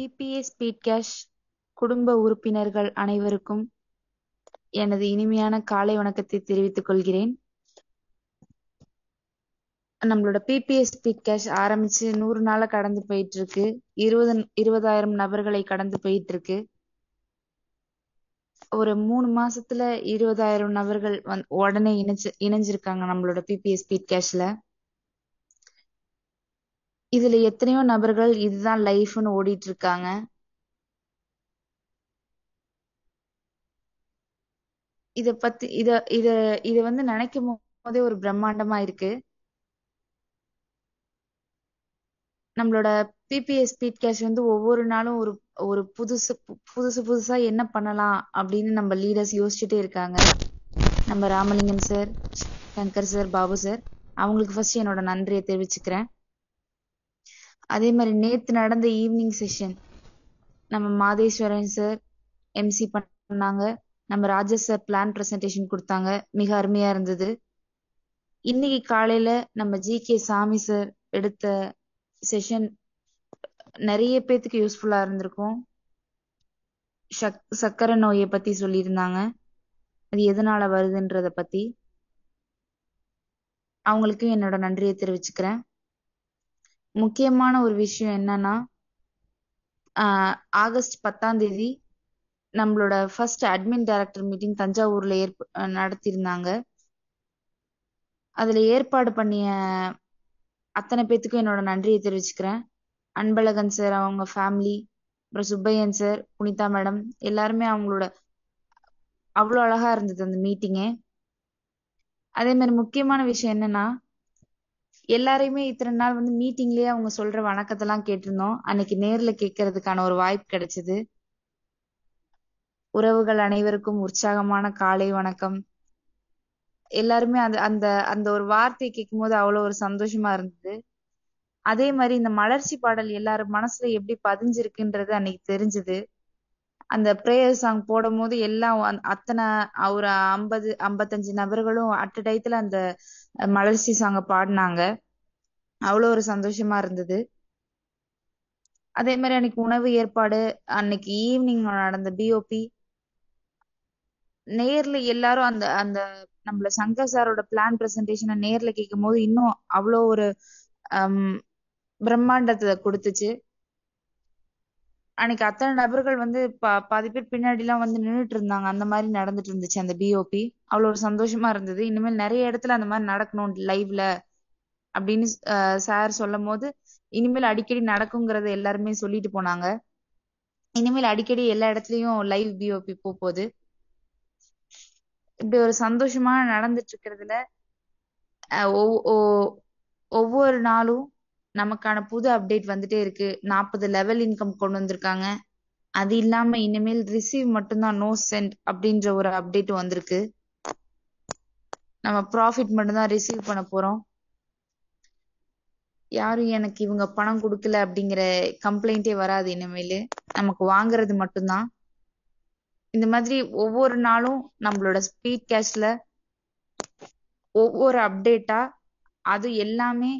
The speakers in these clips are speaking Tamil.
பிபிஏ ஸ்பீட் கேஷ் குடும்ப உறுப்பினர்கள் அனைவருக்கும் எனது இனிமையான காலை வணக்கத்தை தெரிவித்துக் கொள்கிறேன். நம்மளோட பிபிஏ ஸ்பீட் கேஷ் ஆரம்பிச்சு 100 நாள கடந்து போயிட்டு இருக்கு. 20,000 நபர்களை கடந்து போயிட்டு இருக்கு. ஒரு 3 மாசத்துல 20,000 நபர்கள் உடனே இணைஞ்சிருக்காங்க நம்மளோட பிபிஏ ஸ்பீட் கேஷ்ல. இதுல எத்தனையோ நபர்கள் இதுதான் லைஃப்னு ஓடிட்டு இருக்காங்க. இத பத்தி இத இத இத நினைக்கும் போதே ஒரு பிரம்மாண்டமா இருக்கு. நம்மளோட பிபிஏ ஸ்பீட் கேஷ் ஒவ்வொரு நாளும் ஒரு ஒரு புதுசா என்ன பண்ணலாம் அப்படின்னு நம்ம லீடர்ஸ் யோசிச்சுட்டே இருக்காங்க. நம்ம Ramalingam sir, Shankar sir, Babu sir, அவங்களுக்கு ஃபர்ஸ்ட் என்னோட நன்றியை தெரிவிச்சுக்கிறேன். அதே மாதிரி நேத்து நடந்த ஈவினிங் செஷன் நம்ம மாதேஸ்வரன் சார் எம்சி பண்ணாங்க. நம்ம ராஜேஷ் சார் பிளான் பிரசன்டேஷன் கொடுத்தாங்க, மிக அருமையா இருந்தது. இன்னைக்கு காலையில நம்ம ஜி.கே. சாமி சார் எடுத்த செஷன் நிறைய பேத்துக்கு யூஸ்ஃபுல்லா இருந்திருக்கும். சக்கரை நோயை பத்தி சொல்லியிருந்தாங்க, அது எதனால வருதுன்றத பத்தி. அவங்களுக்கு என்னோட நன்றியை தெரிவிச்சுக்கிறேன். முக்கியமான ஒரு விஷயம் என்னன்னா, ஆகஸ்ட் 10 நம்மளோட ஃபர்ஸ்ட் அட்மின் டைரக்டர் மீட்டிங் தஞ்சாவூர்ல நடத்தியிருந்தாங்க. அதுல ஏற்பாடு பண்ணிய அத்தனை பேத்துக்கும் என்னோட நன்றியை தெரிவிச்சுக்கிறேன். அன்பழகன் சார், அவங்க ஃபேமிலி, அப்புறம் சுப்பையன் சார், புனிதா மேடம், எல்லாருமே அவங்களோட அவ்வளோ அழகா இருந்தது அந்த மீட்டிங்கே. அதே மாதிரி முக்கியமான விஷயம் என்னன்னா, எல்லாரையுமே இத்தனை நாள் மீட்டிங்லயே அவங்க சொல்ற வணக்கத்தெல்லாம் கேட்டிருந்தோம். அன்னைக்கு நேர்ல கேட்கறதுக்கான ஒரு வாய்ப்பு கிடைச்சது. உறவுகள் அனைவருக்கும் உற்சாகமான காலை வணக்கம். எல்லாருமே அந்த அந்த அந்த ஒரு வார்த்தையை கேட்கும் போது அவ்வளவு ஒரு சந்தோஷமா இருந்தது. அதே மாதிரி இந்த மலர்ச்சி பாடல் எல்லாரும் மனசுல எப்படி பதிஞ்சிருக்குன்றது அன்னைக்கு தெரிஞ்சது. அந்த பிரேயர் சாங் போடும் போது எல்லாம் அத்தனை ஒரு 50-55 நபர்களும் அட் டயத்துல அந்த மலர்ச்சி சாங்க பாடினாங்க. அவ்வளவு ஒரு சந்தோஷமா இருந்தது. அதே மாதிரி அன்னைக்கு உணவு ஏற்பாடு, அன்னைக்கு ஈவினிங் நடந்த பிஓபி, நேர்ல எல்லாரும் அந்த அந்த நம்மள சங்கர் சாரோட பிளான் பிரசன்டேஷனை நேர்ல கேட்கும் போது இன்னும் அவ்வளோ ஒரு பிரம்மாண்டத்தை கொடுத்துச்சு. அன்னைக்கு அத்தனை நபர்கள் பாதி பேர் பின்னாடி எல்லாம் நின்றுட்டு இருந்தாங்க. அந்த மாதிரி நடந்துட்டு இருந்துச்சு அந்த பிஓபி. அவ்வளவு ஒரு சந்தோஷமா இருந்தது. இனிமேல் நிறைய இடத்துல அந்த மாதிரி நடக்கணும் லைவ்ல அப்படின்னு சார் சொல்லும் போது இனிமேல் அடிக்கடி நடக்குங்கிறத எல்லாருமே சொல்லிட்டு போனாங்க. இனிமேல் அடிக்கடி எல்லா இடத்துலயும் லைவ் பிஓபி போகுது. இப்படி ஒரு சந்தோஷமா நடந்துட்டு இருக்கிறதுல ஒவ்வொரு நாளும் நமக்கான புது அப்டேட் வந்துட்டே இருக்கு. 40 லெவல் இன்கம் கொண்டு வந்திருக்காங்க. அது இல்லாம இனிமேல் ரிசீவ் மட்டும்தான், நோ சென்ட் அப்படின்ற ஒரு அப்டேட் வந்திருக்கு. நம்ம ப்ராஃபிட் மட்டும்தான் ரிசீவ் பண்ண போறோம். யாரும் எனக்கு இவங்க பணம் கொடுக்கல அப்படிங்கிற கம்ப்ளைண்டே வராது. இனிமேல் நமக்கு வாங்குறது மட்டும்தான். இந்த மாதிரி ஒவ்வொரு நாளும் நம்மளோட ஸ்பீட் கேஷ்ல ஒவ்வொரு அப்டேட்டா, அது எல்லாமே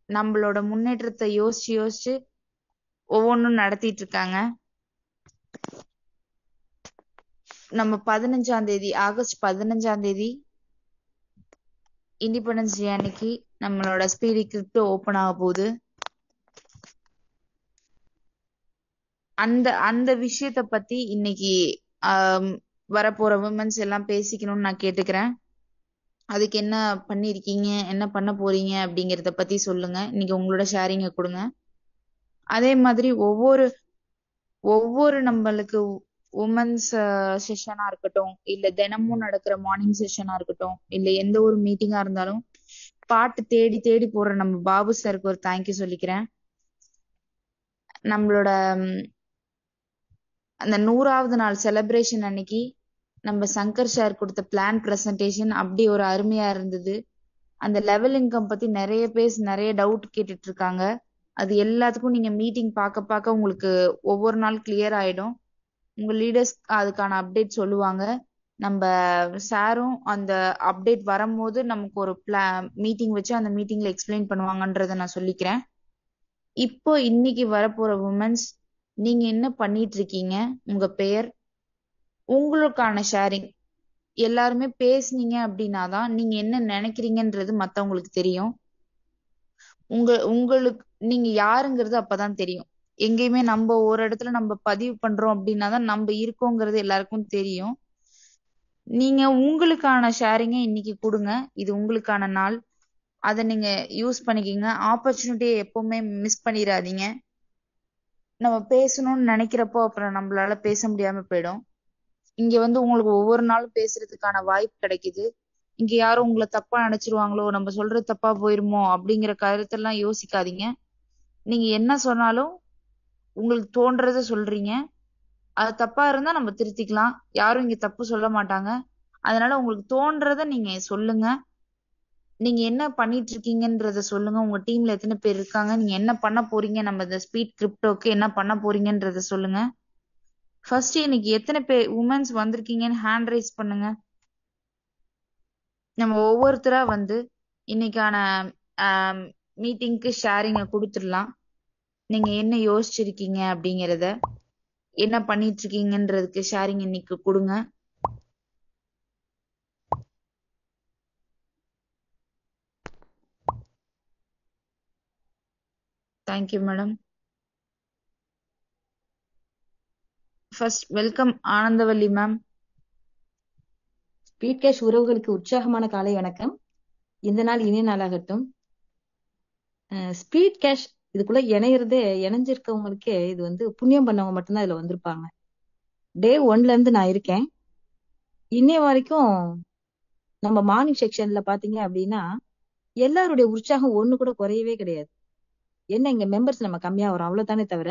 நம்மளோட முன்னேற்றத்தை யோசிச்சு யோசிச்சு ஒவ்வொன்றும் நடத்திட்டு இருக்காங்க. நம்ம 15ஆம் தேதி, ஆகஸ்ட் 15ஆம் தேதி இண்டிபெண்டன்ஸ் டே அன்னைக்கு நம்மளோட ஸ்பீடி கிரிப்டோ ஓபன் ஆக போகுது. அந்த அந்த விஷயத்த பத்தி இன்னைக்கு வரப்போற விமன்ஸ் எல்லாம் பேசிக்கணும்னு நான் கேட்டுக்கிறேன். அதுக்கு என்ன பண்ணிருக்கீங்க, என்ன பண்ண போறீங்க அப்படிங்கறத பத்தி சொல்லுங்க. இன்னைக்கு உங்களோட ஷேரிங்க கொடுங்க. அதே மாதிரி ஒவ்வொரு நம்மளுக்கு உமன்ஸ் செஷனா இருக்கட்டும், இல்ல தினமும் நடக்கிற மார்னிங் செஷனா இருக்கட்டும், இல்ல எந்த ஒரு மீட்டிங்கா இருந்தாலும் பாட்டு தேடி தேடி போடுற நம்ம பாபு சாருக்கு ஒரு தேங்க்யூ சொல்லிக்கிறேன். நம்மளோட அந்த 100வது நாள் செலிப்ரேஷன் அன்னைக்கு நம்ம சங்கர் சார் கொடுத்த பிளான் பிரசன்டேஷன் அப்படி ஒரு அருமையா இருந்தது. அந்த லெவல் இன்கம் பத்தி நிறைய பேர் நிறைய டவுட் கேட்டுட்டு இருக்காங்க. அது எல்லாத்துக்கும் நீங்க மீட்டிங் பார்க்க உங்களுக்கு ஒவ்வொரு நாள் கிளியர் ஆயிடும். உங்க லீடர்ஸ் அதுக்கான அப்டேட் சொல்லுவாங்க. நம்ம சாரும் அந்த அப்டேட் வரும்போது நமக்கு ஒரு மீட்டிங் வச்சு அந்த மீட்டிங்ல எக்ஸ்பிளைன் பண்ணுவாங்கன்றத நான் சொல்லிக்கிறேன். இப்போ இன்னைக்கு வரப்போற உமன்ஸ் நீங்க என்ன பண்ணிட்டு இருக்கீங்க, உங்க பெயர், உங்களுக்கான ஷேரிங் எல்லாருமே பேசுனீங்க அப்படின்னாதான் நீங்க என்ன நினைக்கிறீங்கன்றது மத்தவங்களுக்கு தெரியும். உங்களுக்கு நீங்க யாருங்கிறது அப்பதான் தெரியும். எங்கேயுமே நம்ம ஒரு இடத்துல நம்ம பதிவு பண்றோம் அப்படின்னாதான் நம்ம இருக்கோங்கிறது எல்லாருக்கும் தெரியும். நீங்க உங்களுக்கான ஷேரிங்க இன்னைக்கு கொடுங்க. இது உங்களுக்கான நாள். அதை நீங்க யூஸ் பண்ணிக்கிங்க. ஆப்பர்ச்சுனிட்டியை எப்பவுமே மிஸ் பண்ணிடாதீங்க. நம்ம பேசணும்னு நினைக்கிறப்போ அப்புறம் நம்மளால பேச முடியாம போயிடும். இங்க வந்து உங்களுக்கு ஒவ்வொரு நாளும் பேசுறதுக்கான வாய்ப்பு கிடைக்குது. இங்க யாரும் உங்களை தப்பா நினைச்சிருவாங்களோ, நம்ம சொல்றது தப்பா போயிருமோ அப்படிங்கிற கருத்தெல்லாம் யோசிக்காதீங்க. நீங்க என்ன சொன்னாலும் உங்களுக்கு தோன்றத சொல்றீங்க. அது தப்பா இருந்தா நம்ம திருத்திக்கலாம். யாரும் இங்க தப்பு சொல்ல மாட்டாங்க. அதனால உங்களுக்கு தோன்றத நீங்க சொல்லுங்க. நீங்க என்ன பண்ணிட்டு இருக்கீங்கன்றத சொல்லுங்க. உங்க டீம்ல எத்தனை பேர் இருக்காங்க, நீங்க என்ன பண்ண போறீங்க, நம்ம இந்த ஸ்பீட் கிரிப்டோக்கு என்ன பண்ண போறீங்கன்றத சொல்லுங்க. ஃபர்ஸ்ட் இன்னைக்கு எத்தனை பேர் உமன்ஸ் வந்திருக்கீங்கன்னு ஹேண்ட் ரைஸ் பண்ணுங்க. நம்ம ஒவ்வொருத்தரா வந்து இன்னைக்கான மீட்டிங்க்கு ஷேரிங்க கொடுத்துடலாம். நீங்க என்ன யோசிச்சிருக்கீங்க அப்படிங்கறத, என்ன பண்ணிட்டு இருக்கீங்கன்றதுக்கு ஷேரிங் இன்னைக்கு கொடுங்க. Thank you madam. First welcome Anandavalli ma'am. Speed cash உறவுகளுக்கு உற்சாகமான காலை வணக்கம். இந்த நாள் இனிய நாளாகட்டும். ஸ்பீட் கேஷ் இதுக்குள்ள இணைஞ்சிருக்கவங்களுக்கே இது வந்து புண்ணியம் பண்ணவங்க மட்டும்தான் இதுல வந்திருப்பாங்க. டே 1ல இருந்து நான் இருக்கேன். இன்னைய வரைக்கும் நம்ம மார்னிங் செக்ஷன்ல பாத்தீங்க அப்படின்னா எல்லாருடைய உற்சாகம் ஒண்ணு கூட குறையவே கிடையாது. என்ன இங்க மெம்பர்ஸ் நம்ம கம்மியா வரும் அவ்வளவுதானே தவிர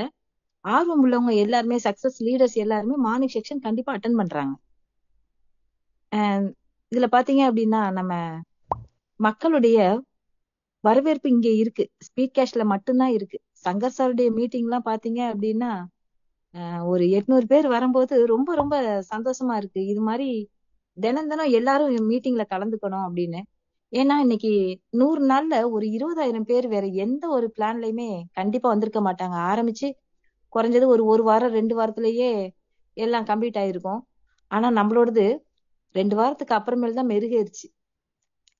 ஆர்வம் உள்ளவங்க எல்லாருமே சக்சஸ் லீடர்ஸ் எல்லாருமே மார்னிங் செக்ஷன் கண்டிப்பா அட்டன் பண்றாங்க. இதுல பாத்தீங்க அப்படின்னா நம்ம மக்களுடைய வரவேற்பு இங்க இருக்கு. ஸ்பீட் கேஷ்ல மட்டும்தான் இருக்கு. சங்கர் சாருடைய மீட்டிங் எல்லாம் பாத்தீங்க அப்படின்னா ஒரு 800 பேர் வரும்போது ரொம்ப ரொம்ப சந்தோஷமா இருக்கு. இது மாதிரி தினம் தினம் எல்லாரும் மீட்டிங்ல கலந்துக்கணும் அப்படின்னு. ஏன்னா இன்னைக்கு 100 நாள்ல ஒரு 20,000 பேர் வேற எந்த ஒரு பிளான்லயுமே கண்டிப்பா வந்திருக்க மாட்டாங்க. ஆரம்பிச்சு குறைஞ்சது ஒரு வாரம் 2 வாரத்திலேயே எல்லாம் கம்ப்ளீட் ஆயிருக்கும். ஆனா நம்மளோடது 2 வாரத்துக்கு அப்புறமேல் தான் மெருகேறுச்சு.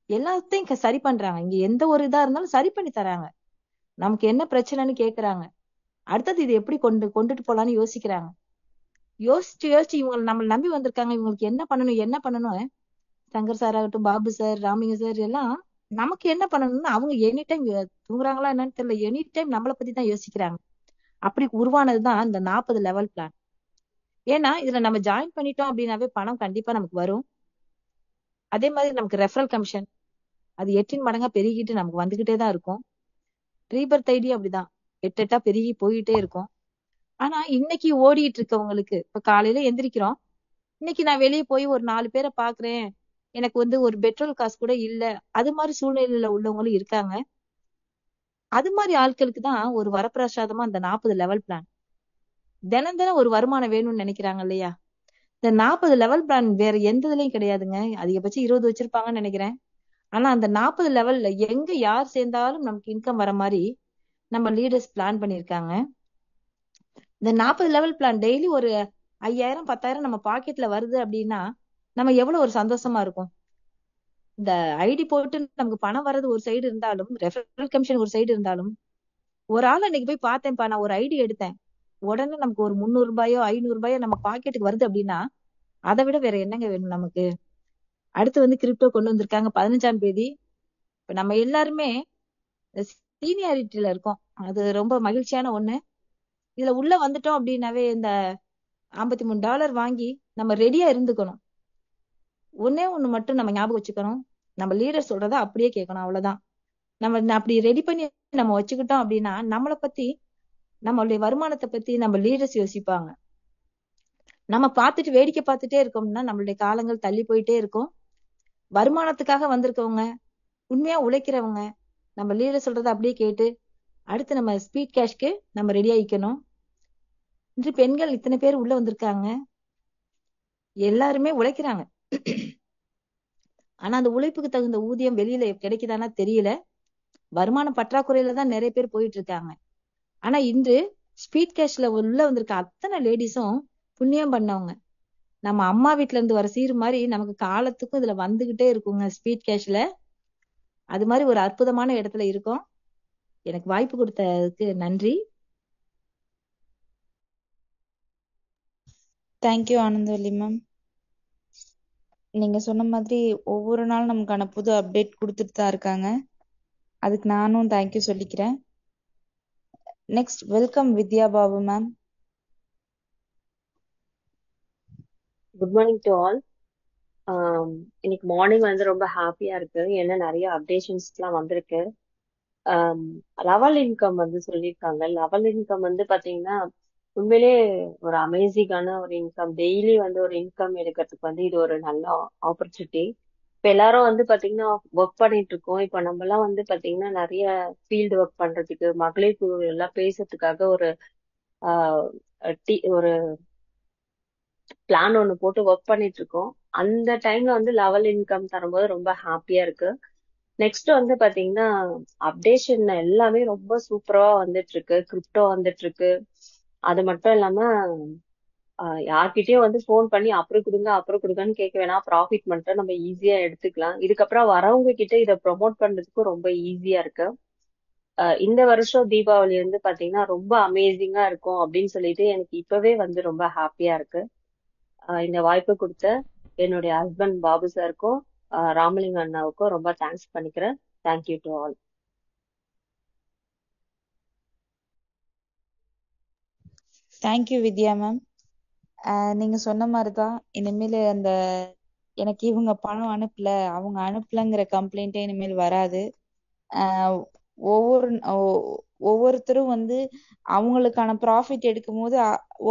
எல்லாத்தையும் சரி பண்றாங்க. இங்க எந்த ஒரு இதா இருந்தாலும் சரி பண்ணி தராங்க. நமக்கு என்ன பிரச்சனைன்னு கேக்குறாங்க. அடுத்தது இது எப்படி கொண்டுட்டு போலான்னு யோசிக்கிறாங்க. யோசிச்சு இவங்க நம்மளை நம்பி வந்திருக்காங்க. இவங்களுக்கு என்ன பண்ணணும் சங்கர் சார் ஆகட்டும், பாபு சார், ராமிங்க சார் எல்லாம் நமக்கு என்ன பண்ணணும்னு அவங்க எனி டைம் தூங்குறாங்களா என்னன்னு தெரியல, எனி டைம் நம்மளை பத்தி தான் யோசிக்கிறாங்க. அப்படி உருவானதுதான் இந்த 40 லெவல் பிளான். ஏன்னா இதுல நம்ம ஜாயின் பண்ணிட்டோம் அப்படின்னாவே பணம் கண்டிப்பா நமக்கு வரும். அதே மாதிரி நமக்கு ரெஃபரல் கமிஷன் அது 8 மடங்கா பெருகிட்டு நமக்கு வந்துகிட்டே தான் இருக்கும். ரீபர்த் ஐடி அப்படிதான் 8 பெருகி போயிட்டே இருக்கும். ஆனா இன்னைக்கு ஓடிட்டு இருக்கவங்களுக்கு இப்ப காலையில எந்திரிக்கிறோம், இன்னைக்கு நான் வெளியே போய் ஒரு 4 பேரை பாக்குறேன், எனக்கு வந்து ஒரு பெட்ரோல் காசு கூட இல்ல, அது மாதிரி சூழ்நிலையில உள்ளவங்களும் இருக்காங்க. அது மாதிரி ஆட்களுக்கு தான் ஒரு வரப்பிரசாதமா அந்த 40 லெவல் பிளான். தினம் தினம் ஒரு வருமானம் வேணும்னு நினைக்கிறாங்க இல்லையா? இந்த 40 லெவல் பிளான் வேற எந்த இதுலயும் கிடையாதுங்க. அதிகபட்சம் 20 வச்சிருப்பாங்கன்னு நினைக்கிறேன். ஆனா அந்த 40 லெவல்ல எங்க யார் சேர்ந்தாலும் நமக்கு இன்கம் வர மாதிரி நம்ம லீடர்ஸ் பிளான் பண்ணிருக்காங்க. இந்த 40 லெவல் பிளான் டெய்லி ஒரு 5,000 10,000 நம்ம பாக்கெட்ல வருது அப்படின்னா நம்ம எவ்வளவு ஒரு சந்தோஷமா இருக்கும். இந்த ஐடி போட்டு நமக்கு பணம் வர்றது ஒரு சைடு இருந்தாலும், ரெஃபரல் கமிஷன் ஒரு சைடு இருந்தாலும், ஒரு ஆள் அன்னைக்கு போய் பார்த்தேன்ப்பா, நான் ஒரு ஐடி எடுத்தேன், உடனே நமக்கு ஒரு 300 ரூபாயோ 500 ரூபாயோ நம்ம பாக்கெட்டுக்கு வருது அப்படின்னா அதை விட வேற என்னங்க வேணும் நமக்கு. அடுத்து வந்து கிரிப்டோ கொண்டு வந்திருக்காங்க 15ஆம் தேதி. இப்ப நம்ம எல்லாருமே சீனியாரிட்டியில இருக்கோம். அது ரொம்ப மகிழ்ச்சியான ஒண்ணு. இதுல உள்ள வந்துட்டோம் அப்படின்னாவே இந்த $53 வாங்கி நம்ம ரெடியா இருந்துக்கணும். ஒண்ணே ஒண்ணு மட்டும் நம்ம ஞாபகம் வச்சுக்கணும், நம்ம லீடர் சொல்றத அப்படியே கேட்கணும், அவ்வளவுதான். நம்ம அப்படி ரெடி பண்ணி நம்ம வச்சுக்கிட்டோம் அப்படின்னா நம்மளை பத்தி, நம்மளுடைய வருமானத்தை பத்தி நம்ம லீடர்ஸ் யோசிப்பாங்க. நம்ம பார்த்துட்டு வேடிக்கை பார்த்துட்டே இருக்கோம்னா நம்மளுடைய காலங்கள் தள்ளி போயிட்டே இருக்கும். வருமானத்துக்காக வந்திருக்கவங்க, உண்மையா உழைக்கிறவங்க, நம்ம லீடர் சொல்றதை அப்படியே கேட்டு அடுத்து நம்ம ஸ்பீட் கேஷ்க்கு நம்ம ரெடி ஆயிக்கணும். இன்று பெண்கள் இத்தனை பேர் உள்ள வந்திருக்காங்க, எல்லாருமே உழைக்கிறாங்க. ஆனா அந்த உழைப்புக்கு தகுந்த ஊதியம் வெளியில கிடைக்குதானா தெரியல. வருமான பற்றாக்குறையில தான் நிறைய பேர் போயிட்டு இருக்காங்க. ஆனா இன்று ஸ்பீட் கேஷ்ல உள்ள வந்திருக்க அத்தனை லேடிஸும் புண்ணியம் பண்ணவங்க. நம்ம அம்மா வீட்ல இருந்து வர சீர் மாதிரி நமக்கு காலத்துக்கும் இதுல வந்துகிட்டே இருக்குங்க ஸ்பீட் கேஷ்ல. அது மாதிரி ஒரு அற்புதமான இடத்துல இருக்கோம். எனக்கு வாய்ப்பு கொடுத்ததுக்கு நன்றி. Thank you Anandavalli ma'am. நீங்க சொன்ன மாதிரி ஒவ்வொரு நாளும் நமக்கான புது அப்டேட் கொடுத்துட்டு தான் இருக்காங்க. அதுக்கு நானும் தேங்க்யூ சொல்லிக்கிறேன். Next welcome Vidya Babu ma'am. Good morning to all. இன்னைக்கு மார்னிங் வந்து ரொம்ப ஹாப்பியா இருக்கு. ஏன்னா நிறைய அப்டேஷன்ஸ்லாம் வந்திருக்கு. லெவல் இன்கம் வந்து சொல்லியிருக்காங்க. லெவல் இன்கம் வந்து பாத்தீங்கன்னா உண்மையிலே ஒரு அமேசிங்கான ஒரு இன்கம். டெய்லி வந்து ஒரு இன்கம் எடுக்கிறதுக்கு வந்து இது ஒரு நல்ல ஆப்பர்ச்சுனிட்டி. இப்ப எல்லாரும் வந்து பாத்தீங்கன்னா ஒர்க் பண்ணிட்டு இருக்கோம். இப்ப நம்ம எல்லாம் வந்து பாத்தீங்கன்னா நிறைய ஃபீல்டு ஒர்க் பண்றதுக்கு, மகளிர் குழு எல்லாம் பேசுறதுக்காக ஒரு ஆஹ் ஒரு பிளான் ஒண்ணு போட்டு ஒர்க் பண்ணிட்டு இருக்கோம். அந்த டைம்ல வந்து லெவல் இன்கம் தரும்போது ரொம்ப ஹாப்பியா இருக்கு. நெக்ஸ்ட் வந்து பாத்தீங்கன்னா அப்டேஷன் எல்லாமே ரொம்ப சூப்பரா வந்துட்டு இருக்கு. கிரிப்டோ வந்துட்டு இருக்கு. அது மட்டும் இல்லாம யார்கிட்டயும் வந்து ஃபோன் பண்ணி அப்புறம் கொடுங்க அப்புறம் கொடுங்கன்னு கேட்க வேணாம். ப்ராஃபிட் மட்டும் நம்ம ஈஸியா எடுத்துக்கலாம். இதுக்கப்புறம் வரவங்க கிட்ட இதை ப்ரொமோட் பண்றதுக்கும் ரொம்ப ஈஸியா இருக்கு. இந்த வருஷம் தீபாவளி வந்து பாத்தீங்கன்னா ரொம்ப அமேசிங்கா இருக்கும் அப்படின்னு சொல்லிட்டு எனக்கு இப்பவே வந்து ரொம்ப ஹாப்பியா இருக்கு. இந்த வாய்ப்பு கொடுத்த என்னுடைய ஹஸ்பண்ட் பாபு சாருக்கும் ராமலிங்க அண்ணாவுக்கும் ரொம்ப தேங்க்ஸ் பண்ணிக்கிறேன். Thank you to all. Thank you Vidya ma'am. நீங்க சொன்ன மாதிரிதான் இனிமேல் அந்த எனக்கு இவங்க பணம் அனுப்பல அவங்க அனுப்பலங்கிற கம்ப்ளைண்ட்டே இனிமேல் வராது. ஒவ்வொருத்தரும் வந்து அவங்களுக்கான ப்ராஃபிட் எடுக்கும் போது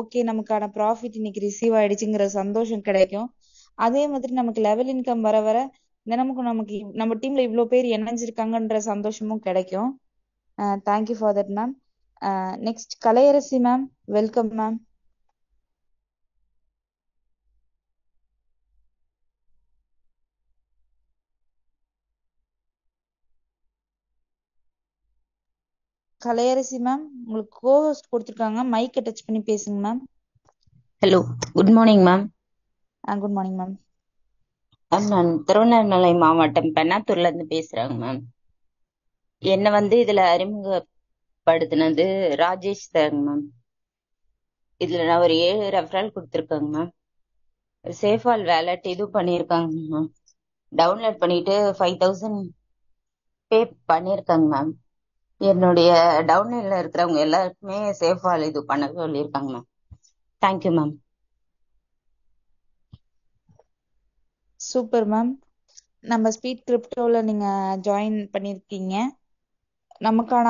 ஓகே நமக்கான ப்ராஃபிட் இன்னைக்கு ரிசீவ் ஆயிடுச்சுங்கிற சந்தோஷம் கிடைக்கும். அதே மாதிரி நமக்கு லெவல் இன்கம் வர வர தினமும் நமக்கு நம்ம டீம்ல இவ்வளவு பேர் இணைஞ்சிருக்காங்கன்ற சந்தோஷமும் கிடைக்கும். Thank you for that ma'am. Next Kalaiyarasi ma'am, welcome ma'am. Kalaiyarasi ma'am, உங்களுக்கு கோஹோஸ்ட் கொடுத்துருக்காங்க, மைக்கை டச் பண்ணி பேசுங்க ma'am. Hello, good morning ma'am. Good morning ma'am. நான் திருவண்ணாமலை மாவட்டம் பெண்ணாத்தூர்ல இருந்து பேசுறேங்க மேம். என்ன வந்து இதுல அறிமுகப்படுத்தினது ராஜேஷ் தாங்க மேம். இதுல நான் ஒரு 7 ரெஃபரல் கொடுத்துருக்கேங்க மேம். சேஃபால் வேலட் இது பண்ணியிருக்காங்க மேம். டவுன்லோட் பண்ணிட்டு 5000 பே பண்ணியிருக்காங்க மேம். என்னுடைய டவுன்லைன்ல இருக்கிறவங்க எல்லாருக்குமே சேஃபால் இது பண்ண சொல்லியிருக்காங்க ma'am. Thank you ma'am. Super ma'am. நம்ம ஸ்பீட் கிரிப்டோல நீங்க ஜாயின் பண்ணிருக்கீங்க. நமக்கான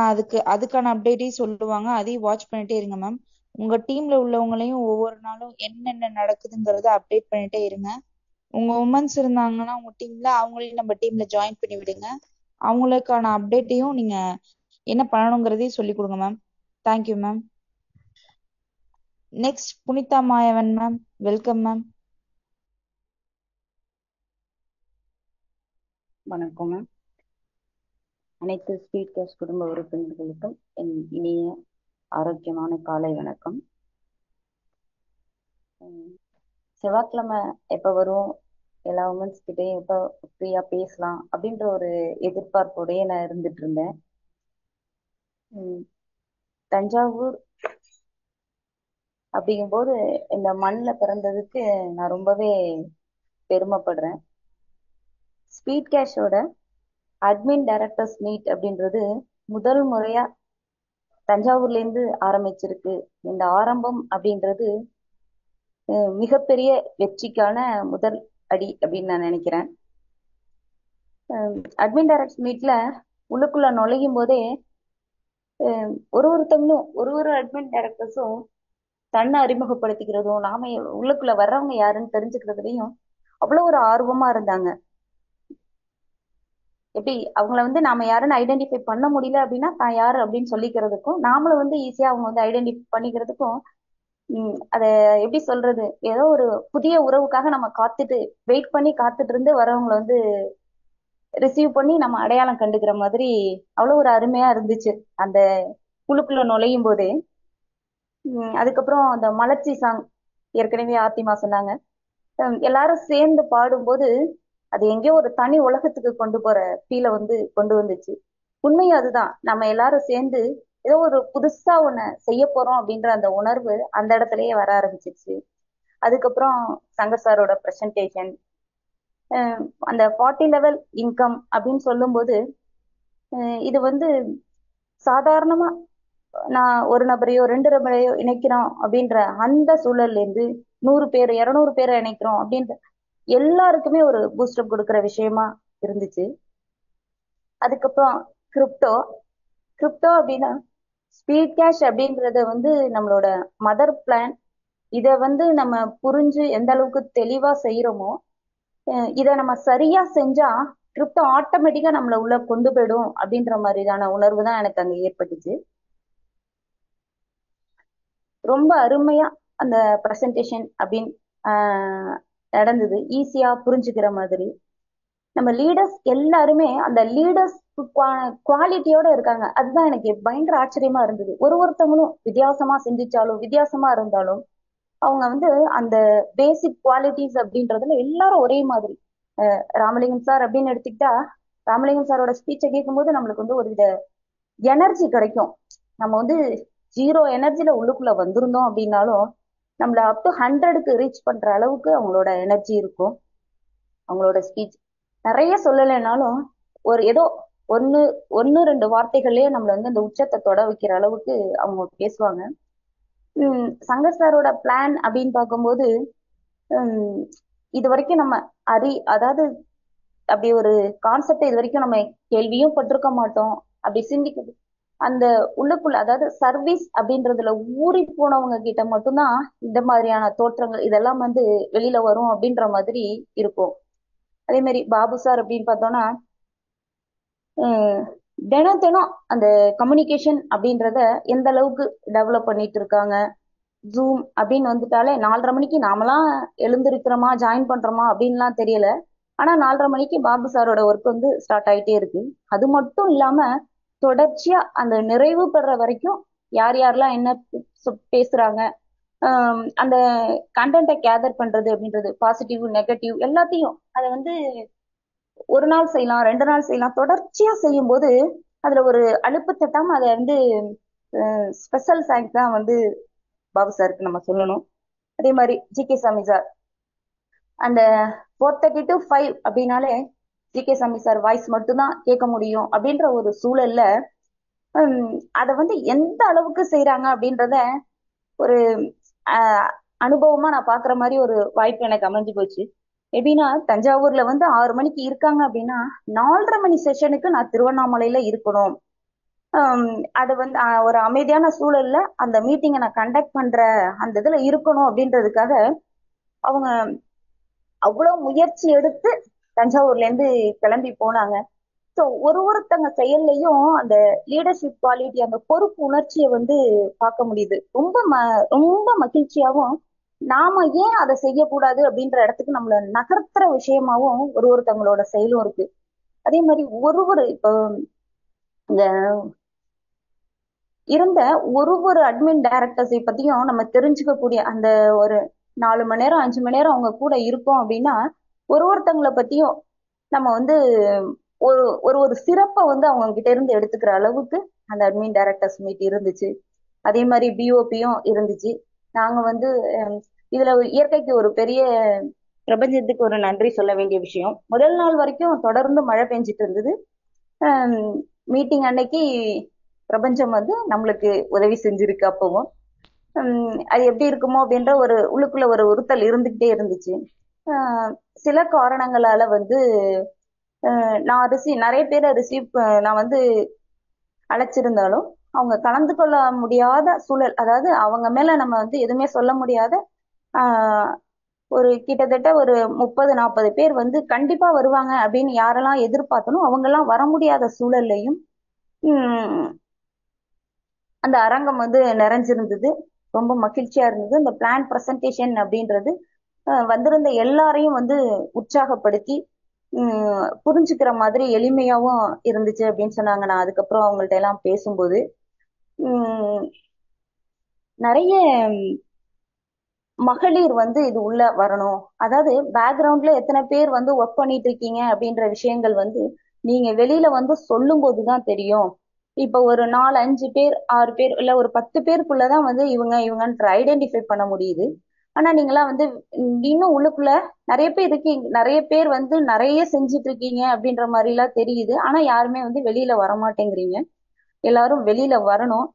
அதுக்கான அப்டேட்டையும் சொல்லுவாங்க, அதையும் வாட்ச் பண்ணிட்டே இருங்க மேம். உங்க டீம்ல உள்ளவங்களையும் ஒவ்வொரு நாளும் என்னென்ன நடக்குதுங்கிறத அப்டேட் பண்ணிட்டே இருங்க. உங்க உமன்ஸ் இருந்தாங்கன்னா உங்க டீம்ல அவங்களையும் நம்ம டீம்ல ஜாயின் பண்ணி விடுங்க. அவங்களுக்கான அப்டேட்டையும் நீங்க என்ன பண்ணணுங்கிறதையும் சொல்லி கொடுங்க ma'am. Thank you ma'am. Next Punitha Mayavan ma'am, welcome ma'am. வணக்கம் மேம். அனைத்து ஸ்பீட் கேஷ் குடும்ப உறுப்பினர்களுக்கும் என் இனிய ஆரோக்கியமான காலை வணக்கம். செவ்வாய்க்கிழமை எப்ப வரும், எல்லா உமன்ஸ் கிட்டையும் எப்ப ஃப்ரீயா பேசலாம் அப்படின்ற ஒரு எதிர்பார்ப்போடய நான் இருந்துட்டு இருந்தேன். தஞ்சாவூர் அப்படிங்கும்போது இந்த மண்ணில் பிறந்ததுக்கு நான் ரொம்பவே பெருமைப்படுறேன். ஸ்பீட் கேஷோட அட்மின் டைரக்டர்ஸ் மீட் அப்படின்றது முதல் முறையா தஞ்சாவூர்ல இருந்து ஆரம்பிச்சிருக்கு. இந்த ஆரம்பம் அப்படின்றது மிகப்பெரிய வெற்றிக்கான முதல் அடி அப்படின்னு நான் நினைக்கிறேன். அட்மின் டைரக்டர்ஸ் மீட்ல உள்ளுக்குள்ள நுழையும் போதே ஒருத்தவங்களும் ஒரு அட்மின் டைரக்டர்ஸும் தன்னை அறிமுகப்படுத்திக்கிறதும் நாம உள்ளுக்குள்ள வர்றவங்க யாருன்னு தெரிஞ்சுக்கிறதுலையும் அவ்வளவு ஒரு ஆர்வமா இருந்தாங்க. எப்படி அவங்கள வந்து நாம யாருன்னு ஐடென்டிஃபை பண்ண முடியல அப்படின்னா தான் யாரு அப்படின்னு சொல்லிக்கிறதுக்கும், நாமளும் வந்து ஈஸியா அவங்க வந்து ஐடென்டிஃபை பண்ணிக்கிறதுக்கும் அத எப்படி சொல்றது, ஏதோ ஒரு புதிய உறவுக்காக நம்ம வெயிட் பண்ணி காத்துட்டு இருந்து வரவங்களை வந்து ரிசீவ் பண்ணி நம்ம அடையாளம் கண்டுக்கிற மாதிரி அவ்வளவு ஒரு அருமையா இருந்துச்சு அந்த குழுக்குள்ள நுழையும் போதே. அதுக்கப்புறம் அந்த மலர்ச்சி சாங் ஏற்கனவே ஆர்த்திமா சொன்னாங்க. எல்லாரும் சேர்ந்து பாடும்போது அது எங்கேயோ ஒரு தனி உலகத்துக்கு கொண்டு போற ஃபீலை வந்து கொண்டு வந்துச்சு. உண்மையும் அதுதான். நம்ம எல்லாரும் சேர்ந்து ஏதோ ஒரு புதுசா ஒண்ணு செய்ய போறோம் அப்படின்ற அந்த உணர்வு அந்த இடத்துலயே வர ஆரம்பிச்சிருச்சு. அதுக்கப்புறம் சங்கர் சாரோட பிரசன்டேஷன், அந்த 40 லெவல் இன்கம் அப்படின்னு சொல்லும்போது இது வந்து சாதாரணமா நான் ஒரு நபரையோ 2 நபரையோ இணைக்கிறோம் அப்படின்ற அந்த சூழல்ல இருந்து 100 பேர் 200 பேரை இணைக்கிறோம் அப்படின்ற எல்லாருக்குமே ஒரு பூஸ்டப் கொடுக்குற விஷயமா இருந்துச்சு. அதுக்கப்புறம் கிரிப்டோ அப்படின்னா ஸ்பீட் கேஷ் அப்படின்றத வந்து நம்மளோட மதர் பிளான். இதை வந்து நம்ம புரிஞ்சு எந்த அளவுக்கு தெளிவா செய்யறோமோ, இதை நம்ம சரியா செஞ்சா கிரிப்டோ ஆட்டோமேட்டிக்கா நம்மள உள்ள கொண்டு போயிடும் அப்படின்ற மாதிரியான உணர்வு தான் எனக்கு அங்க ஏற்பட்டுச்சு. ரொம்ப அருமையா அந்த பிரசன்டேஷன் அப்படின்னு நடந்தது, ஈஸியா புரிஞ்சுக்கிற மாதிரி. நம்ம லீடர்ஸ் எல்லாருமே அந்த லீடர்ஸ் குவாலிட்டியோட இருக்காங்க. அதுதான் எனக்கு பயங்கர ஆச்சரியமா இருந்தது. ஒருத்தவங்களும் வித்தியாசமா சிந்திச்சாலும் வித்தியாசமா இருந்தாலும் அவங்க வந்து அந்த பேசிக் குவாலிட்டிஸ் அப்படின்றதுல எல்லாரும் ஒரே மாதிரி. ராமலிங்கம் சார் அப்படின்னு எடுத்துக்கிட்டா, ராமலிங்கம் சாரோட ஸ்பீச்சை கேட்கும்போது நம்மளுக்கு வந்து ஒரு வித எனர்ஜி கிடைக்கும். நம்ம வந்து 0 எனர்ஜில உள்ளுக்குள்ள வந்திருந்தோம் அப்படின்னாலும் நம்மள அப் டு 100க்கு ரீச் பண்ற அளவுக்கு அவங்களோட எனர்ஜி இருக்கும். அவங்களோட ஸ்பீச் நிறைய சொல்லலைனாலும் ஒரு ஏதோ ஒன்னு 2 வார்த்தைகள்லயே நம்மள வந்து அந்த உச்சத்தை தொட வைக்கிற அளவுக்கு அவங்க பேசுவாங்க. சங்கர் சாரோட பிளான் அப்படின்னு பார்க்கும்போது இது வரைக்கும் நம்ம அதாவது அப்படி ஒரு கான்செப்டை இது வரைக்கும் நம்ம கேள்வியும் பட்டிருக்க மாட்டோம். அப்படி சிந்திக்குது அந்த உள்ளுக்குள்ள, அதாவது சர்வீஸ் அப்படின்றதுல ஊறி போனவங்க கிட்ட மட்டும்தான் இந்த மாதிரியான தோற்றங்கள் இதெல்லாம் வந்து வெளியில வரும் அப்படின்ற மாதிரி இருக்கும். அதே மாதிரி பாபு சார் அப்படின்னு பார்த்தோம்னா தினம் அந்த கம்யூனிகேஷன் அப்படின்றத எந்த அளவுக்கு டெவலப் பண்ணிட்டு இருக்காங்க. ஜூம் அப்படின்னு வந்துட்டாலே 4:30 மணிக்கு நாமெல்லாம் எழுந்திருக்கிறோமா ஜாயின் பண்றோமா அப்படின்லாம் தெரியல. ஆனா 4:30 மணிக்கு பாபு சாரோட ஒர்க் வந்து ஸ்டார்ட் ஆயிட்டே இருக்கு. அது மட்டும் இல்லாம தொடர்ச்சியா அந்த நிறைவு பெற வரைக்கும் யார் யாரெல்லாம் என்ன பேசுறாங்க, அந்த கண்டென்ட்டை கேதர் பண்றது அப்படின்றது பாசிட்டிவ் நெகட்டிவ் எல்லாத்தையும் அதை வந்து ஒரு நாள் செய்யலாம் 2 நாள் செய்யலாம். தொடர்ச்சியா செய்யும் போது அதுல ஒரு அலுப்பு தட்டாம அதை வந்து ஸ்பெஷல் தேங்க்ஸ் தான் வந்து பாபு சாருக்கு நம்ம சொல்லணும். அதே மாதிரி ஜி.கே. சாமி சார் அந்த 4:30 to 5 அப்படின்னாலே ஜி.கே. சாமி சார் வாய்ஸ் மட்டும்தான் கேட்க முடியும் அப்படின்ற ஒரு சூழல்ல அதை வந்து எந்த அளவுக்கு செய்யறாங்க அப்படின்றத ஒரு அனுபவமா நான் பாக்குற மாதிரி ஒரு வாய்ப்பு எனக்கு அமைஞ்சு போச்சு. எப்படின்னா தஞ்சாவூர்ல வந்து 6 மணிக்கு இருக்காங்க அப்படின்னா 4:30 மணி செஷனுக்கு நான் திருவண்ணாமலையில இருக்கணும். அது வந்து ஒரு அமைதியான சூழல்ல அந்த மீட்டிங்கை நான் கண்டக்ட் பண்ற அந்த இதுல இருக்கணும் அப்படின்றதுக்காக அவங்க அவ்வளவு முயற்சி எடுத்து தஞ்சாவூர்ல இருந்து கிளம்பி போனாங்க. ஸோ ஒருத்தங்க செயல்லையும் அந்த லீடர்ஷிப் குவாலிட்டி, அந்த பொறுப்பு உணர்ச்சியை வந்து பார்க்க முடியுது. ரொம்ப மகிழ்ச்சியாவும் நாம ஏன் அதை செய்யக்கூடாது அப்படின்ற இடத்துக்கு நம்மள நகர்த்துற விஷயமாவும் ஒருத்தவங்களோட செயலும் இருக்கு. அதே மாதிரி இப்போ இந்த இருந்த ஒரு அட்மின் டைரக்டர்ஸை பத்தியும் நம்ம தெரிஞ்சுக்கக்கூடிய அந்த ஒரு 4 மணி நேரம் 5 மணி நேரம் அவங்க கூட இருக்கோம் அப்படின்னா ஒருத்தவங்களை பத்தியும் நம்ம வந்து ஒரு சிறப்பை வந்து அவங்க கிட்ட இருந்து எடுத்துக்கிற அளவுக்கு அந்த அட்மின் டைரக்டர்ஸ் மீட் இருந்துச்சு. அதே மாதிரி பிஓபியும் இருந்துச்சு. நாங்க வந்து இதுல இயற்கைக்கு ஒரு பெரிய பிரபஞ்சத்துக்கு ஒரு நன்றி சொல்ல வேண்டிய விஷயம். முதல் நாள் வரைக்கும் தொடர்ந்து மழை பெஞ்சிட்டு இருந்தது. மீட்டிங் அன்னைக்கு பிரபஞ்சம் வந்து நம்மளுக்கு உதவி செஞ்சிருக்கு. அப்பவும் அது எப்படி இருக்குமோ அப்படின்ற ஒரு உள்ளுக்குள்ள ஒரு உறுத்தல் இருந்துகிட்டே இருந்துச்சு. சில காரணங்களால வந்து நான் நிறைய பேரை நான் வந்து அழைச்சிருந்தாலும் அவங்க கலந்து கொள்ள முடியாத சூழல், அதாவது அவங்க மேல நம்ம வந்து எதுவுமே சொல்ல முடியாத ஒரு கிட்டத்தட்ட ஒரு 30-40 பேர் வந்து கண்டிப்பா வருவாங்க அப்படின்னு யாரெல்லாம் எதிர்பார்த்தனும் அவங்க எல்லாம் வர முடியாத சூழல்லையும் அந்த அரங்கம் வந்து நிறைஞ்சிருந்தது. ரொம்ப மகிழ்ச்சியா இருந்தது. அந்த பிளான் பிரசன்டேஷன் அப்படின்றது வந்திருந்த எல்லாரையும் வந்து உற்சாகப்படுத்தி புரிஞ்சுக்கிற மாதிரி எளிமையாவும் இருந்துச்சு அப்படின்னு சொன்னாங்க. நான் அதுக்கப்புறம் அவங்கள்ட்ட எல்லாம் பேசும்போது நிறைய மகளிர் வந்து இது உள்ள வரணும். அதாவது பேக்ரவுண்ட்ல எத்தனை பேர் வந்து ஒர்க் பண்ணிட்டு இருக்கீங்க அப்படின்ற விஷயங்கள் வந்து நீங்க வெளியில வந்து சொல்லும் போதுதான் தெரியும். இப்ப ஒரு 4 5 பேர் 6 பேர் இல்ல ஒரு 10 பேருக்குள்ளதான் வந்து இவங்கன்ற ஐடென்டிஃபை பண்ண முடியுது. ஆனா நீங்களாம் வந்து இன்னும் உள்ளுக்குள்ள நிறைய பேர் இருக்கீங்க, நிறைய பேர் வந்து நிறைய செஞ்சுட்டு இருக்கீங்க அப்படின்ற மாதிரி எல்லாம் தெரியுது. ஆனா யாருமே வந்து வெளியில வர மாட்டேங்கிறீங்க. எல்லாரும் வெளியில வரணும்.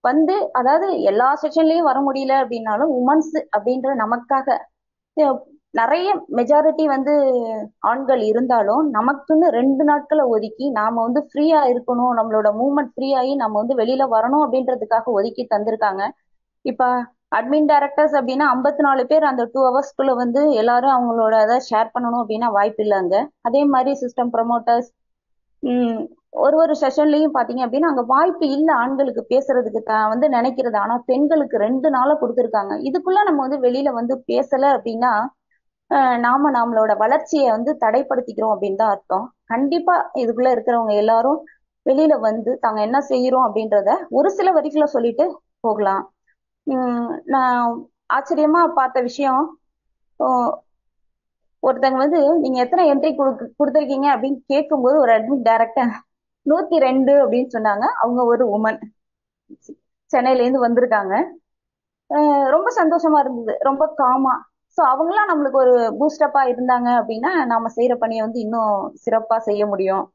வந்து அதாவது எல்லா செஷன்லயும் வர முடியல அப்படின்னாலும் உமன்ஸ் அப்படின்ற நமக்காக அஹ் நிறைய மெஜாரிட்டி வந்து ஆண்கள் இருந்தாலும் நமக்குன்னு 2 நாட்களை ஒதுக்கி நாம வந்து ஃப்ரீயா இருக்கணும், நம்மளோட மூவ்மெண்ட் ஃப்ரீ ஆகி நம்ம வந்து வெளியில வரணும் அப்படின்றதுக்காக ஒதுக்கி தந்திருக்காங்க. இப்ப அட்மின் டைரக்டர்ஸ் அப்படின்னா 54 பேர் அந்த 2 ஹவர்ஸ்க்குள்ள வந்து எல்லாரும் அவங்களோட இதை ஷேர் பண்ணணும் அப்படின்னா வாய்ப்பு இல்லைங்க. அதே மாதிரி சிஸ்டம் ப்ரமோட்டர்ஸ் ஒரு செஷன்லயும் பாத்தீங்க அப்படின்னா அங்க வாய்ப்பு இல்ல ஆண்களுக்கு பேசுறதுக்கு வந்து நினைக்கிறது. ஆனா பெண்களுக்கு 2 நாளை கொடுத்துருக்காங்க. இதுக்குள்ள நம்ம வந்து வெளியில வந்து பேசல அப்படின்னா நாம நம்மளோட வளர்ச்சியை வந்து தடைப்படுத்திக்கிறோம் அப்படின்னு தான் அர்த்தம். கண்டிப்பா இதுக்குள்ள இருக்கிறவங்க எல்லாரும் வெளியில வந்து தாங்க என்ன செய்யறோம் அப்படின்றத ஒரு சில வரிகளை சொல்லிட்டு போகலாம். நான் ஆச்சரியமா பார்த்த விஷயம், ஒருத்தங்க வந்து நீங்க எத்தனை என்ட்ரி கொடுத்துருக்கீங்க அப்படின்னு கேட்கும்போது ஒரு அட்மிட் டைரக்டர் 102 அப்படின்னு சொன்னாங்க. அவங்க ஒரு உமன், சென்னையில இருந்து வந்திருக்காங்க. ரொம்ப சந்தோஷமா இருந்தது, ரொம்ப காமா. ஸோ அவங்களாம் நம்மளுக்கு ஒரு பூஸ்டப்பா இருந்தாங்க அப்படின்னா நாம செய்யற பணியை வந்து இன்னும் சிறப்பா செய்ய முடியும்.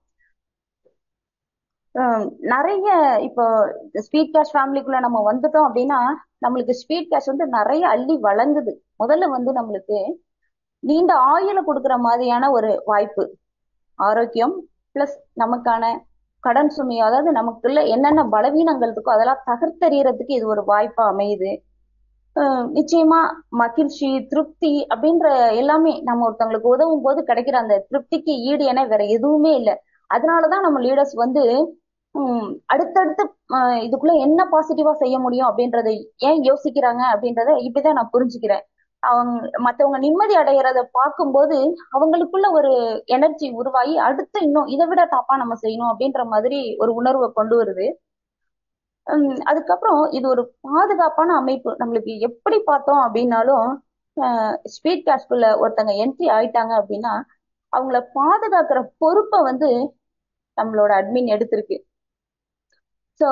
நிறைய இப்போ ஸ்பீட் கேஷ் ஃபேமிலிக்குள்ள நம்ம வந்துட்டோம் அப்படின்னா நம்மளுக்கு ஸ்பீட் கேஷ் வந்து நிறைய அள்ளி வழங்குது. முதல்ல வந்து நம்மளுக்கு நீண்ட ஆயுள கொடுக்குற மாதிரியான ஒரு வாய்ப்பு, ஆரோக்கியம் பிளஸ் நமக்கான கடன் சுமை, அதாவது நமக்குள்ள என்னென்ன பலவீனங்கள் இருக்கோ அதெல்லாம் தகர்த்தெறியறதுக்கு இது ஒரு வாய்ப்பா அமையுது. நிச்சயமா மகிழ்ச்சி, திருப்தி அப்படின்ற எல்லாமே நம்ம ஒருத்தவங்களுக்கு உதவும் போது கிடைக்கிற அந்த திருப்திக்கு ஈடு என வேற எதுவுமே இல்லை. அதனாலதான் நம்ம லீடர்ஸ் வந்து அடுத்தடுத்து இதுக்குள்ள என்ன பாசிட்டிவா செய்ய முடியும் அப்படின்றத ஏன் யோசிக்கிறாங்க அப்படின்றத இப்படிதான் நான் புரிஞ்சுக்கிறேன். அவங்க மத்தவங்க நிம்மதி அடைகிறத பார்க்கும்போது அவங்களுக்குள்ள ஒரு எனர்ஜி உருவாகி அடுத்து இன்னும் இதை விட டாப்பா நம்ம செய்யணும் அப்படின்ற மாதிரி ஒரு உணர்வை கொண்டு வருது. அதுக்கப்புறம் இது ஒரு பாதுகாப்பான அமைப்பு. நம்மளுக்கு எப்படி பார்த்தோம் அப்படின்னாலும் ஸ்பீட் கேஷ்குள்ள ஒருத்தங்க என்ட்ரி ஆயிட்டாங்க அப்படின்னா அவங்கள பாதுகாக்கிற பொறுப்பை வந்து நம்மளோட அட்மின் எடுத்திருக்கு. ஸோ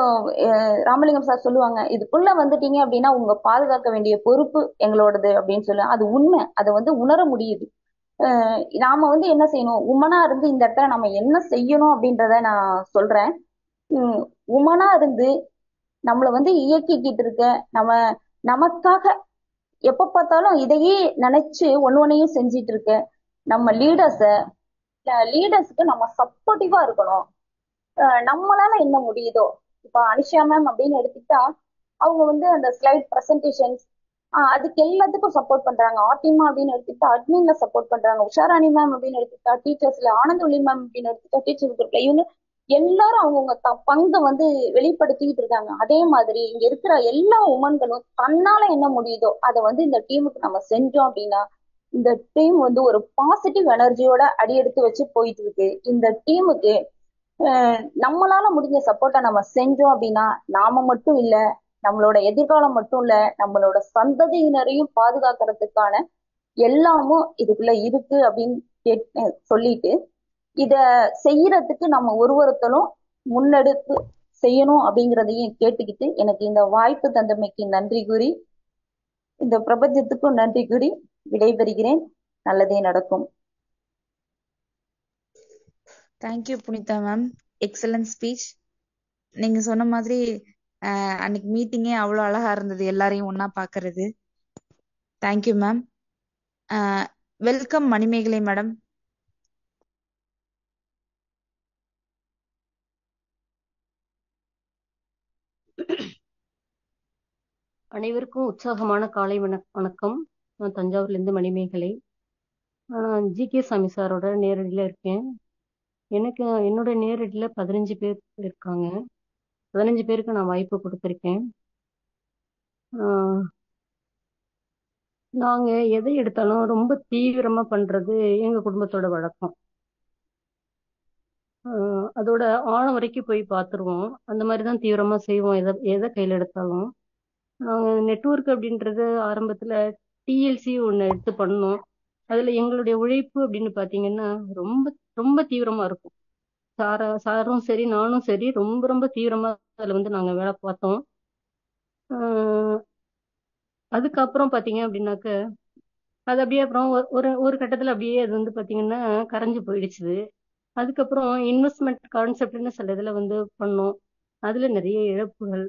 ராமலிங்கம் சார் சொல்லுவாங்க, இதுக்குள்ள வந்துட்டீங்க அப்படின்னா உங்க பாதுகாக்க வேண்டிய பொறுப்பு எங்களோடது அப்படின்னு சொல்லு. அது உண்மை, அதை வந்து உணர முடியுது. நாம வந்து என்ன செய்யணும், உமனா இருந்து இந்த இடத்துல நம்ம என்ன செய்யணும் அப்படின்றத நான் சொல்றேன். உமனா இருந்து நம்மள வந்து இயக்கிக்கிட்டு இருக்க, நம்ம நமக்காக எப்ப பார்த்தாலும் இதையே நினைச்சு ஒன்னொன்னையும் செஞ்சிட்டு இருக்க நம்ம லீடர்ஸுக்கு நம்ம சப்போர்ட்டிவா இருக்கணும். நம்மளால என்ன முடியுதோ, இப்ப அனிஷா மேம் அப்படின்னு எடுத்துக்கிட்டா அவங்க வந்து அந்த ஸ்லைட் பிரசன்டேஷன்ஸ் அதுக்கு எல்லாத்துக்கும் சப்போர்ட் பண்றாங்க. ஆர்டிமா அப்படின்னு எடுத்துக்கிட்டா அட்மின்ல சப்போர்ட் பண்றாங்க. உஷாராணி மேம் அப்படின்னு எடுத்துக்கிட்டா டீச்சர்ஸ்ல, ஆனந்தொழி மேம் அப்படின்னு எடுத்துக்கிட்டா டீச்சர்ஸ் குரூப்ல, இவங்க எல்லாரும் அவங்கவுங்க பங்கை வந்து வெளிப்படுத்திக்கிட்டு இருக்காங்க. அதே மாதிரி இங்க இருக்கிற எல்லா உமன்களும் தன்னால என்ன முடியுதோ அதை வந்து இந்த டீமுக்கு நம்ம செஞ்சோம் அப்படின்னா இந்த டீம் வந்து ஒரு பாசிட்டிவ் எனர்ஜியோட அடியெடுத்து வச்சு போயிட்டு இருக்கு. இந்த டீமுக்கு நம்மளால முடிஞ்ச சப்போர்ட்டை நம்ம செஞ்சோம் அப்படின்னா நாம மட்டும் இல்ல, நம்மளோட எதிர்காலம் மட்டும் இல்ல, நம்மளோட சந்ததியினரையும் பாதுகாக்கிறதுக்கான எல்லாமும் இதுக்குள்ள இருக்கு அப்படின்னு சொல்லிட்டு இத செய்யறதுக்கு நம்ம ஒருத்தரும் முன்னெடுத்து செய்யணும் அப்படிங்கிறதையும் கேட்டுக்கிட்டு எனக்கு இந்த வாய்ப்பு தந்தமைக்கு நன்றி கூறி, இந்த பிரபஞ்சத்துக்கும் நன்றி கூறி விடைபெறுகிறேன். நல்லதே நடக்கும். Thank you Punitha ma'am, excellent speech. நீங்க சொன்ன மாதிரி அன்னைக்கு மீட்டிங்கே அவ்வளவு அழகா இருந்தது, எல்லாரையும் ஒன்னா பாக்குறது. Thank you ma'am. Welcome Manimekalai madam. அனைவருக்கும் உற்சாகமான காலை வணக்கம். நான் தஞ்சாவூர்ல இருந்து மணிமேகலை. ஜி.கே. சாமி சாரோட நேரடியில இருக்கேன். எனக்கு என்னோட நேரடியில 15 பேர் இருக்காங்க. 15 பேருக்கு நான் வாய்ப்பு கொடுத்துருக்கேன். நாங்க எதை எடுத்தாலும் ரொம்ப தீவிரமா பண்றது எங்க குடும்பத்தோட வழக்கம். அதோட ஆழம் வரைக்கும் போய் பார்த்துருவோம். அந்த மாதிரிதான் தீவிரமா செய்வோம் எதை கையில் எடுத்தாலும். நெட்வொர்க் அப்படின்றது ஆரம்பத்துல டிஎல்சி ஒண்ணு எடுத்து பண்ணோம். அதுல எங்களுடைய உழைப்பு அப்படின்னு பாத்தீங்கன்னா ரொம்ப ரொம்ப தீவிரமா இருக்கும். சாரும் சரி நானும் சரி ரொம்ப ரொம்ப தீவிரமா அதுல வந்து நாங்க வேலை பார்த்தோம். ஆஹ் அதுக்கப்புறம் பாத்தீங்க அப்படின்னாக்க அது அப்படியே அப்புறம் ஒரு ஒரு கட்டத்துல அப்படியே அது வந்து பாத்தீங்கன்னா கரைஞ்சு போயிடுச்சு. அதுக்கப்புறம் இன்வெஸ்ட்மெண்ட் கான்செப்ட்னு சில இதுல வந்து பண்ணோம். அதுல நிறைய இழப்புகள்.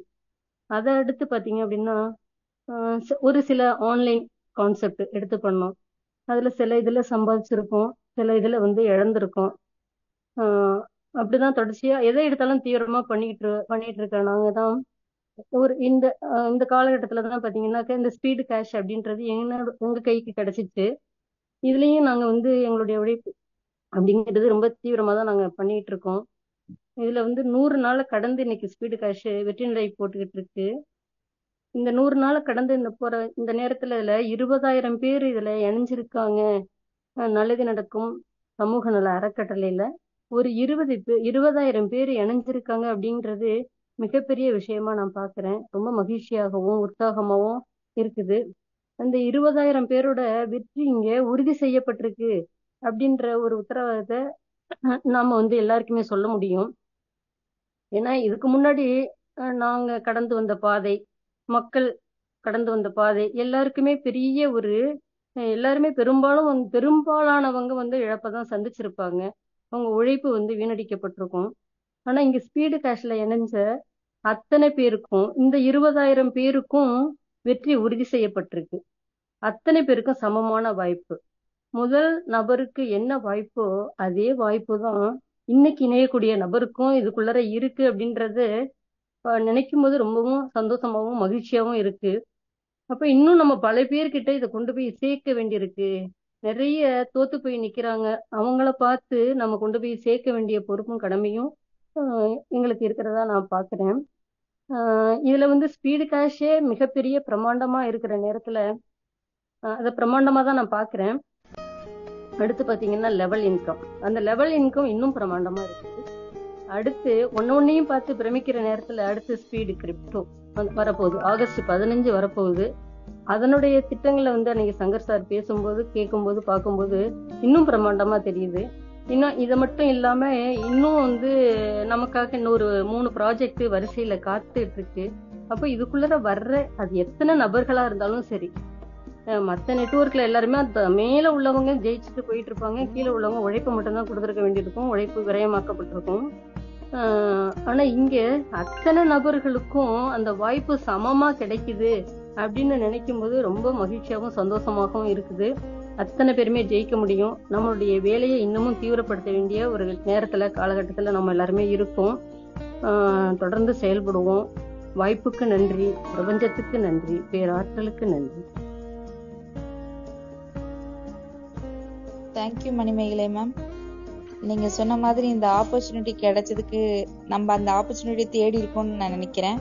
அதை அடுத்து பாத்தீங்க அப்படின்னா ஒரு சில ஆன்லைன் கான்செப்ட் எடுத்து பண்ணோம். அதுல சில இதுல சம்பாதிச்சிருக்கோம், சில இதுல வந்து இழந்திருக்கோம். ஆஹ் அப்படிதான் தொடர்ச்சியா எதை எடுத்தாலும் தீவிரமா பண்ணிட்டு இருக்க நாங்க தான் இந்த காலகட்டத்துல தான் பாத்தீங்கன்னாக்க இந்த ஸ்பீடு கேஷ் அப்படின்றது உங்க கைக்கு கிடைச்சிச்சு. இதுலயும் நாங்க வந்து எங்களுடைய உழைப்பு அப்படிங்கிறது ரொம்ப தீவிரமா தான் நாங்க பண்ணிட்டு இருக்கோம். இதுல வந்து 100 நாளை கடந்து இன்னைக்கு ஸ்பீடு கேஷ் வெற்றி நிலை போட்டுக்கிட்டு இருக்கு. இந்த 100 நாளை கடந்து இந்த நேரத்துல இதுல 20,000 பேர் இதுல இணைஞ்சிருக்காங்க. நல்லது நடக்கும் சமூக நல அறக்கட்டளையில ஒரு 20,000 பேர் இணைஞ்சிருக்காங்க அப்படின்றது மிகப்பெரிய விஷயமா நான் பாக்குறேன். ரொம்ப மகிழ்ச்சியாகவும் உற்சாகமாகவும் இருக்குது. அந்த 20,000 பேரோட வெற்றி இங்க உறுதி செய்யப்பட்டிருக்கு அப்படின்ற ஒரு உத்தரவாதத்தை நாம வந்து எல்லாருக்குமே சொல்ல முடியும். ஏன்னா இதுக்கு முன்னாடி நாங்க கடந்து வந்த பாதை, மக்கள் கடந்து வந்த பாதை எல்லாருக்குமே பெரிய ஒரு எல்லாருமே பெரும்பாலானவங்க வந்து இழப்பதான் சந்திச்சிருப்பாங்க. அவங்க உழைப்பு வந்து வீணடிக்கப்பட்டிருக்கும். ஆனா இங்க ஸ்பீடு கேஷ்ல இணைஞ்ச அத்தனை பேருக்கும் இந்த 20,000 பேருக்கும் வெற்றி உறுதி செய்யப்பட்டிருக்கு. அத்தனை பேருக்கும் சமமான வாய்ப்பு. முதல் நபருக்கு என்ன வாய்ப்போ அதே வாய்ப்பு தான் இன்னைக்கு இணையக்கூடிய நபருக்கும் இதுக்குள்ளர இருக்கு அப்படின்றது நினைக்கும் போது ரொம்பவும் சந்தோஷமாவும் மகிழ்ச்சியாவும் இருக்கு. அப்ப இன்னும் நம்ம பல பேர்கிட்ட இதை கொண்டு போய் சேர்க்க வேண்டியிருக்கு. நிறைய தோத்து போய் நிக்கிறாங்க. அவங்கள பார்த்து நம்ம கொண்டு போய் சேர்க்க வேண்டிய பொறுப்பும் கடமையும் எங்களுக்கு இருக்கிறதா நான் பாக்குறேன். இதுல வந்து ஸ்பீடு கேஷே மிகப்பெரிய பிரமாண்டமா இருக்கிற நேரத்துல அதை பிரமாண்டமா தான் நான் பாக்குறேன். அடுத்து பாத்தீங்கன்னா லெவல் இன்கம். அந்த லெவல் இன்கம் இன்னும் பிரமாண்டமா இருக்குது. அடுத்து ஒன்னொன்னையும் பார்த்து பிரமிக்கிற நேரத்துல அடுத்து ஸ்பீடு கிரிப்டோ வரப்போகுது. ஆகஸ்ட் 15 வரப்போகுது. அதனுடைய திட்டங்களை வந்து அன்னைக்கு சங்கர் சார் பேசும்போது கேட்கும்போது பார்க்கும்போது இன்னும் பிரமாண்டமா தெரியுது. இன்னும் இதை மட்டும் இல்லாம இன்னும் வந்து நமக்காக இன்னொரு 3 ப்ராஜெக்ட் வரிசையில காத்துட்டு இருக்கு. அப்போ இதுக்குள்ள வர்ற அது எத்தனை நபர்களா இருந்தாலும் சரி, மற்ற நெட்வொர்க்ல எல்லாருமே மேல உள்ளவங்க ஜெயிச்சுட்டு போயிட்டு இருப்பாங்க, கீழே உள்ளவங்க உழைப்பு மட்டும்தான் கொடுத்துருக்க வேண்டியிருக்கும், உழைப்பு விரயமாக்கப்பட்டிருக்கும். ஆனா இங்க அத்தனை நபர்களுக்கும் அந்த வாய்ப்பு சமமா கிடைக்குது அப்படின்னு நினைக்கும் போது ரொம்ப மகிழ்ச்சியாகவும் சந்தோஷமாகவும் இருக்குது. அத்தனை பேருமே ஜெயிக்க முடியும். நம்மளுடைய வேலையை இன்னமும் தீவிரப்படுத்த வேண்டிய ஒரு நேரத்துல காலகட்டத்துல நம்ம எல்லாருமே இருக்கோம். தொடர்ந்து செயல்படுவோம். வாய்ப்புக்கு நன்றி, பிரபஞ்சத்துக்கு நன்றி, பேராற்றலுக்கு நன்றி. Thank you Manimekalai ma'am. நீங்க சொன்ன மாதிரி இந்த ஆப்பர்ச்சுனிட்டி கிடைச்சதுக்கு நம்ம அந்த ஆப்பர்ச்சுனிட்டி தேடி இருக்கோம்னு நான் நினைக்கிறேன்.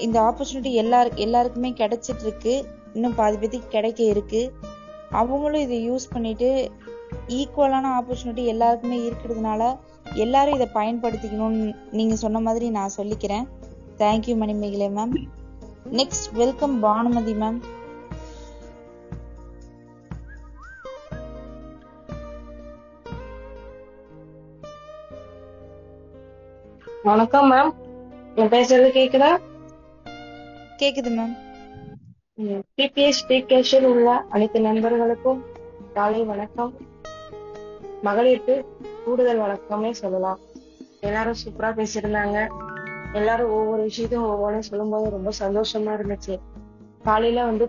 இந்த ஆப்பர்ச்சுனிட்டி எல்லாருக்குமே கிடைச்சிட்டு இருக்கு. இன்னும் பாதி பேருக்கு கிடைக்க இருக்கு. அவங்களும் இதை யூஸ் பண்ணிட்டு ஈக்குவலான ஆப்பர்ச்சுனிட்டி எல்லாருக்குமே இருக்கிறதுனால எல்லாரும் இதை பயன்படுத்திக்கணும்னு நீங்க சொன்ன மாதிரி நான் சொல்லிக்கிறேன். Thank you Manimekalai ma'am. Next welcome Bhanumathi ma'am. வணக்கம் மேம். என் பேசுறது கேக்குதா? கேக்குது மேம். பிபிஎஸ் ஸ்பீக்கர்ஸில் உள்ள அனைத்து நண்பர்களுக்கும் காலை வணக்கம். மகளிருக்கு கூடுதல் வணக்கமே சொல்லலாம். எல்லாரும் சூப்பரா பேசியிருந்தாங்க. எல்லாரும் ஒவ்வொரு விஷயத்தையும் ஒவ்வொன்றும் சொல்லும்போது ரொம்ப சந்தோஷமா இருந்துச்சு. காலையில வந்து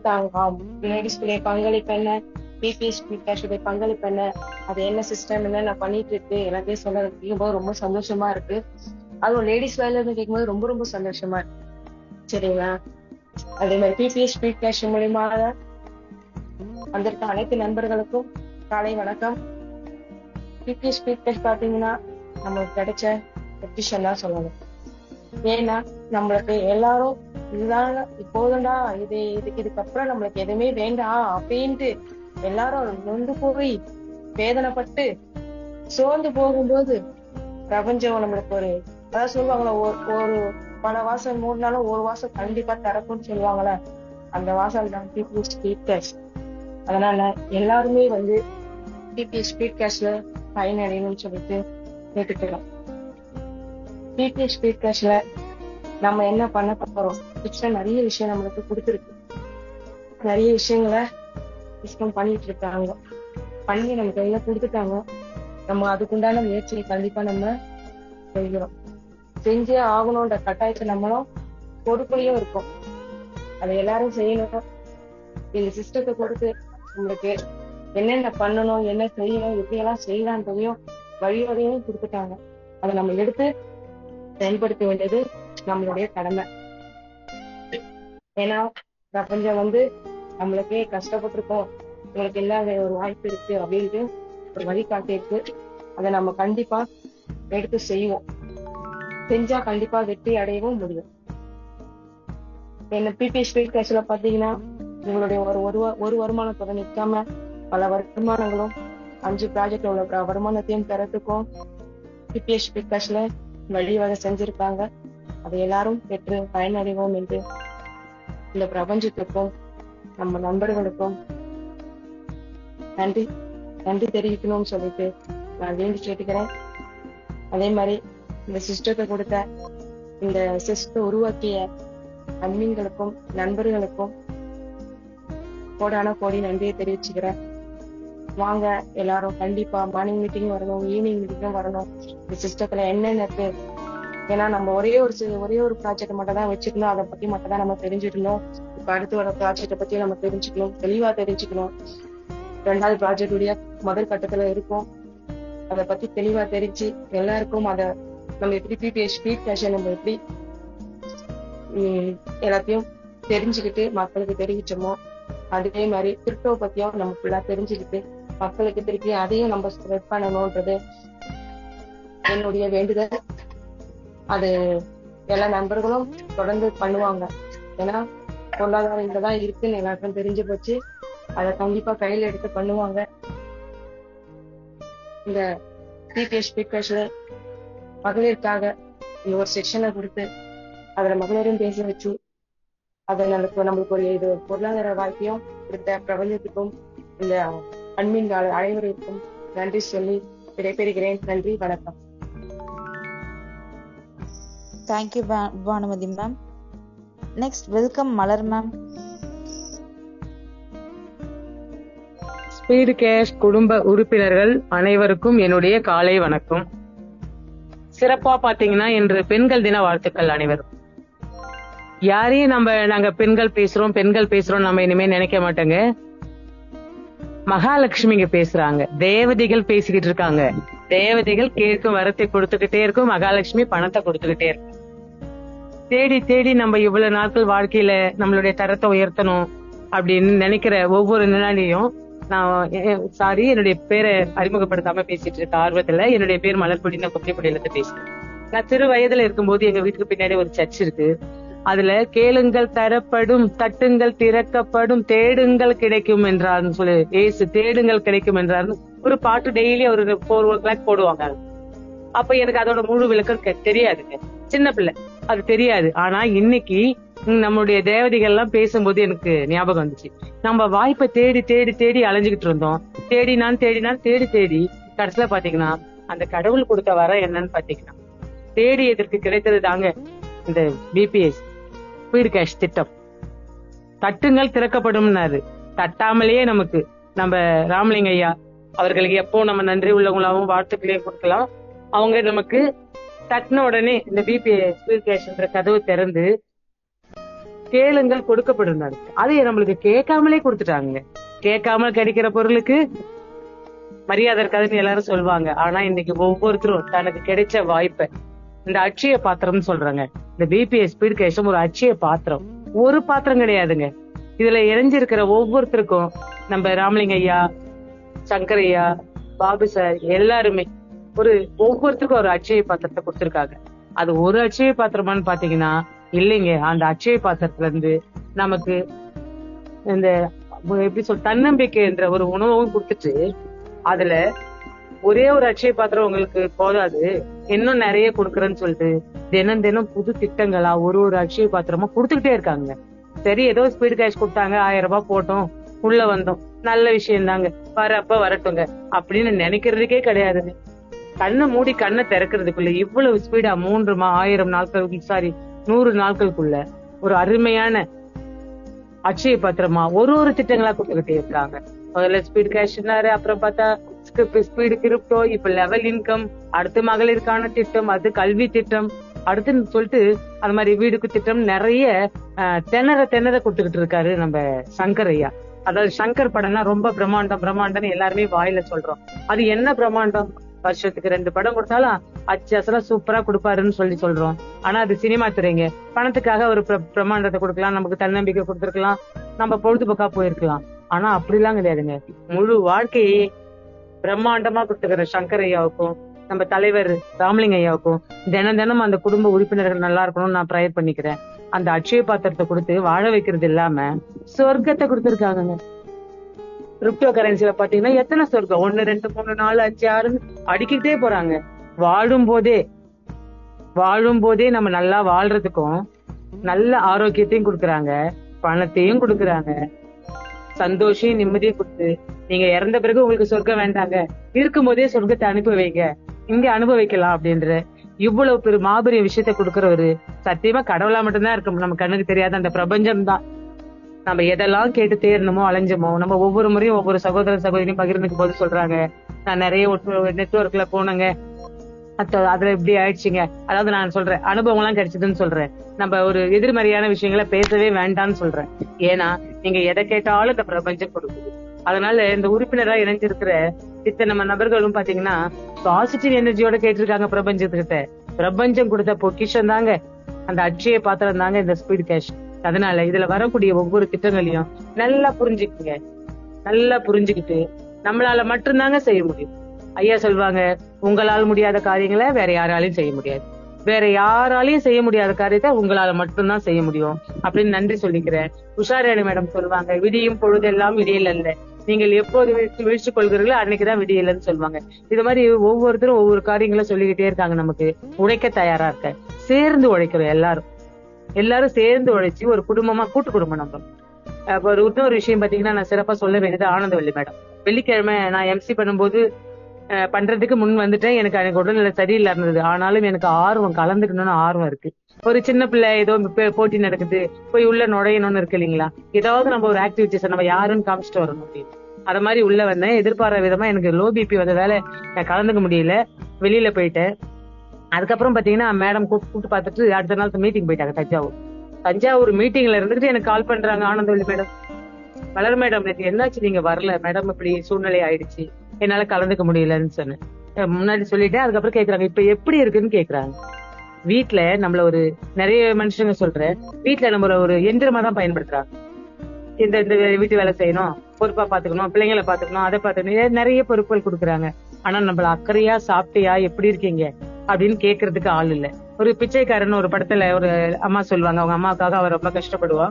லேடிஸ்டைய பங்களிப்பு என்ன, பிபிஎஸ் ஸ்பீக்கர்ஸுடைய பங்களிப்பு என்ன, அது என்ன சிஸ்டம் என்ன நான் பண்ணிட்டு இருக்கு எல்லாத்தையும் சொல்ல கேட்கும்போது ரொம்ப சந்தோஷமா இருக்கு. அதுவும் லேடிஸ் வேலை இருந்து கேட்கும்போது ரொம்ப ரொம்ப சந்தோஷமா இருக்கு. சரிங்களா? அதே மாதிரி பிபிஎஸ் ஸ்பீக்கர்ஸ் மூலியமா வந்திருக்க அனைத்து நண்பர்களுக்கும் காலை வணக்கம். பிபிஎஸ் ஸ்பீக்கர்ஸ் பாத்தீங்கன்னா நம்மளுக்கு கிடைச்ச பொசிஷன் தான் சொல்லணும். ஏன்னா நம்மளுக்கு எல்லாரும் இதுதான் இப்போதுண்டா இதுக்கப்புறம் நம்மளுக்கு எதுவுமே வேண்டாம் அப்படின்ட்டு எல்லாரும் நொந்து போய் வேதனைப்பட்டு சோர்ந்து போகும்போது பிரபஞ்சம் நம்மளுக்கு அதாவது சொல்லுவாங்களா, பல வாசல் மூடினாலும் ஒரு வாசல் கண்டிப்பா திறக்கும்னு சொல்லுவாங்கல்ல, அந்த வாசல் தான் டிபிஎஸ் ஸ்பீட் கேஷ். அதனால எல்லாருமே வந்து டிபிஎஸ் ஸ்பீட் கேஷ்ல பயனடையணும்னு சொல்லிட்டு கேட்டுக்கிறோம். டிபிஎஸ் ஸ்பீட் கேஷ்ல நம்ம என்ன பண்ண போறோம்? நிறைய விஷயம் நம்மளுக்கு கொடுத்துருக்கு. நிறைய விஷயங்களை சிஸ்டம் பண்ணிட்டு இருக்காங்க. பண்ணி நம்ம கையில கொடுத்துட்டாங்க. நம்ம அதுக்குண்டான முயற்சியை கண்டிப்பா நம்ம செய்கிறோம். செஞ்சே ஆகணும்ன்ற கட்டாயத்தை நம்மளும் பொறுப்புலையும் இருக்கும். அதை எல்லாரும் செய்யணும். இந்த சிஸ்டத்தை கொடுத்து உங்களுக்கு என்னென்ன பண்ணணும், என்ன செய்யணும், எப்படியெல்லாம் செய்யலான்றதையும் வழிவகையும் கொடுத்துட்டாங்க. அதை நம்ம எடுத்து செயல்படுத்த வேண்டியது நம்மளுடைய கடமை. ஏன்னா பிரபஞ்சம் வந்து நம்மளுக்கே கஷ்டப்பட்டிருக்கோம், உங்களுக்கு இல்லாத ஒரு வாய்ப்பு இருக்கு அப்படின்ட்டு ஒரு வழிகாட்டி இருக்கு. அதை நம்ம கண்டிப்பா எடுத்து செய்வோம். செஞ்சா கண்டிப்பா வெற்றி அடையவும் முடியும். என்ன பிபிஎஸ் ஸ்பீட் கேஷ்ல பாத்தீங்கன்னா உங்களுடைய ஒரு வருமானத்தோட நிற்காம பல வருமானங்களும் 5 ப்ராஜெக்ட் உள்ள வருமானத்தையும் பெறத்துக்கும் பிபிஎஸ் ஸ்பீட் கேஷ்ல வழிவகை செஞ்சிருக்காங்க. அதை எல்லாரும் பெற்று பயனடைவோம் என்று இந்த பிரபஞ்சத்துக்கும் நம்ம நண்பர்களுக்கும் நன்றி தெரிவிக்கணும்னு சொல்லிட்டு நான் வேண்டி கேட்டுக்கிறேன். அதே மாதிரி இந்த சிஸ்டத்தை கொடுத்த, இந்த சிஸ்டத்தை உருவாக்கிய அட்மின்களுக்கும் நண்பர்களுக்கும் கோடான கோடி நன்றியை தெரிவிச்சுக்கிறேன். வாங்க எல்லாரும் கண்டிப்பா மார்னிங் மீட்டிங் வரணும், ஈவினிங் மீட்டிங்கும் வரணும். இந்த சிஸ்டத்துல என்னென்ன இருக்கு, ஏன்னா நம்ம ஒரே ஒரு ப்ராஜெக்ட் மட்டும் தான் வச்சிருந்தோம், அதை பத்தி மட்டும் தான் நம்ம தெரிஞ்சுக்கணும். இப்ப அடுத்து வர ப்ராஜெக்டை பத்தி நம்ம தெரிஞ்சுக்கணும், தெளிவா தெரிஞ்சுக்கணும். 2வது ப்ராஜெக்ட் உடைய முதல் கட்டத்துல இருக்கும், அதை பத்தி தெளிவா தெரிஞ்சு எல்லாருக்கும் அதை நம்ம எப்படி பிபிஎஸ் ஸ்பீட் கேஷ் நம்ம எப்படி எல்லாத்தையும் தெரிஞ்சுக்கிட்டு மக்களுக்கு தெரிவிச்சோமோ, அதே மாதிரி கிரிப்டோ பத்தியும் நம்ம ஃபுல்லா தெரிஞ்சுக்கிட்டு மக்களுக்கு திருப்பி அதையும் நம்ம ஸ்ப்ரெட் பண்ணணும்ன்றது என்னுடைய வேண்டுதல். அது எல்லா நண்பர்களும் தொடர்ந்து பண்ணுவாங்க. ஏன்னா பொருளாதாரம் இங்கதான் இருக்குன்னு எல்லாருக்கும் தெரிஞ்சு போச்சு. அதை கண்டிப்பா கையில எடுத்து பண்ணுவாங்க. இந்த பிபிஎஸ் ஸ்பீட் கேஷ்ல மகளிருக்காக இந்த ஒரு செக்ஷனை கொடுத்து அதுல மகளிரும் பேச வச்சு அதை நம்மளுக்கு ஒரு இது பொருளாதார வாய்ப்பையும் கொடுத்த பிரபஞ்சத்துக்கும் இந்த அட்மின் அனைவருக்கும் நன்றி சொல்லி விடைபெறுகிறேன். நன்றி, வணக்கம். Thank you Banumathi ma'am. Next welcome Malar ma'am. Speed cash குடும்ப உறுப்பினர்கள் அனைவருக்கும் என்னுடைய காலை வணக்கம். சிறப்பா பாத்தீங்கன்னா இன்று பெண்கள் தின வாழ்த்துக்கள் அனைவரும். யாரையும் நாங்க பெண்கள் பேசுறோம் நம்ம இனிமே நினைக்க மாட்டோங்க. மகாலட்சுமிங்க பேசுறாங்க, தேவதைகள் பேசிக்கிட்டு இருக்காங்க. தேவதைகள் கேட்கும் வரத்தை கொடுத்துக்கிட்டே இருக்கும், மகாலட்சுமி பணத்தை கொடுத்துக்கிட்டே இருக்கும். தேடி தேடி நம்ம இவ்வளவு நாட்கள் வாழ்க்கையில நம்மளுடைய தரத்தை உயர்த்தணும் அப்படின்னு நினைக்கிற ஒவ்வொரு நாளையும் என்னுடைய பேரை அறிமுகப்படுத்தாம பேசிட்டு இருக்க ஆர்வத்துல, என்னுடைய பேர் மலர்பொடி, நான் கொத்திப்பொடியில இருந்து பேசுறேன். நான் சிறு வயதுல இருக்கும்போது எங்க வீட்டுக்கு பின்னாடி ஒரு சர்ச் இருக்கு. அதுல கேளுங்கள் தரப்படும், தட்டுங்கள் திறக்கப்படும், தேடுங்கள் கிடைக்கும் என்றார்னு சொல்லி ஏசு தேடுங்கள் கிடைக்கும் என்றார்னு ஒரு பாட்டு டெய்லி ஒரு 4 o'clock போடுவாங்க. அப்ப எனக்கு அதோட முழு விளக்கம் தெரியாதுங்க, சின்ன பிள்ளை, அது தெரியாது. ஆனா இன்னைக்கு நம்மளுடைய தேவதைகள் எல்லாம் பேசும்போது எனக்கு ஞாபகம் வந்துச்சு. நம்ம வாய்ப்பை தேடி தேடி தேடி அலைஞ்சுக்கிட்டு இருந்தோம். தேடி கடைசியில பாத்தீங்கன்னா அந்த கடவுள் கொடுத்த வர என்னன்னு பாத்தீங்கன்னா தேடியதற்கு கிடைத்தது தாங்க இந்த பிபிஎஸ் ஸ்பீடு கேஷ் திட்டம். தட்டுங்கள் திறக்கப்படும்னாரு. தட்டாமலேயே நமக்கு நம்ம ராமலிங்க ஐயா அவர்களுக்கு எப்போ நம்ம நன்றி உள்ளவங்களாவும் வாழ்த்துக்களையும் கொடுக்கலாம். அவங்க நமக்கு தட்டின உடனே இந்த பிபிஎஸ் ஸ்பீடு கேஷ்ன்ற கதவு திறந்து கேளுங்கள் கொடுக்கப்படும். அது நம்மளுக்கு கேட்காமலே கொடுத்துட்டாங்க. கேட்காமல் கிடைக்கிற பொருளுக்கு மரியாதை இருக்காதுன்னு எல்லாரும் சொல்லுவாங்க. ஆனா இன்னைக்கு ஒவ்வொருத்தரும் தனக்கு கிடைச்ச வாய்ப்பை, இந்த அட்சய பாத்திரம்னு சொல்றாங்க, இந்த பிபிஎஸ் ஸ்பீடு கேஷும் ஒரு அட்சய பாத்திரம். ஒரு பாத்திரம் கிடையாதுங்க. இதுல இணைஞ்சிருக்கிற ஒவ்வொருத்தருக்கும் நம்ம ராமலிங்க ஐயா, சங்கர் ஐயா, பாபு சார் எல்லாருமே ஒவ்வொருத்தருக்கும் ஒரு அட்சய பாத்திரத்தை கொடுத்திருக்காங்க. அது ஒரு அட்சய பாத்திரமான்னு பாத்தீங்கன்னா இல்லைங்க. அந்த அட்சய பாத்திரத்துல இருந்து நமக்கு இந்த எப்படி தன்னம்பிக்கை என்ற ஒரு உணவும் கொடுத்துட்டு, அதுல ஒரே ஒரு அட்சய பாத்திரம் உங்களுக்கு போதாது, இன்னும் நிறைய கொடுக்குறேன்னு சொல்லிட்டு தினம் தினம் புது திட்டங்களா ஒரு அக்ஷய பாத்திரமா கொடுத்துக்கிட்டே இருக்காங்க. சரி, ஏதோ ஸ்பீடு கேஷ் கொடுத்தாங்க, 1000 ரூபாய் போட்டோம், உள்ள வந்தோம், நல்ல விஷயம் தாங்க, வரப்ப வரட்டுங்க அப்படின்னு நினைக்கிறதுக்கே கிடையாதுங்க. கண்ணை மூடி கண்ணை திறக்கிறதுக்குள்ள இவ்வளவு ஸ்பீடா 1000 நாட்கள், சாரி 100 நாட்களுக்குள்ள ஒரு அருமையான அக்ஷய பத்திரமா ஒரு திட்டங்களா கொடுத்துக்கிட்டே இருக்காங்க. முதல்ல ஸ்பீடு கேஷ்னாரு, அப்புறம் பார்த்தா ஸ்பீடு கிரிப்டோ, இப்ப லெவல் இன்கம், அடுத்து மகளிருக்கான திட்டம், அது கல்வி திட்டம், அடுத்துன்னு சொல்லிட்டு அது மாதிரி வீடுக்கு திட்டம் நிறைய திணற கொடுத்துக்கிட்டு இருக்காரு நம்ம சங்கர் ஐயா. அதாவது சங்கர் படம்னா ரொம்ப பிரம்மாண்டம் எல்லாருமே வாயில சொல்றோம். அது என்ன பிரம்மாண்டம்? வருஷத்துக்கு 2 படம் கொடுத்தாலும் அச்சலாம் சூப்பரா கொடுப்பாருன்னு சொல்றோம். ஆனா அது சினிமா துறைங்க. பணத்துக்காக ஒரு பிரம்மாண்டத்தை கொடுக்கலாம், நமக்கு தன்னம்பிக்கை கொடுத்துருக்கலாம், நம்ம பொழுதுபோக்கா போயிருக்கலாம். ஆனா அப்படிலாம் கிடையாதுங்க. முழு வாழ்க்கையே பிரம்மாண்டமா கொடுத்துக்கிற சங்கர் ஐயாவுக்கும் நம்ம தலைவர் ராமலிங்க ஐயாவுக்கும் தினம் அந்த குடும்ப உறுப்பினர்கள் நல்லா இருக்கணும்னு நான் ப்ரேயர் பண்ணிக்கிறேன். அந்த அக்ஷய பாத்திரத்தை கொடுத்து வாழ வைக்கிறது இல்லாம சொர்க்கத்தை கொடுத்துருக்காங்க. கிரிப்டோ கரன்சில பாத்தீங்கன்னா எத்தனை சொர்க்கம், 1 2 3 4 5 6 அடிக்கிட்டே போறாங்க. வாழும் போதே நம்ம நல்லா வாழ்றதுக்கும் நல்ல ஆரோக்கியத்தையும் கொடுக்குறாங்க, பணத்தையும் கொடுக்குறாங்க, சந்தோஷம் நிம்மதியும் கொடுத்து நீங்க இறந்த பிறகு உங்களுக்கு சொர்க்கம் வேண்டாங்க, இருக்கும் போதே சொர்க்கத்தை அனுப்பி வைங்க, இங்க அனுபவிக்கலாம் அப்படின்ற இவ்வளவு பெரிய மாபெரிய விஷயத்த கொடுக்கறவரு சத்தியமா கடவுளா மட்டும்தான் இருக்கும். நம்ம கண்ணுக்கு தெரியாத அந்த பிரபஞ்சம் தான். நம்ம எதெல்லாம் கேட்டு தேர்னமோ அலைஞ்சமோ, நம்ம ஒவ்வொரு முறையும் ஒவ்வொரு சகோதர சகோதரியும் பகிர்ந்துக்கும் போது சொல்றாங்க, நான் நிறைய நெட்வொர்க்ல போனேங்க, அதுல இப்படி ஆயிடுச்சுங்க. அதாவது நான் சொல்றேன் அனுபவம் எல்லாம் கிடைச்சதுன்னு சொல்றேன். நம்ம ஒரு எதிர்மறையான விஷயங்களை பேசவே வேண்டாம்னு சொல்றேன். ஏன்னா நீங்க எதை கேட்டாலும் இந்த பிரபஞ்சம் கொடுக்குது. அதனால இந்த உறுப்பினரா இணைஞ்சிருக்கிற இத்தனை நபர்களும் பாத்தீங்கன்னா பாசிட்டிவ் எனர்ஜியோட கேட்டிருக்காங்க பிரபஞ்சத்துக்கிட்ட. பிரபஞ்சம் கொடுத்த பொக்கிஷம் தாங்க அந்த அட்சய பாத்திரம் தாங்க இந்த ஸ்பீட் கேஷ். அதனால இதுல வரக்கூடிய ஒவ்வொரு திட்டங்களையும் நல்லா புரிஞ்சுக்கிட்டு நம்மளால மட்டும்தாங்க செய்ய முடியும். ஐயா சொல்லுவாங்க, உங்களால் முடியாத காரியங்களை வேற யாராலையும் செய்ய முடியாது, வேற யாராலையும் செய்ய முடியாத காரியத்தை உங்களால மட்டும்தான் செய்ய முடியும் அப்படின்னு நன்றி சொல்லிக்கிறேன். உஷாராணி மேடம் சொல்லுவாங்க, விடியும் பொழுதெல்லாம் விடியல் அல்ல, நீங்கள் எப்போது வீழ்ச்சி கொள்கிறீர்களோ அன்னைக்குதான் விடியலன்னு சொல்லுவாங்க. இது மாதிரி ஒவ்வொருத்தரும் ஒவ்வொரு காரியங்களை சொல்லிக்கிட்டே இருக்காங்க. நமக்கு உழைக்க தயாரா இருக்க, சேர்ந்து உழைக்கிறோம், எல்லாரும் சேர்ந்து உழைச்சி ஒரு குடும்பமா, கூட்டு குடும்பம் நம்ம. ஒரு இன்னொரு விஷயம் பாத்தீங்கன்னா நான் சிறப்பா சொல்ல வேண்டியது ஆனந்தவல்லி மேடம். வெள்ளிக்கிழமை நான் எம்சி பண்ணும்போது பண்றதுக்கு முன் வந்துட்டேன். எனக்கு உடல்நிலை சரியில்லை இருந்தது. ஆனாலும் எனக்கு ஆர்வம், கலந்துக்கணும்னு ஆர்வம் இருக்கு. ஒரு சின்ன பிள்ளை ஏதோ போட்டி நடக்குது, போய் உள்ள நுழையணும்னு இருக்கு இல்லைங்களா, ஏதாவது நம்ம ஒரு ஆக்டிவிட்டிஸ் நம்ம யாருன்னு காமிச்சிட்டு வரணும் அப்படின்னு. அது மாதிரி உள்ள வந்தேன். எதிர்பாராத விதமா எனக்கு லோ பிபி வந்த வேலை நான் கலந்துக்க முடியல, வெளியில போயிட்டேன். அதுக்கப்புறம் பாத்தீங்கன்னா மேடம் கூப்பிட்டு பார்த்துட்டு அடுத்த நாள் மீட்டிங் போயிட்டாங்க. தஞ்சாவூர் மீட்டிங்ல இருந்துட்டு எனக்கு கால் பண்றாங்க, ஆனந்தவல்லி மேடம், வளர் மேடம் எனக்கு என்னாச்சு நீங்க வரல மேடம், இப்படி சூழ்நிலை ஆயிடுச்சு, என்னால கலந்துக்க முடியலன்னு சொன்னேன். முன்னாடி சொல்லிட்டேன். அதுக்கப்புறம் கேக்குறாங்க இப்ப எப்படி இருக்குன்னு கேக்குறாங்க. வீட்டுல நம்மள ஒரு நிறைய மனுஷங்க சொல்றேன், வீட்டுல நம்மள ஒரு எந்திரமா தான் பயன்படுத்துறாங்க. இந்த வீட்டு வேலை செய்யணும், பொறுப்பா பாத்துக்கணும், பிள்ளைங்களை பாத்துக்கணும், அதை பாத்துக்கணும், நிறைய பொறுப்புகள் கொடுக்குறாங்க. ஆனா நம்மள அக்கறையா சாப்பிட்டியா எப்படி இருக்கீங்க அப்படின்னு கேக்குறதுக்கு ஆள் இல்ல. ஒரு பிச்சைக்காரன் ஒரு படத்துல ஒரு அம்மா சொல்லுவாங்க, அவங்க அம்மாவுக்காக அவர் ரொம்ப கஷ்டப்படுவா,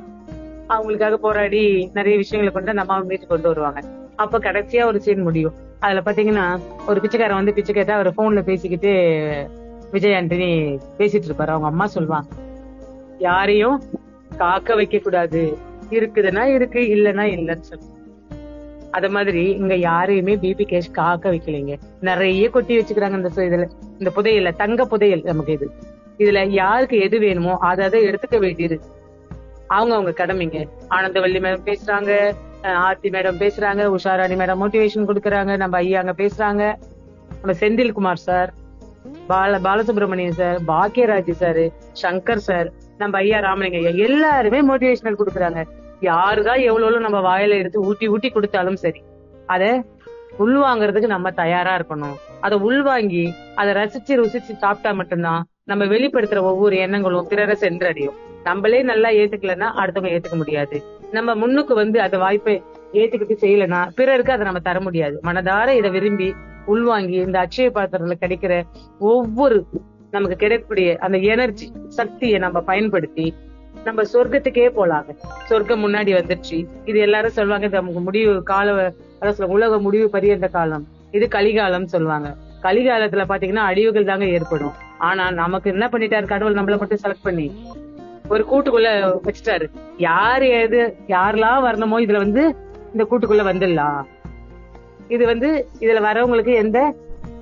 அவங்களுக்காக போராடி நிறைய விஷயங்களை கொண்டு அந்த அம்மாவை மீட்டு கொண்டு வருவாங்க. அப்ப கடைசியா ஒரு சீன் முடியும். அதுல பாத்தீங்கன்னா ஒரு பிச்சைக்காரன் வந்து பிச்சை கேட்டா அவர் போன்ல பேசிக்கிட்டு விஜய் ஆண்டனி பேசிட்டு இருப்பாரு. அவங்க அம்மா சொல்லுவாங்க, யாரையும் காக்க வைக்க கூடாது, இருக்குதுன்னா இருக்கு, இல்லன்னா இல்லன்னு சொல்லு. அத மாதிரி இங்க யாரையுமே பிபி கேஷ் காக்க வைக்கலைங்க. நிறைய கொட்டி வச்சுக்கிறாங்க இந்த புதையல, தங்க புதையல் நமக்கு இது. இதுல யாருக்கு எது வேணுமோ அதை எடுத்துக்க வேண்டியது அவங்க கடமைங்க. ஆனந்தவல்லி மேடம் பேசுறாங்க, ஆர்த்தி மேடம் பேசுறாங்க, உஷாராணி மேடம் மோட்டிவேஷன் கொடுக்கறாங்க, நம்ம ஐயா அங்க பேசுறாங்க, நம்ம Senthilkumar sir, Balasubramanian sir, Bhagyaraj sir, Shankar sir, நம்ம ஐயா ராமலிங்க ஐயா, எல்லாருமே மோட்டிவேஷனல் கொடுக்குறாங்க. யாருதான் எவ்வளவு நம்ம வாயில எடுத்து ஊட்டி கொடுத்தாலும் சரி, அத உள்வாங்கிறதுக்கு நம்ம தயாரா இருக்கணும். அதை உள்வாங்கி அதை ரசிச்சு ருசிச்சு சாப்பிட்டா மட்டும்தான் நம்ம வெளிப்படுத்துற ஒவ்வொரு எண்ணங்களும் பிறரை சென்றடையும். நம்மளே நல்லா ஏத்துக்கலன்னா அடுத்தவங்க ஏத்துக்க முடியாது. நம்ம முன்னுக்கு வந்து அந்த வாய்ப்பை ஏத்துக்கிட்டு செய்யலன்னா பிறருக்கு அதை நம்ம தர முடியாது. மனதார இதை விரும்பி உள்வாங்கி இந்த அட்சய பாத்திரத்துல கிடைக்கிற ஒவ்வொரு நமக்கு கிடைக்கக்கூடிய அந்த எனர்ஜி சக்தியை நம்ம பயன்படுத்தி நம்ம சொர்க்கத்துக்கே போலாங்க. சொர்க்கம் முன்னாடி வந்துருச்சு. இது எல்லாரும் சொல்லுவாங்க, நமக்கு முடிவு கால உலக முடிவு பரியந்த காலம், இது கலிகாலம் சொல்லுவாங்க. கலிகாலத்துல பாத்தீங்கன்னா அழிவுகள் தாங்க ஏற்படும். ஆனா நமக்கு என்ன பண்ணிட்டாரு கடவுள், நம்மள மட்டும் செலக்ட் பண்ணி ஒரு கூட்டுக்குள்ள வச்சுட்டாரு. யாரெல்லாம் வரணுமோ இதுல இந்த கூட்டுக்குள்ள வந்துடலாம். இதுல வரவங்களுக்கு எந்த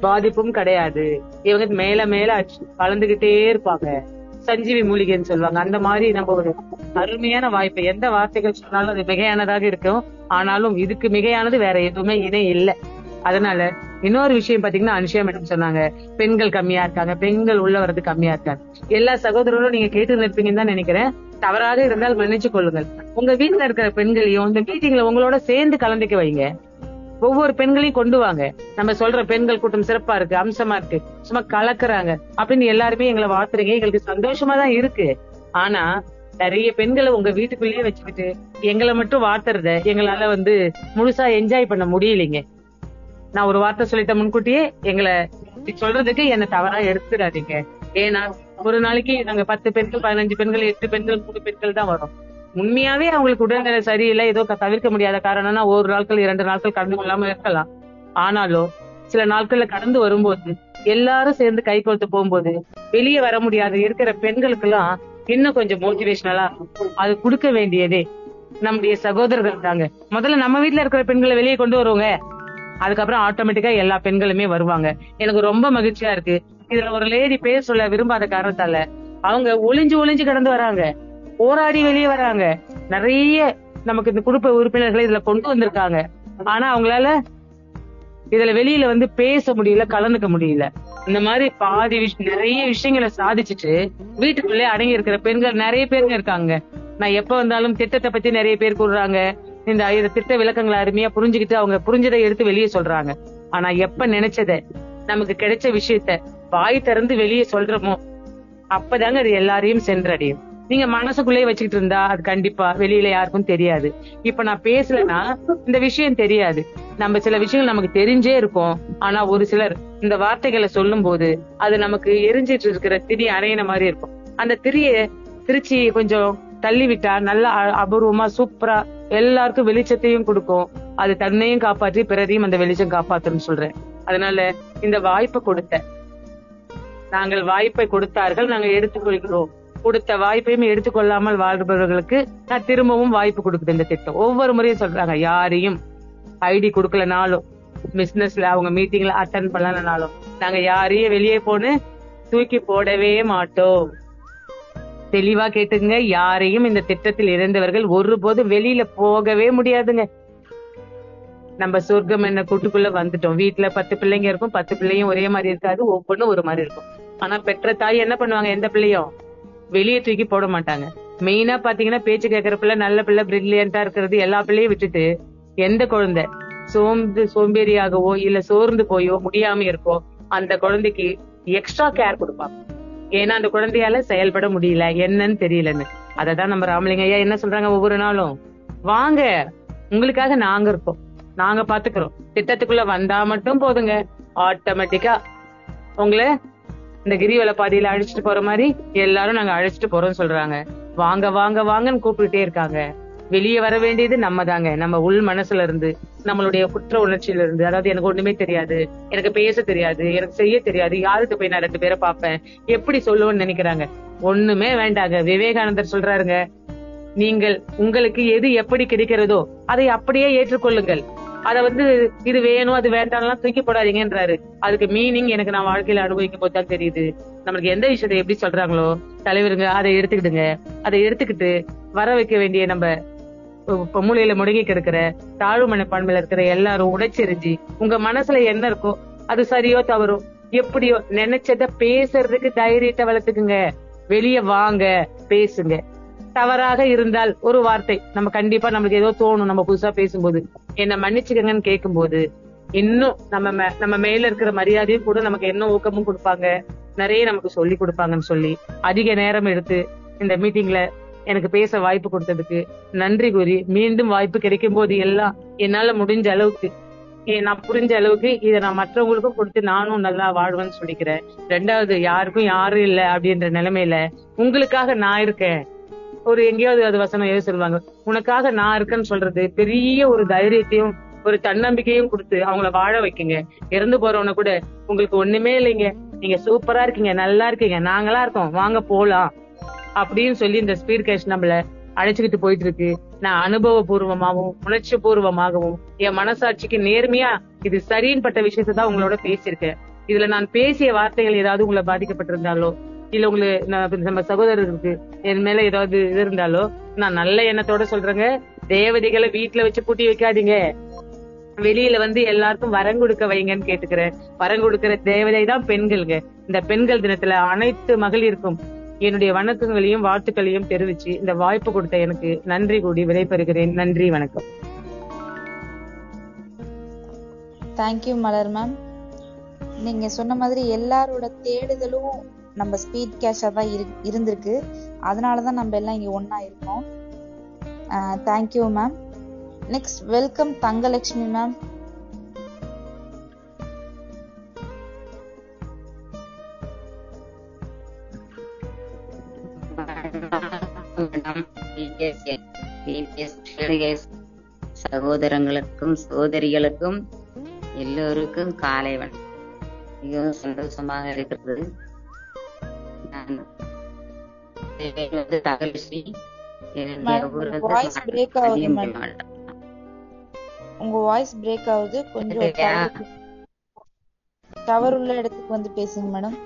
பாதிப்பும் கிடையாது. இவங்க மேல மேல வளர்ந்துகிட்டே இருப்பாங்க. சஞ்சீவி மூலிகைன்னு சொல்லுவாங்க. அந்த மாதிரி நம்ம ஒரு அருமையான வாய்ப்பு, எந்த வார்த்தைகள் சொன்னாலும் அது மிகையானதாக இருக்கும். ஆனாலும் இதுக்கு மிகையானது வேற எதுவுமே இணை இல்லை. அதனால இன்னொரு விஷயம் பாத்தீங்கன்னா, அனுஷியா மேடம் சொன்னாங்க, பெண்கள் கம்மியா இருக்காங்க, பெண்கள் உள்ள வர்றது கம்மியா இருக்காங்க. எல்லா சகோதரரும் நீங்க கேட்டு நிற்பீங்கன்னு தான் நினைக்கிறேன். தவறாக இருந்தால் மன்னிச்சு கொள்ளுங்கள். உங்க வீட்டுல இருக்கிற பெண்களையும் இந்த மீட்டிங்ல உங்களோட சேர்ந்து கலந்துக்க வைங்க. ஒவ்வொரு பெண்களையும் கொண்டு வாங்க. நம்ம சொல்ற பெண்கள் கூட்டம் சிறப்பா இருக்கு, அம்சமா இருக்கு, சும்மா கலக்குறாங்க அப்படின்னு எல்லாருமே எங்களை வாழ்த்துறீங்க. எங்களுக்கு சந்தோஷமா தான் இருக்கு. ஆனா நிறைய பெண்களை உங்க வீட்டுக்குள்ளேயே வச்சுக்கிட்டு எங்களை மட்டும் வாழ்த்துறத எங்களால முழுசா என்ஜாய் பண்ண முடியலைங்க. நான் ஒரு வார்த்தை சொல்லிட்டேன் முன்கூட்டியே, எங்களை சொல்றதுக்கு என்ன தவறா எடுத்துடாதீங்க. ஏன்னா ஒரு நாளைக்கு நாங்க 10 பெண்கள், 15 பெண்கள், 8 பெண்கள், 3 பெண்கள் தான் வரும். உண்மையாவே அவங்களுக்கு உடல்நிலை சரியில்லை, ஏதோ தவிர்க்க முடியாத காரணம்னா 1 நாட்கள் 2 நாட்கள் கடந்து கொள்ளாம இருக்கலாம். ஆனாலும் சில நாட்கள்ல கடந்து வரும்போது எல்லாரும் சேர்ந்து கை கோர்த்து போகும்போது வெளியே வர முடியாத இருக்கிற பெண்களுக்கு எல்லாம் இன்னும் கொஞ்சம் மோட்டிவேஷனலா அது கொடுக்க வேண்டியதே நம்முடைய சகோதரர்கள் தாங்க. முதல்ல நம்ம வீட்டுல இருக்கிற பெண்களை வெளியே கொண்டு வருவாங்க, அதுக்கப்புறம் ஆட்டோமேட்டிக்கா எல்லா பெண்களுமே வருவாங்க. எனக்கு ரொம்ப மகிழ்ச்சியா இருக்கு. இதுல ஒரு லேடி பேர் சொல்ல விரும்பாத காரணத்தால அவங்க ஒளிஞ்சு கடந்து வராங்க, போராடி வெளியே வராங்க. நிறைய நமக்கு இந்த குடும்ப உறுப்பினர்களை இதுல கொண்டு வந்திருக்காங்க. ஆனா அவங்களால இதுல வெளியில பேச முடியல, கலந்துக்க முடியல. இந்த மாதிரி பாதி நிறைய விஷயங்களை சாதிச்சுட்டு வீட்டுக்குள்ளே அடங்கி இருக்கிற பெண்கள் நிறைய பேருங்க இருக்காங்க. நான் எப்ப வந்தாலும் திட்டத்தை பத்தி நிறைய பேர் கூறுறாங்க. இந்த திட்ட விளக்கங்களை அருமையா புரிஞ்சுக்கிட்டு அவங்க புரிஞ்சதை எடுத்து வெளியே சொல்றாங்க. ஆனா எப்ப நினைச்சத நமக்கு கிடைச்ச விஷயத்த வாய் திறந்து வெளியே சொல்றோமோ அப்பதாங்க அது எல்லாரையும் சென்றடையும். நீங்க மனசுக்குள்ளேயே வச்சுக்கிட்டு இருந்தா அது கண்டிப்பா வெளியில யாருக்கும் தெரியாது. இப்ப நான் பேசலன்னா இந்த விஷயம் தெரியாது. நம்ம சில விஷயங்கள் நமக்கு தெரிஞ்சே இருக்கும். ஆனா ஒரு சிலர் இந்த வார்த்தைகளை சொல்லும் போது அது நமக்கு எரிஞ்சிட்டு இருக்கிற திரி அணையின மாதிரி இருக்கும். அந்த திருச்சி கொஞ்சம் தள்ளி விட்டா நல்லா அபூர்வமா சூப்பரா எல்லாருக்கும் வெளிச்சத்தையும் கொடுக்கும். அது தன்னையும் காப்பாற்றி பிறரையும் அந்த வெளிச்சம் காப்பாத்துன்னு சொல்றேன். அதனால இந்த வாய்ப்பை நாங்கள் வாய்ப்பை கொடுத்தார்கள், நாங்க எடுத்துக்கொள்கிறோம். கொடுத்த வாய்ப்பையும் எடுத்துக்கொள்ளாமல் வாழ்பவர்களுக்கு நான் திரும்பவும் வாய்ப்பு கொடுக்குது இந்த திட்டம். ஒவ்வொரு முறையும் சொல்றாங்க, யாரையும் ஐடி கொடுக்கலனாலும், பிசினஸ்ல அவங்க மீட்டிங்ல அட்டன் பண்ணலனாலும் நாங்க யாரையும் வெளியே போன்னு தூக்கி போடவே மாட்டோம். தெளிவா கேட்டுங்க, யாரையும் இந்த திட்டத்தில் இருந்தவர்கள் ஒருபோதும் வெளியில போகவே முடியாதுங்க. நம்ம சொர்க்கம் என்ன கூட்டுக்குள்ள வந்துட்டோம். வீட்டுல 10 பிள்ளைங்க இருக்கும், 10 பிள்ளையும் ஒரே மாதிரி இருக்காது, ஒவ்வொன்றும் ஒரு மாதிரி இருக்கும். ஆனா பெற்ற தாய் என்ன பண்ணுவாங்க, எந்த பிள்ளையும் வெளியே தூக்கி போட மாட்டாங்க. மெயினா பாத்தீங்கன்னா பேச்சு கேட்கற பிள்ளை, நல்ல பிள்ளை, பிரில்லியண்டா இருக்கிறது எல்லா பிள்ளையும் விட்டுட்டு எந்த குழந்தை சோம்பேறியாகவோ இல்ல சோர்ந்து போயோ முடியாம இருக்கோ அந்த குழந்தைக்கு எக்ஸ்ட்ரா கேர் கொடுப்பாங்க. ஏன்னா அந்த குழந்தையால செயல்பட முடியல, என்னன்னு தெரியலன்னு. அததான் நம்ம ராமலிங்க ஐயா என்ன சொல்றாங்க, ஒவ்வொரு நாளும் வாங்க, உங்களுக்காக நாங்க இருக்கோம், நாங்க பாத்துக்கிறோம். திட்டத்துக்குள்ள வந்தா மட்டும் போதுங்க, ஆட்டோமேட்டிக்கா உங்களை இந்த கிரிவல பாதையில அழைச்சிட்டு போற மாதிரி எல்லாரும் நாங்க அழைச்சிட்டு போறோம்னு சொல்றாங்க. வாங்க வாங்க வாங்கன்னு கூப்பிட்டுட்டே இருக்காங்க. வெளியே வர வேண்டியது நம்ம தாங்க. நம்ம உள் மனசுல இருந்து, நம்மளுடைய குற்ற உணர்ச்சியில இருந்து, அதாவது எனக்கு ஒண்ணுமே தெரியாது, எனக்கு பேச தெரியாது, எனக்கு செய்ய தெரியாது, யாருக்கு போய் நான் 2 பேரை பார்ப்பேன், எப்படி சொல்லுவேன்னு நினைக்கிறாங்க. ஒண்ணுமே வேண்டாங்க. விவேகானந்தர் சொல்றாருங்க, உங்களுக்கு எது எப்படி கிடைக்கிறதோ அதை அப்படியே ஏற்றுக்கொள்ளுங்கள். அத இது வேணும் அது வேண்டாம்லாம் தூக்கி போடாதீங்கன்றாரு. அதுக்கு மீனிங் எனக்கு நான் வாழ்க்கையில அனுபவிக்கும் போது தான் தெரியுது. நம்மளுக்கு எந்த விஷயத்த எப்படி சொல்றாங்களோ தலைவருங்க அதை எடுத்துக்கிடுங்க. அதை எடுத்துக்கிட்டு வர வைக்க வேண்டிய நம்ம மூலையில முடங்கி கிடக்கிற தாழ்வு மனப்பான்மையில இருக்கிற எல்லாரும் உடைச்செறிஞ்சு உங்க மனசுல என்ன இருக்கோ அது சரியோ தவறோ எப்படியோ நினைச்சத பேசுறதுக்கு தைரியத்தை வளர்த்துக்குங்க. வெளியே வாங்க, பேசுங்க. தவறாக இருந்தால் ஒரு வார்த்தை நம்ம கண்டிப்பா நம்மளுக்கு ஏதோ தோணும். நம்ம புதுசா பேசும்போது என்ன மன்னிச்சுக்கங்கன்னு கேட்கும் போது இன்னும் நம்ம மேல இருக்கிற மரியாதையும் கூட நமக்கு என்ன ஊக்கமும் கொடுப்பாங்க, நிறைய நமக்கு சொல்லி கொடுப்பாங்கன்னு சொல்லி அதிக நேரம் எடுத்து இந்த மீட்டிங்ல எனக்கு பேச வாய்ப்பு கொடுத்ததுக்கு நன்றி கூறி, மீண்டும் வாய்ப்பு கிடைக்கும் போது எல்லாம் என்னால முடிஞ்ச அளவுக்கு நான் புரிஞ்ச அளவுக்கு இதை நான் மற்றவங்களுக்கும் கொடுத்து நானும் நல்லா வாழ்வேன்னு சொல்லிக்கிறேன். 2வது, யாருக்கும் யாரும் இல்லை அப்படின்ற நிலைமையில உங்களுக்காக நான் இருக்கேன். எங்கேயாவது அது வசனம் சொல்லுவாங்க, உனக்காக நான் இருக்கேன்னு சொல்றது பெரிய ஒரு தைரியத்தையும் ஒரு தன்னம்பிக்கையும் கொடுத்து அவங்கள வாழ வைக்குங்க. இறந்து போறவன கூட உங்களுக்கு ஒண்ணுமே இல்லைங்க, நீங்க சூப்பரா இருக்கீங்க, நல்லா இருக்கீங்க, நாங்களா இருக்கோம், வாங்க போலாம் அப்படின்னு சொல்லி இந்த ஸ்பீட் கேஷ் நம்மள அழைச்சுக்கிட்டு போயிட்டு இருக்கு. நான் அனுபவபூர்வமாகவும் உணர்ச்சி பூர்வமாகவும் என் மனசாட்சிக்கு நேர்மையா இது சரின்னு பட்ட விஷயத்தான் உங்களோட பேசியிருக்கேன். இதுல நான் பேசிய வார்த்தைகள் ஏதாவது உங்களை பாதிக்கப்பட்டிருந்தாலோ, இல்ல உங்களுக்கு நம்ம சகோதரருக்கு என் மேல ஏதாவது இது இருந்தாலோ நான் நல்ல எண்ணத்தோட சொல்றேங்க. தேவதைகளை வீட்டுல வச்சு பூட்டி வைக்காதீங்க, வெளியில வந்து எல்லாருக்கும் வரம் கொடுக்க வைங்கன்னு கேட்டுக்கிறேன். வரம் கொடுக்கிற தேவதை தான் பெண்கள்ங்க. இந்த பெண்கள் தினத்துல அனைத்து மகளிருக்கும் என்னுடைய வணக்கங்களையும் வாழ்த்துக்களையும் தெரிவிச்சு இந்த வாய்ப்பு கொடுத்த எனக்கு நன்றி கூடி விடைபெறுகிறேன். நன்றி, வணக்கம். தேங்க்யூ மலர் மேம். நீங்க சொன்ன மாதிரி எல்லாரோட தேடுதலும் நம்ம ஸ்பீட் கேஷா தான் இருந்திருக்கு. அதனாலதான் நம்ம எல்லாம் இங்க ஒன்னா இருக்கோம். Thank you ma'am. Next welcome Thangalakshmi ma'am. சகோதரங்களுக்கும் சகோதரிகளுக்கும் எல்லோருக்கும் காலை வணக்கம். மிகவும் சந்தோஷமாக இருக்கிறது. நான் தகலட்சுமி. உங்க வாய்ஸ் பிரேக் ஆகுது, கொஞ்சம் டவர் உள்ள இடத்துக்கு வந்து பேசுங்க மேடம்.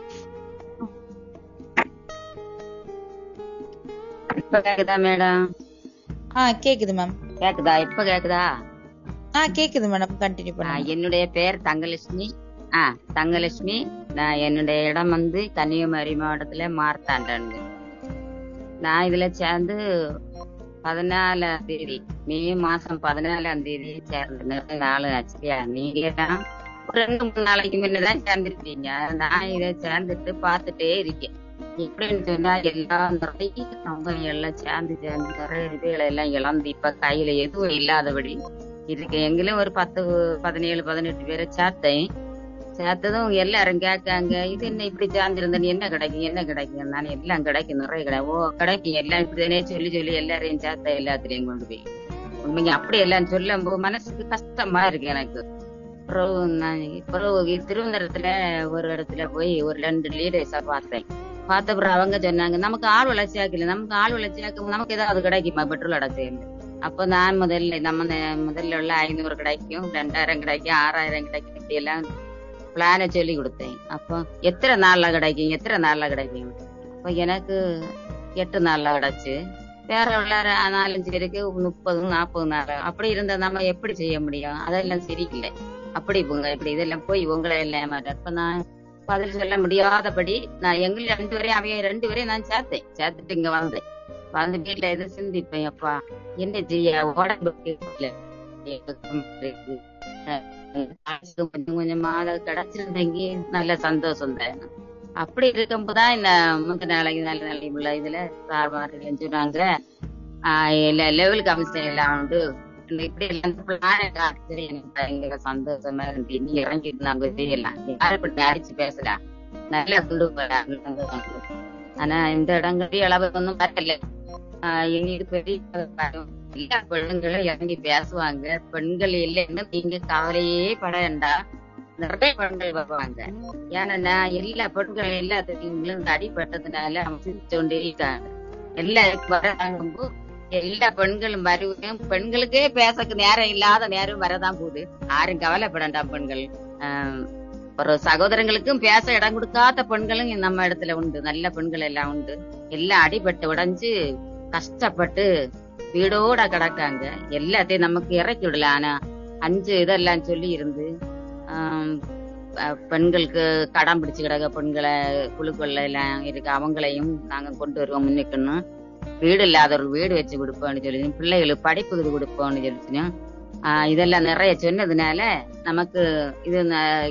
இப்ப கேக்குதா மேடம்? கேக்குது மேம். கேக்குதா? இப்ப கேக்குதா? கேக்குது மேடம், கண்டினியூ பண்ணுங்க. என்னுடைய பெயர் தங்கலட்சுமி. தங்கலட்சுமி. நான் என்னுடைய இடம் வந்து கன்னியாகுமரி மாவட்டத்துல மார்த்தாண்டன். நான் இதுல சேர்ந்து 14ஆம் தேதி, மே மாசம் 14ஆம் தேதி சேர்ந்து நாள் ஆச்சு. நீங்க தான் ஒரு 2-3 நாளைக்கு முன்னதான் சேர்ந்துருக்கீங்க. நான் இதை சேர்ந்துட்டு பாத்துட்டே இருக்கேன். எப்படின்னு சொன்னா எல்லாம் நிறைய கம்பெனி எல்லாம் சேர்ந்து நிறைய இதுகளை எல்லாம் இழந்து இப்ப கையில எதுவும் இல்லாதபடி இருக்கு. எங்களும் ஒரு 10, 17, 18 பேரை சேர்த்ததும் எல்லாரும் கேட்காங்க, இது என்ன இப்படி சேர்ந்திருந்தேன், என்ன கிடைக்கும் என்ன கிடைக்கும். நான் எல்லாம் கிடைக்கும், நிறைய கிடைக்கும் எல்லாம் இப்படிதானே சொல்லி எல்லாரையும் சேர்த்த எல்லாத்துலயும் கொண்டு போய் உண்மைங்க அப்படி எல்லாம் சொல்லும் போது மனசுக்கு கஷ்டமா இருக்கு எனக்கு. பிறகு திருவனந்தபுரத்துல ஒரு இடத்துல போய் ஒரு 2 லீடர்ஸா பார்த்த பிறகு அவங்க சொன்னாங்க, நமக்கு ஆள் வளர்ச்சியாக்கல, நமக்கு ஏதாவது கிடைக்குமா பெட்ரோல் அடைச்சு. அப்போ நான் முதல்ல உள்ள 500 கிடைக்கும், 2000 கிடைக்கும், 6000 கிடைக்கும், இப்படி எல்லாம் பிளான சொல்லி கொடுத்தேன். அப்போ எத்தனை நாள்ல கிடைக்கும். அப்போ எனக்கு 8 நாள்ல கிடைச்சு. வேற உள்ள 4-5 பேருக்கு 30-40 நாள். அப்படி இருந்தா நம்ம எப்படி செய்ய முடியும்? அதெல்லாம் சரியில்லை. அப்படி இப்படி இதெல்லாம் போய் உங்களை எல்லாம் ஏமாட்டேன். அப்ப நான் பதில் சொல்ல முடியாதபடி நான் எங்களை 2 பேரையும் அவங்க 2 பேரையும் நான் சேர்த்துட்டு இங்க வந்தேன். வந்து வீட்டுல எது சிந்திப்பேன், அப்பா என்ன செய்ய உடம்புக்கு கொஞ்சம் கொஞ்சமா கிடைச்சிருந்தேங்க, நல்ல சந்தோஷம் தான். அப்படி இருக்கும்போதுதான் இந்த நல்ல நாளைக்கு உள்ள இதுல சார்பார்கள் சொன்னாங்க, லெவல் கமிஷன் எல்லாம் உண்டு, இப்படி எல்லாம் சரி எனக்கு பயங்கர சந்தோஷமா இருந்து நீ இறங்கிட்டு நாங்க செய்யலாம், யாரும் இப்படி அடிச்சு பேசலாம், நல்லா கொண்டு போறாங்க. ஆனா இந்த இடங்களையும் அளவு ஒன்றும் வரல. எங்களுக்கு பெரிய எல்லா பெண்களும் இறங்கி பேசுவாங்க. பெண்கள் இல்லைன்னு நீங்க கவலையே பட வேண்டாம், நிறைய பெண்கள் வருவாங்க. ஏன்னா எல்லா பெண்கள் எல்லாத்துக்கும் அடிப்பட்டதுனால அவங்க சிரிச்சு கொண்டே இருக்காங்க. எல்லாருக்கும் வராங்கும்போது எல்லா பெண்களும் வருவேன். பெண்களுக்கே பேசக்கு நேரம் இல்லாத நேரம் வரதான் போகுது. யாரும் கவலைப்படண்டா. பெண்கள் ஒரு சகோதரங்களுக்கும் பேச இடம் கொடுக்காத பெண்களும் நம்ம இடத்துல உண்டு, நல்ல பெண்கள் எல்லாம் உண்டு. எல்லாம் அடிபட்டு உடைஞ்சு கஷ்டப்பட்டு வீடோட கிடக்காங்க. எல்லாத்தையும் நமக்கு இறக்கி விடல. ஆனா 5 இதெல்லாம் சொல்லி இருந்து பெண்களுக்கு கடன் பிடிச்சு கிடக்க பெண்களை குழுக்கள்ல எல்லாம் இருக்கு, அவங்களையும் நாங்க கொண்டு வருவோம் முன்னுக்குன்னு. வீடு இல்லாத ஒரு வீடு வச்சு கொடுப்போம்னு சொல்லி, பிள்ளைகளுக்கு படிப்புக்கு கொடுப்போம்னு சொல்லிச்சுன்னா இதெல்லாம் நிறைய சொன்னதுனால நமக்கு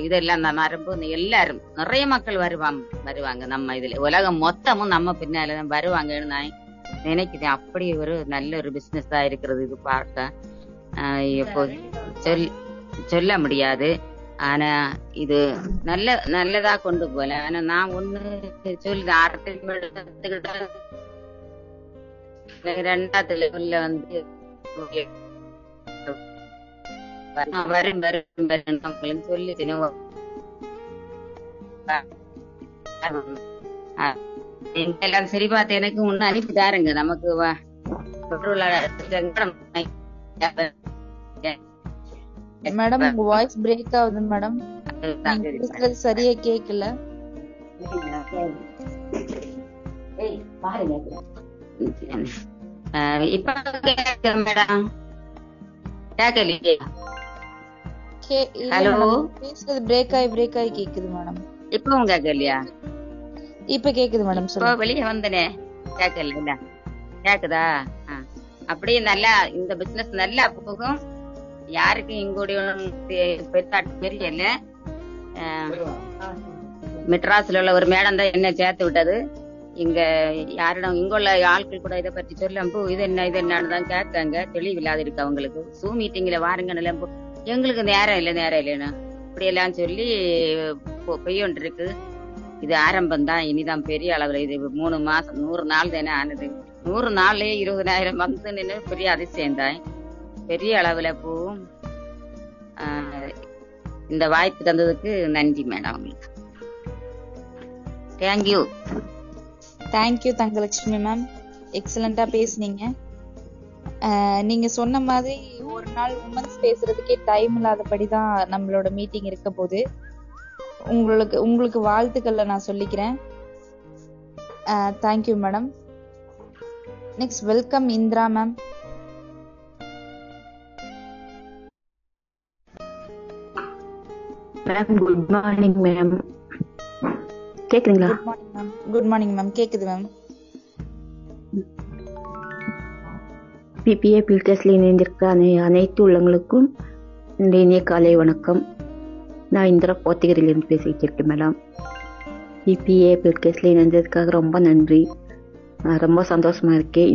இதெல்லாம் மரபு எல்லாரும் நிறைய மக்கள் வருவாங்க. நம்ம இதுல உலகம் மொத்தமும் நம்ம பின்னாலதான் வருவாங்கன்னு நான் நினைக்கிறேன். அப்படி ஒரு நல்ல ஒரு பிசினஸ் தான் இருக்கிறது இது பார்க்க. எப்போ சொல்ல முடியாது. ஆனா இது நல்லதா கொண்டு போல. ஆனா நான் ஒண்ணு சொல்லி ஆரம்பத்துல 2வது லெவல்ல வந்து வரும் வரும் வரும் உங்களுக்கு சொல்லி எல்லாம் சரி பார்த்து எனக்கு முன்ன அனுப்பி தாருங்க. நமக்கு மேடம் உங்க வாய்ஸ் பிரேக் ஆகுது மேடம். நீங்க பேசுறது சரியா கேக்கல. இப்ப மேடம் கேக்கலையே. ஹலோ, பேசுறது பிரேக் ஆகி கேக்குது மேடம். இப்பவும் கேக்கலையா? இப்ப கேக்குது மேடம். இப்ப வெளியே வந்தனே கேக்கல. கேக்குதா? அப்படியே நல்லா இந்த பிசினஸ் நல்லா போகும். யாருக்கும் இங்கூட தெரியல. மெட்ராஸ்ல உள்ள ஒரு மேடம் தான் என்ன சேர்த்து விட்டது. இங்க யாரிடம் இங்க உள்ள ஆட்கள் கூட இதை பற்றி சொல்ல இது என்ன இது என்னன்னு தான் கேட்காங்க. தெளிவில்லாத இருக்கு அவங்களுக்கு. ஜூம் மீட்டிங்ல வாருங்க, எங்களுக்கு நேரம் இல்லைன்னு இப்படி எல்லாம் சொல்லி பொய்யொன்று இருக்கு. இது ஆரம்பம் தான், இனிதான் பெரிய அளவுல. இது 3 மாசம் 100 நாள் தானே ஆனது. 100 நாள்லயே 20,000 வந்து பெரிய அதிசயம் தான். பெரிய அளவுல போகும். இந்த வாய்ப்பு தந்ததுக்கு நன்றி மேடம். உங்களுக்கு தேங்க்யூ. Thank you Thangalakshmi ma'am. எக்ஸலண்டா பேசுனீங்க. நீங்க சொன்ன மாதிரி ஒரு நாள் உமன்ஸ் பேசுறதுக்கே டைம் இல்லாதபடிதான் நம்மளோட மீட்டிங் இருக்க போது. உங்களுக்கு வாழ்த்துக்களை நான் சொல்லிக்கிறேன். Thank you madam. Next welcome Indira ma'am. Good morning ma'am. கேக்குதுங்களா? Good morning ma'am. கேக்குது மேம். பிபிஏ பில்கஸ்ல இணைந்திருக்க அனைத்து உள்ளங்களுக்கும் இனிய காலை வணக்கம். நான் இந்திரா போத்திகரிலிருந்து பேசிட்டு இருக்கேன் மேடம். பிபிஏ பில்கஸ்ல இணைந்ததுக்காக ரொம்ப நன்றி. ரொம்ப சந்தோஷமா இருக்கேன்.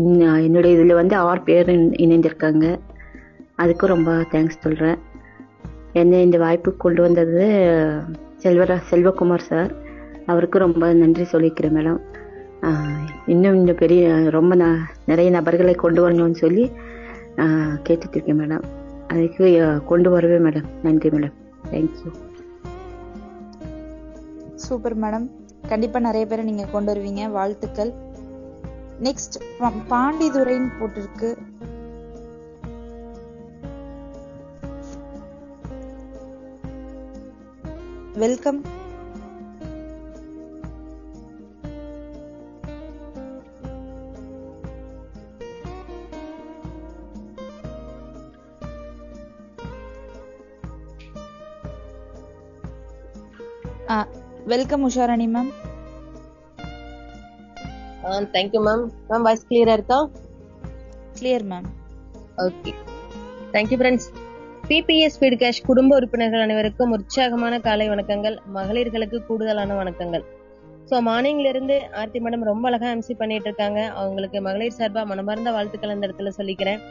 என்னுடைய இதுல 6 பேர் இணைந்திருக்காங்க. அதுக்கும் ரொம்ப தேங்க்ஸ் சொல்றேன். என்ன இந்த வாய்ப்பு கொண்டு வந்தது செல்வகுமார் சார், அவருக்கு ரொம்ப நன்றி சொல்லிக்கிறேன் மேடம். இன்னும் இந்த பெரிய ரொம்ப நிறைய நபர்களை கொண்டு வரணும்னு சொல்லி கேட்டுட்டு இருக்கேன் மேடம். அதுக்கு கொண்டு வருவேன் மேடம். நன்றி மேடம். தேங்க்யூ. Super madam. கண்டிப்பா நிறைய பேரை நீங்க கொண்டு வருவீங்க. வாழ்த்துக்கள். நெக்ஸ்ட் பாண்டிதுரைன்னு போட்டிருக்கு. Welcome. Welcome Usharani ma'am. Thank you ma'am. Ma'am voice கிளியரா இருக்கா? Clear ma'am. Okay, thank you friends. PBS speed cash குடும்ப உறுப்பினர்கள் அனைவருக்கும் உற்சாகமான காலை வணக்கங்கள். மகளிர்களுக்கு கூடுதலான வணக்கங்கள். ஸோ மார்னிங்ல இருந்து ஆர்த்தி மேடம் ரொம்ப அழகா எம்சி பண்ணிட்டு இருக்காங்க. அவங்களுக்கு மகளிர் சார்பா மனமார்ந்த வாழ்த்துக்கள் இந்த இடத்துல சொல்லிக்கிறேன்.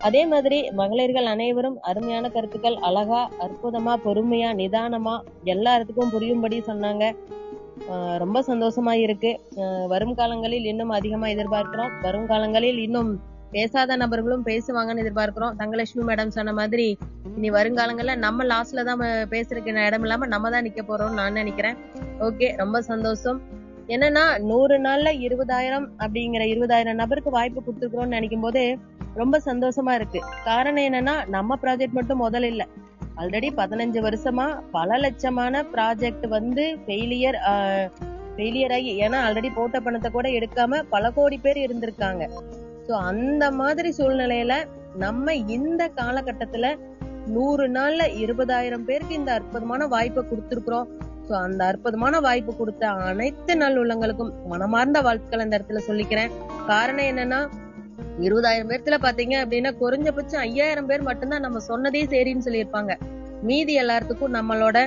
அதே மாதிரி மகளிர்கள் அனைவரும் அருமையான கருத்துக்கள், அழகா அற்புதமா பொறுமையா நிதானமா எல்லாத்துக்கும் புரியும்படி சொன்னாங்க. ரொம்ப சந்தோஷமா இருக்கு. வரும் காலங்களில் இன்னும் அதிகமா எதிர்பார்க்கிறோம். வரும் காலங்களில் இன்னும் பேசாத நபர்களும் பேசுவாங்கன்னு எதிர்பார்க்கிறோம். தங்கலட்சுமி மேடம் சொன்ன மாதிரி இனி வருங்காலங்கள்ல நம்ம லாஸ்ட்ல தான் பேசுறதுக்கு இடம் இல்லாம நம்ம தான் நிக்க போறோம்னு நான் நினைக்கிறேன். ஓகே, ரொம்ப சந்தோஷம். என்னன்னா 100 நாள்ல 20,000 அப்படிங்கிற 20,000 நபருக்கு வாய்ப்பு கொடுத்துருக்கோம்னு நினைக்கும் போது ரொம்ப சந்தோஷமா இருக்கு. காரணம் என்னன்னா நம்ம ப்ராஜெக்ட் மட்டும் முதல்ல இல்ல, ஆல்ரெடி 15 வருஷமா பல லட்சமான ப்ராஜெக்ட் ஃபெயிலியர் ஆகி, ஏன்னா ஆல்ரெடி போட்ட பணத்தை கூட எடுக்காம பல கோடி பேர் இருந்திருக்காங்க. சோ அந்த மாதிரி சூழ்நிலையில நம்ம இந்த காலகட்டத்துல 100 நாள்ல 20,000 பேருக்கு இந்த அற்புதமான வாய்ப்பை கொடுத்திருக்கிறோம். சோ அந்த அற்புதமான வாய்ப்பு கொடுத்த அனைத்து நல்லுள்ளங்களுக்கும் மனமார்ந்த வாழ்த்துக்கள் இந்த இடத்துல சொல்லிக்கிறேன். காரணம் என்னன்னா 20,000 பேர்த்துல பாத்தீங்க அப்படின்னா குறைஞ்சபட்சம் 5,000 பேர் மட்டும்தான் நம்ம சொன்னதே சரின்னு சொல்லியிருப்பாங்க. மீதி எல்லாத்துக்கும் நம்மளோட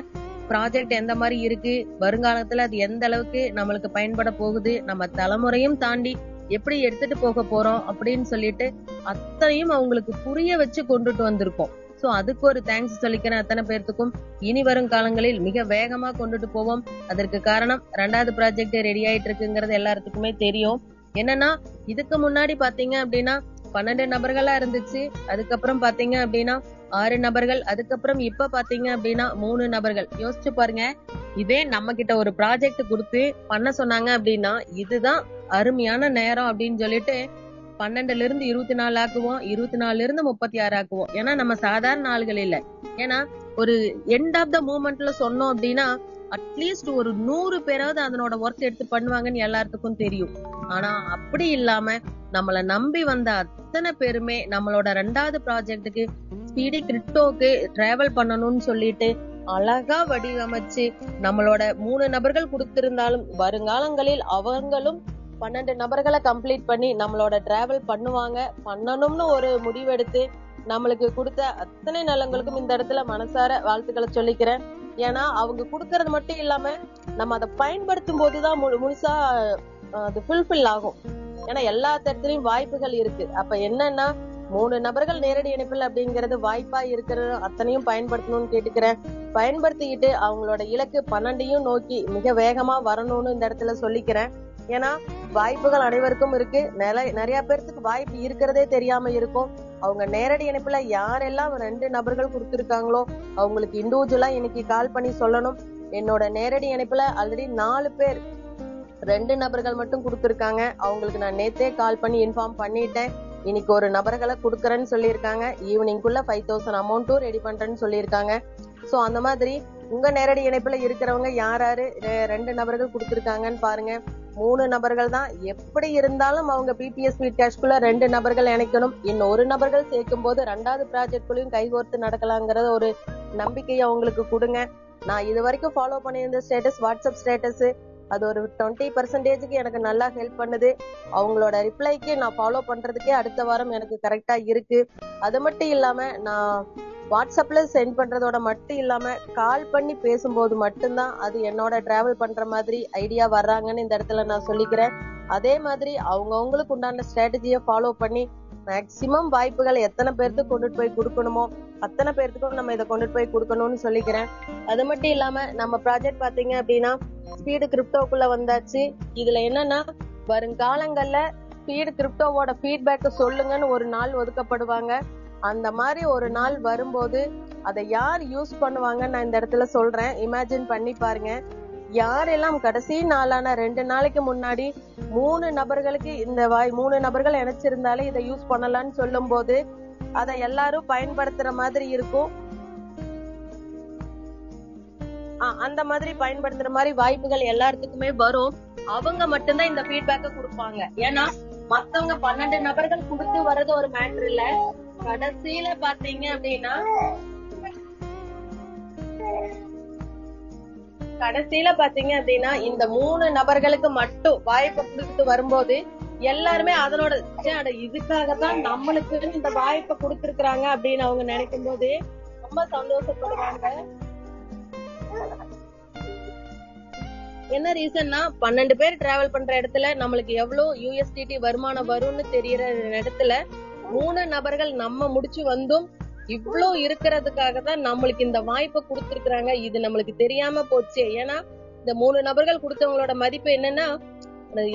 ப்ராஜெக்ட் எந்த மாதிரி இருக்கு, வருங்காலத்துல அது எந்த அளவுக்கு நம்மளுக்கு பயன்பட போகுது, நம்ம தலைமுறையும் தாண்டி எப்படி எடுத்துட்டு போக போறோம் அப்படின்னு சொல்லிட்டு அத்தனையும் அவங்களுக்கு புரிய வச்சு கொண்டுட்டு வந்திருக்கோம். சோ அதுக்கு ஒரு தேங்க்ஸ் சொல்லிக்கிறேன் அத்தனை பேர்த்துக்கும். இனி வரும் காலங்களில் மிக வேகமா கொண்டுட்டு போவோம். அதற்கு காரணம் 2வது ப்ராஜெக்ட் ரெடி ஆயிட்டு இருக்குங்கிறது எல்லாத்துக்குமே தெரியும். என்னன்னா இதுக்கு முன்னாடி பாத்தீங்க அப்படின்னா 12 நபர்களா இருந்துச்சு. அதுக்கப்புறம் பாத்தீங்க அப்படின்னா 6 நபர்கள். அதுக்கப்புறம் இப்ப பாத்தீங்க அப்படின்னா 3 நபர்கள். யோசிச்சு பாருங்க, இதே நம்ம கிட்ட ஒரு ப்ராஜெக்ட் கொடுத்து பண்ண சொன்னாங்க அப்படின்னா இதுதான் அருமையான நேரம் அப்படின்னு சொல்லிட்டு 12ல இருந்து 24 ஆக்குவோம், 24ல இருந்து 36 ஆக்குவோம். ஏன்னா நம்ம சாதாரண ஆளுகள் இல்ல. ஏன்னா ஒரு எண்ட் ஆஃப் த மூமெண்ட்ல சொன்னோம் அப்படின்னா அட்லீஸ்ட் ஒரு 100 பேராவது அதனோட ஒர்க் எடுத்து பண்ணுவாங்கன்னு எல்லாத்துக்கும் தெரியும். ஆனா அப்படி இல்லாம நம்மள நம்பி வந்த அத்தனை பேருமே நம்மளோட 2வது ப்ராஜெக்டுக்கு ஸ்பீடி கிரிப்டோக்கு டிராவல் பண்ணணும்னு சொல்லிட்டு அழகா வடிவமைச்சு நம்மளோட 3 நபர்கள் கொடுத்திருந்தாலும் வருங்காலங்களில் அவங்களும் 12 நபர்களை கம்ப்ளீட் பண்ணி நம்மளோட டிராவல் பண்ணணும்னு ஒரு முடிவெடுத்து நம்மளுக்கு கொடுத்த அத்தனை நலங்களுக்கும் இந்த இடத்துல மனசார வாழ்த்துக்களை சொல்லிக்கிறேன். ஏன்னா அவங்க கொடுக்கறது மட்டும் இல்லாம நம்ம அதை பயன்படுத்தும் போதுதான் முழுசா அது ஃபுல்ஃபில் ஆகும். ஏன்னா எல்லா இடத்துலயும் வாய்ப்புகள் இருக்கு. அப்ப என்னன்னா 3 நபர்கள் நேரடி இணைப்பில் அப்படிங்கறது வாய்ப்பா இருக்கிறது அத்தனையும் பயன்படுத்தணும்னு கேட்டுக்கிறேன். பயன்படுத்திக்கிட்டு அவங்களோட இலக்கு 12ஐயும் நோக்கி மிக வேகமா வரணும்னு இந்த இடத்துல சொல்லிக்கிறேன். ஏன்னா வாய்ப்புகள் அனைவருக்கும் இருக்கு. நிறைய பேருக்கு வாய்ப்பு இருக்கிறதே தெரியாம இருக்கும். அவங்க நேரடி இணைப்புல யாரெல்லாம் 2 நபர்கள் கொடுத்திருக்காங்களோ அவங்களுக்கு இண்டிவிஜுவலா இன்னைக்கு கால் பண்ணி சொல்லணும். என்னோட நேரடி இணைப்புல ஆல்ரெடி 4 பேர் 2 நபர்கள் மட்டும் கொடுத்திருக்காங்க. அவங்களுக்கு நான் நேத்தே கால் பண்ணி இன்ஃபார்ம் பண்ணிட்டேன். இன்னைக்கு ஒரு நபர்களை கொடுக்கறேன்னு சொல்லியிருக்காங்க. ஈவினிங்குள்ள 5000 அமௌண்ட்டும் ரெடி பண்றேன்னு சொல்லியிருக்காங்க. சோ அந்த மாதிரி உங்க நேரடி இணைப்புல இருக்கிறவங்க யாரு 2 நபர்கள் கொடுத்திருக்காங்கன்னு பாருங்க. 3 நபர்கள் தான். எப்படி இருந்தாலும் அவங்க பிபிஎஸ் ஸ்பீட் கேஷ்குள்ள 2 நபர்கள் இணைக்கணும். இன்னும் 1 நபர்கள் சேர்க்கும் போது 2வது ப்ராஜெக்ட்குள்ளயும் கைகோர்த்து நடக்கலாங்கிறத ஒரு நம்பிக்கையை அவங்களுக்கு கொடுங்க. நான் இது வரைக்கும் ஃபாலோ பண்ணியிருந்த ஸ்டேட்டஸ் வாட்ஸ்அப் ஸ்டேட்டஸ் அது ஒரு 20% எனக்கு நல்லா ஹெல்ப் பண்ணுது. அவங்களோட ரிப்ளைக்கு நான் ஃபாலோ பண்றதுக்கே அடுத்த வாரம் எனக்கு கரெக்டா இருக்கு. அது மட்டும் இல்லாம நான் வாட்ஸ்அப்ல சென்ட் பண்றதோட மட்டும் இல்லாம கால் பண்ணி பேசும்போது மட்டும்தான் அது என்னோட டிராவல் பண்ற மாதிரி ஐடியா வர்றாங்கன்னு இந்த இடத்துல நான் சொல்லிக்கிறேன். அதே மாதிரி அவங்களுக்கு உண்டான ஸ்ட்ராட்டஜியை ஃபாலோ பண்ணி மேக்சிமம் வாய்ப்புகளை எத்தனை பேருக்கு கொண்டுட்டு போய் கொடுக்கணுமோ அத்தனை பேர்த்துக்கும் நம்ம இதை கொண்டுட்டு போய் கொடுக்கணும்னு சொல்லிக்கிறேன். அது மட்டும் இல்லாம நம்ம ப்ராஜெக்ட் பாத்தீங்க அப்படின்னா ஸ்பீடு கிரிப்டோக்குள்ள வந்தாச்சு. இதுல என்னன்னா வருங்காலங்கள்ல ஸ்பீடு கிரிப்டோவோட ஃபீட்பேக் சொல்லுங்கன்னு ஒரு நாள் ஒதுக்கப்படுவாங்க. அந்த மாதிரி ஒரு நாள் வரும்போது அதை யார் யூஸ் பண்ணுவாங்கன்னு நான் இந்த இடத்துல சொல்றேன். இமேஜின் பண்ணி பாருங்க. யாரெல்லாம் கடைசி நாளான 2 நாளைக்கு முன்னாடி 3 நபர்களுக்கு இந்த 3 நபர்கள் இணைச்சிருந்தாலே இதை யூஸ் பண்ணலாம்னு சொல்லும் போது அதை எல்லாரும் பயன்படுத்துற மாதிரி இருக்கும். அந்த மாதிரி பயன்படுத்துற மாதிரி வாய்ப்புகள் எல்லாத்துக்குமே வரும். அவங்க மட்டும்தான் இந்த ஃபீட்பேக்க கொடுப்பாங்க. ஏன்னா மத்தவங்க 12 நபர்கள் கொடுத்து வர்றது ஒரு மேட்டர் இல்ல. கடைசியில பாத்தீங்க அப்படின்னா இந்த 3 நபர்களுக்கு மட்டும் வாய்ப்பு கொடுத்துட்டு வரும்போது எல்லாருமே அதனோட இதுக்காகத்தான் நம்மளுக்கு இந்த வாய்ப்பை கொடுத்திருக்கிறாங்க அப்படின்னு அவங்க நினைக்கும் போது ரொம்ப சந்தோஷப்படுவாங்க. என்ன ரீசன்னா 12 பேர் டிராவல் பண்ற இடத்துல நம்மளுக்கு எவ்வளவு யூஎஸ்டிடி வருமானம் வரும்னு தெரியற இடத்துல 3 நபர்கள் நம்ம முடிச்சு வந்தும் இவ்வளவு இருக்கிறதுக்காக தான் நம்மளுக்கு இந்த வாய்ப்பை கொடுத்திருக்கிறாங்க. இது நம்மளுக்கு தெரியாம போச்சு. ஏன்னா இந்த 3 நபர்கள் கொடுத்தவங்களோட மதிப்பு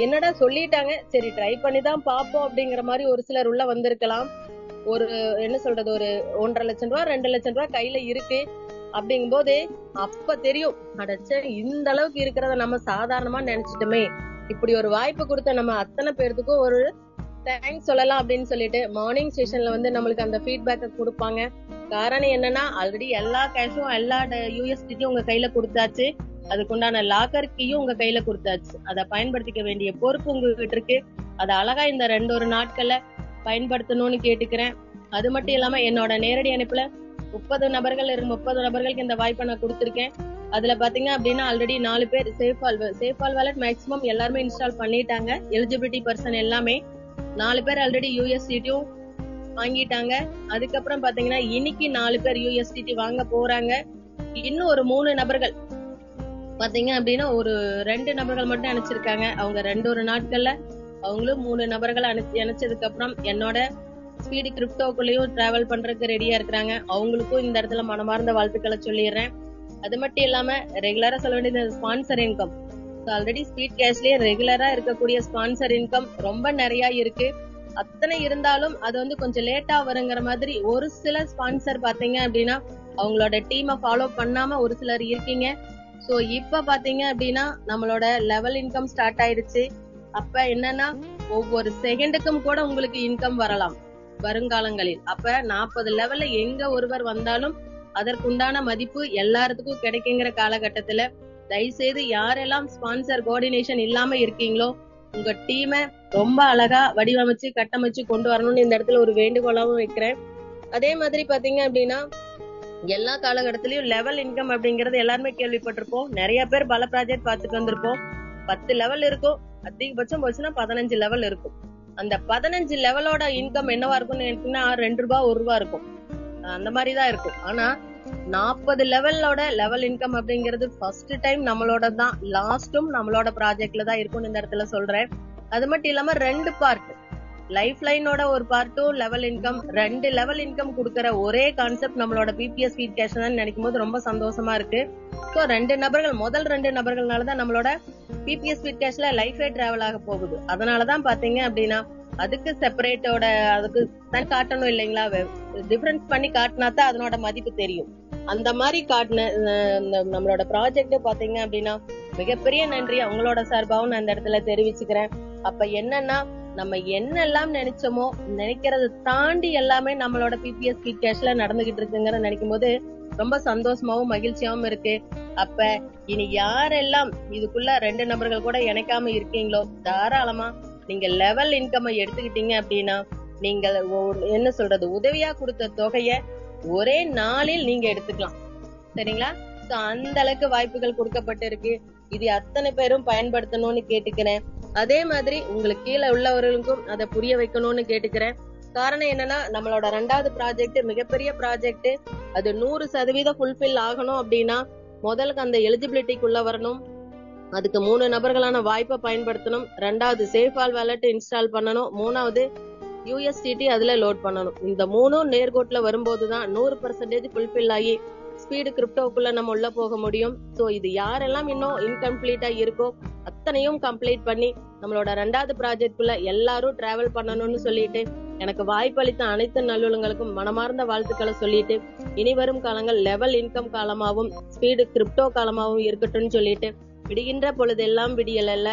என்னடா சொல்லிட்டாங்க, சரி ட்ரை பண்ணி தான் பாப்போம் அப்படிங்கிற மாதிரி ஒரு சிலர் உள்ள வந்திருக்கலாம். ஒரு என்ன சொல்றது, ஒரு 1.5 லட்சம் ரூபாய் 2 லட்சம் ரூபாய் கையில இருக்கு அப்படிங்கும் போது அப்ப தெரியும், அடச்ச இந்த அளவுக்கு இருக்கிறத நம்ம சாதாரணமா நினைச்சிட்டோமே. இப்படி ஒரு வாய்ப்பு கொடுத்த நம்ம அத்தனை பேர்த்துக்கும் ஒரு தேங்க்ஸ் சொல்லலாம் அப்படின்னு சொல்லிட்டு மார்னிங் செஷன்ல நம்மளுக்கு அந்த ஃபீட்பேக்கை கொடுப்பாங்க. காரணம் என்னன்னா ஆல்ரெடி எல்லா கேஷும் எல்லா யூஎஸ்டியும் உங்க கையில கொடுத்தாச்சு. அதுக்குண்டான லாக்கர் கீயும் உங்க கையில கொடுத்தாச்சு. அதை பயன்படுத்திக்க வேண்டிய பொறுப்பு உங்ககிட்ட இருக்கு. அதை அழகா இந்த 2 நாட்கள்ல பயன்படுத்தணும்னு கேட்டுக்கிறேன். அது மட்டும் இல்லாம என்னோட நேரடி அனுப்புல 30 நபர்களுக்கு இந்த வாய்ப்பை நான் கொடுத்திருக்கேன். அதுல பாத்தீங்க அப்படின்னா ஆல்ரெடி 4 பேர் சேஃபால் வாலெட் மேக்சிமம் எல்லாருமே இன்ஸ்டால் பண்ணிட்டாங்க. எலிஜிபிலிட்டி பர்சன் எல்லாமே 4 பேர் ஆல்ரெடி யூஎஸ்டிடியும் வாங்கிட்டாங்க. அதுக்கப்புறம் பாத்தீங்கன்னா இன்னைக்கு 4 பேர் யூஎஸ்டிடி வாங்க போறாங்க. இன்னும் ஒரு 3 நபர்கள் பாத்தீங்க அப்படின்னா ஒரு 2 நபர்கள் மட்டும் அனுப்பிச்சிருக்காங்க. அவங்க 2 நாட்கள்ல அவங்களும் 3 நபர்கள் அனுப்பிச்சதுக்கு அப்புறம் என்னோட ஸ்பீடு கிரிப்டோக்குள்ளேயும் டிராவல் பண்றதுக்கு ரெடியா இருக்கிறாங்க. அவங்களுக்கும் இந்த இடத்துல மனமார்ந்த வாழ்த்துக்களை சொல்லிடுறேன். அது மட்டும் இல்லாம ரெகுலரா சொல்ல வேண்டியது ஸ்பான்சர் இன்கம். ஆல்ரெடி ஸ்பீட் கேஷ்லயே ரெகுலரா இருக்கக்கூடிய ஸ்பான்சர் இன்கம் ரொம்ப நிறைய இருக்கு. அத்தனை இருந்தாலும் அது வந்து கொஞ்சம் லேட்டா வருங்கிற மாதிரி ஒரு சில ஸ்பான்சர் பாத்தீங்க அப்படின்னா அவங்களோட டீமை ஃபாலோ பண்ணாம ஒரு சிலர் இருக்கீங்க. சோ இப்ப பாத்தீங்க அப்படின்னா நம்மளோட லெவல் இன்கம் ஸ்டார்ட் ஆயிடுச்சு. அப்ப என்னன்னா ஒவ்வொரு செகண்டுக்கும் கூட உங்களுக்கு இன்கம் வரலாம் வருங்காலங்களில். அப்ப 40 லெவல்ல எங்க ஒருவர் வந்தாலும் அதற்குண்டான மதிப்பு எல்லாத்துக்கும் கிடைக்குங்கிற காலகட்டத்துல தயவு செய்து யாரெல்லாம் ஸ்பான்சர் கோஆர்டினேஷன் இல்லாம இருக்கீங்களோ உங்க டீமை ரொம்ப அழகா வடிவமைச்சு கட்டமைச்சு கொண்டு வரணும்னு இந்த இடத்துல ஒரு வேண்டுகோளாவும் வைக்கிறேன். அதே மாதிரி பாத்தீங்க அப்படின்னா எல்லா காலகட்டத்திலயும் லெவல் இன்கம் அப்படிங்கறது எல்லாருமே கேள்விப்பட்டிருப்போம். நிறைய பேர் பல ப்ராஜெக்ட் பார்த்துட்டு வந்திருப்போம். 10 லெவல் இருக்கும், அதிகபட்சம் போச்சுன்னா 15 லெவல் இருக்கும். அந்த 15 லெவலோட இன்கம் என்னவா இருக்கும்னு நினைச்சீங்கன்னா 2 ரூபாய் 1 ரூபாய் இருக்கும், அந்த மாதிரிதான் இருக்கும். ஆனா 40 லெவலோட லெவல் இன்கம் அப்படிங்கிறது ஃபர்ஸ்ட் டைம் நம்மளோட தான், லாஸ்டும் நம்மளோட ப்ராஜெக்ட்ல தான் இருக்கும்னு இந்த இடத்துல சொல்றேன். அது மட்டும் இல்லாம 2 பார்ட், லைஃப் லைனோட ஒரு பார்ட்டும் லெவல் இன்கம், 2 லெவல் இன்கம் கொடுக்கற ஒரே கான்செப்ட் நம்மளோட பிபிஎஸ் ஸ்பீட் கேஷ் தான் நினைக்கும் போது ரொம்ப சந்தோஷமா இருக்கு. ஸோ 2 நபர்கள், முதல் 2 நபர்கள்னாலதான் நம்மளோட பிபிஎஸ் ஸ்பீட் கேஷ்ல லைஃபே டிராவல் ஆக போகுது. அதனாலதான் பாத்தீங்க அப்படின்னா அதுக்கு செப்பரேட்டோட அதுக்கு தான் காட்டணும் இல்லைங்களா, டிஃபரன்ஸ் பண்ணி காட்டினா தான் அதனோட மதிப்பு தெரியும். அந்த மாதிரி காட்டின நம்மளோட ப்ராஜெக்ட் பாத்தீங்க அப்படின்னா மிகப்பெரிய நன்றி அவங்களோட சார்பாகவும் நான் இந்த இடத்துல தெரிவிச்சுக்கிறேன். அப்ப என்னன்னா நம்ம என்னெல்லாம் நினைச்சோமோ நினைக்கிறத தாண்டி எல்லாமே நம்மளோட பிபிஎஸ் ஸ்பீட் கேஷ்ல நடந்துகிட்டு இருக்குங்கிற நினைக்கும் போது ரொம்ப சந்தோஷமாவும் மகிழ்ச்சியாவும் இருக்கு. அப்ப இனி யாரெல்லாம் இதுக்குள்ள 2 நபர்கள் கூட இணைக்காம இருக்கீங்களோ தாராளமா நீங்க லெவல் இன்கம் எடுத்துக்கிட்டீங்க அப்படின்னா நீங்கள் என்ன சொல்றது உதவியா கொடுத்த தொகைய ஒரே நாளில் நீங்க எடுத்துக்கலாம். சரிங்களா? சோ அந்த அளவுக்கு வாய்ப்புகள் கொடுக்கப்பட்டு இருக்கு. இது அத்தனை பேரும் பயன்படுத்தணும்னு கேட்டுக்கிறேன். அதே மாதிரி உங்களுக்கு கீழே உள்ளவர்களுக்கும் அதை புரிய வைக்கணும்னு கேட்டுக்கிறேன். காரணம் என்னன்னா நம்மளோட 2வது ப்ராஜெக்ட் மிகப்பெரிய ப்ராஜெக்ட். அது 100% ஃபுல்ஃபில் ஆகணும் அப்படின்னா முதலுக்கு அந்த எலிஜிபிலிட்டிக்குள்ள வரணும். அதுக்கு 3 நபர்களான வாய்ப்பை பயன்படுத்தணும். 2வது சேஃபால் வாலெட் இன்ஸ்டால் பண்ணணும். 3வது USDT அதுல லோட் பண்ணணும். இந்த 3ம் நேர்கோட்ல வரும்போதுதான் 100% ஃபுல்ஃபில் ஆகி ஸ்பீடு கிரிப்டோக்குள்ள நம்ம உள்ள போக முடியும். சோ இது யாரெல்லாம் இன்னும் இன்கம்ப்ளீட்டா இருக்கோ அத்தனையும் கம்ப்ளீட் பண்ணி நம்மளோட 2வது ப்ராஜெக்ட்குள்ள எல்லாரும் டிராவல் பண்ணணும்னு சொல்லிட்டு எனக்கு வாய்ப்பளித்த அனைத்து நல்லுள்ளங்களுக்கும் மனமார்ந்த வாழ்த்துக்களை சொல்லிட்டு இனி வரும் காலங்கள் லெவல் இன்கம் காலமாகவும் ஸ்பீடு கிரிப்டோ காலமாகவும் இருக்கட்டும்னு சொல்லிட்டு விடுகின்ற பொழுதெல்லாம் விடியல் அல்ல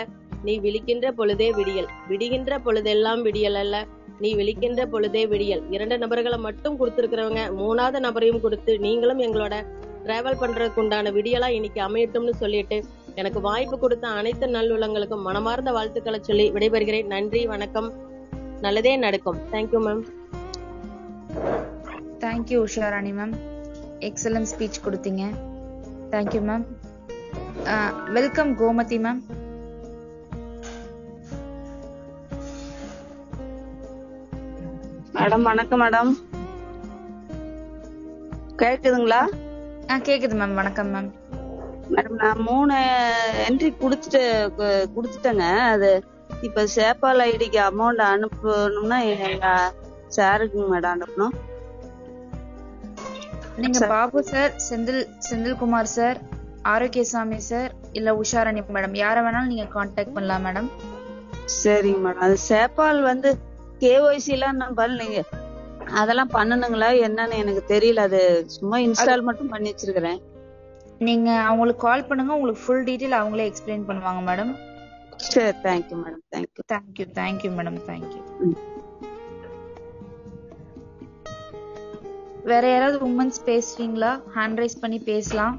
நீ விழிக்கின்ற பொழுதே விடியல், விடுகின்ற பொழுதெல்லாம் விடியல் அல்ல நீ விழிக்கின்ற பொழுதே விடியல். 2 நபர்களை மட்டும் கொடுத்திருக்கிறவங்க 3வது நபரையும் கொடுத்து நீங்களும் எங்களோட டிராவல் பண்றதுக்கு உண்டான விடியலா இன்னைக்கு அமையட்டும்னு சொல்லிட்டு எனக்கு வாய்ப்பு கொடுத்த அனைத்து நல்லுள்ளங்களுக்கும் மனமார்ந்த வாழ்த்துக்களை சொல்லி விடைபெறுகிறேன். நன்றி, வணக்கம். நல்லதே நடக்கும். Thank you ma'am. Thank you Usharani ma'am, excellent speech கொடுத்தீங்க. Thank you ma'am. Welcome Gomathi ma'am. Madam வணக்கம் மேடம். கேக்குதுங்களா? கேக்குது மேம். வணக்கம் மேம். மேடம் நான் 3 என்ட்ரி குடுத்துட்டேங்க. அது இப்ப சேபால் ஐடிக்கு அமௌண்ட் அனுப்பணும்னா சாருக்கு மேடம் அனுப்பணும். நீங்க Babu sir, Senthilkumar sir, Arockiasamy sir இல்ல உஷாராணி மேடம் யார வேணாலும் நீங்க கான்டாக்ட் பண்ணலாம் மேடம். சரிங்க மேடம். அது சேபால் வந்து KYC எல்லாம் நீங்க அதெல்லாம் பண்ணணுங்களா என்னன்னு எனக்கு தெரியல. அது சும்மா இன்ஸ்டால் மட்டும் பண்ணி வச்சிருக்கிறேன். நீங்க அவங்களுக்கு கால் பண்ணுங்க, உங்களுக்கு ஃபுல் டீடைல் அவங்களே எக்ஸ்பிளைன் பண்ணுவாங்க மேடம். சரி, thank you madam. Thank you madam. Thank you. வேற யாராவது உமன்ஸ் பேசுறீங்களா? ஹேண்ட் ரைஸ் பண்ணி பேசலாம்.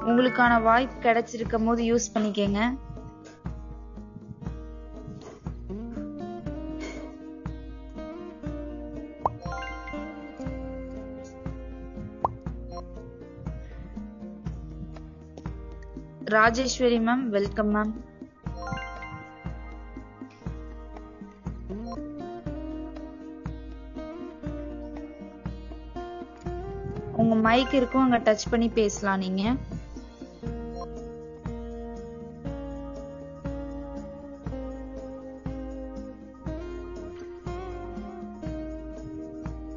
உங்களுக்கான வாய்ப்பு கிடைச்சிருக்கும் போது யூஸ் பண்ணிக்கங்க. Rajeswari ma'am, welcome ma'am. உங்க மைக் இருக்கும், அங்க டச் பண்ணி பேசலாம் நீங்க.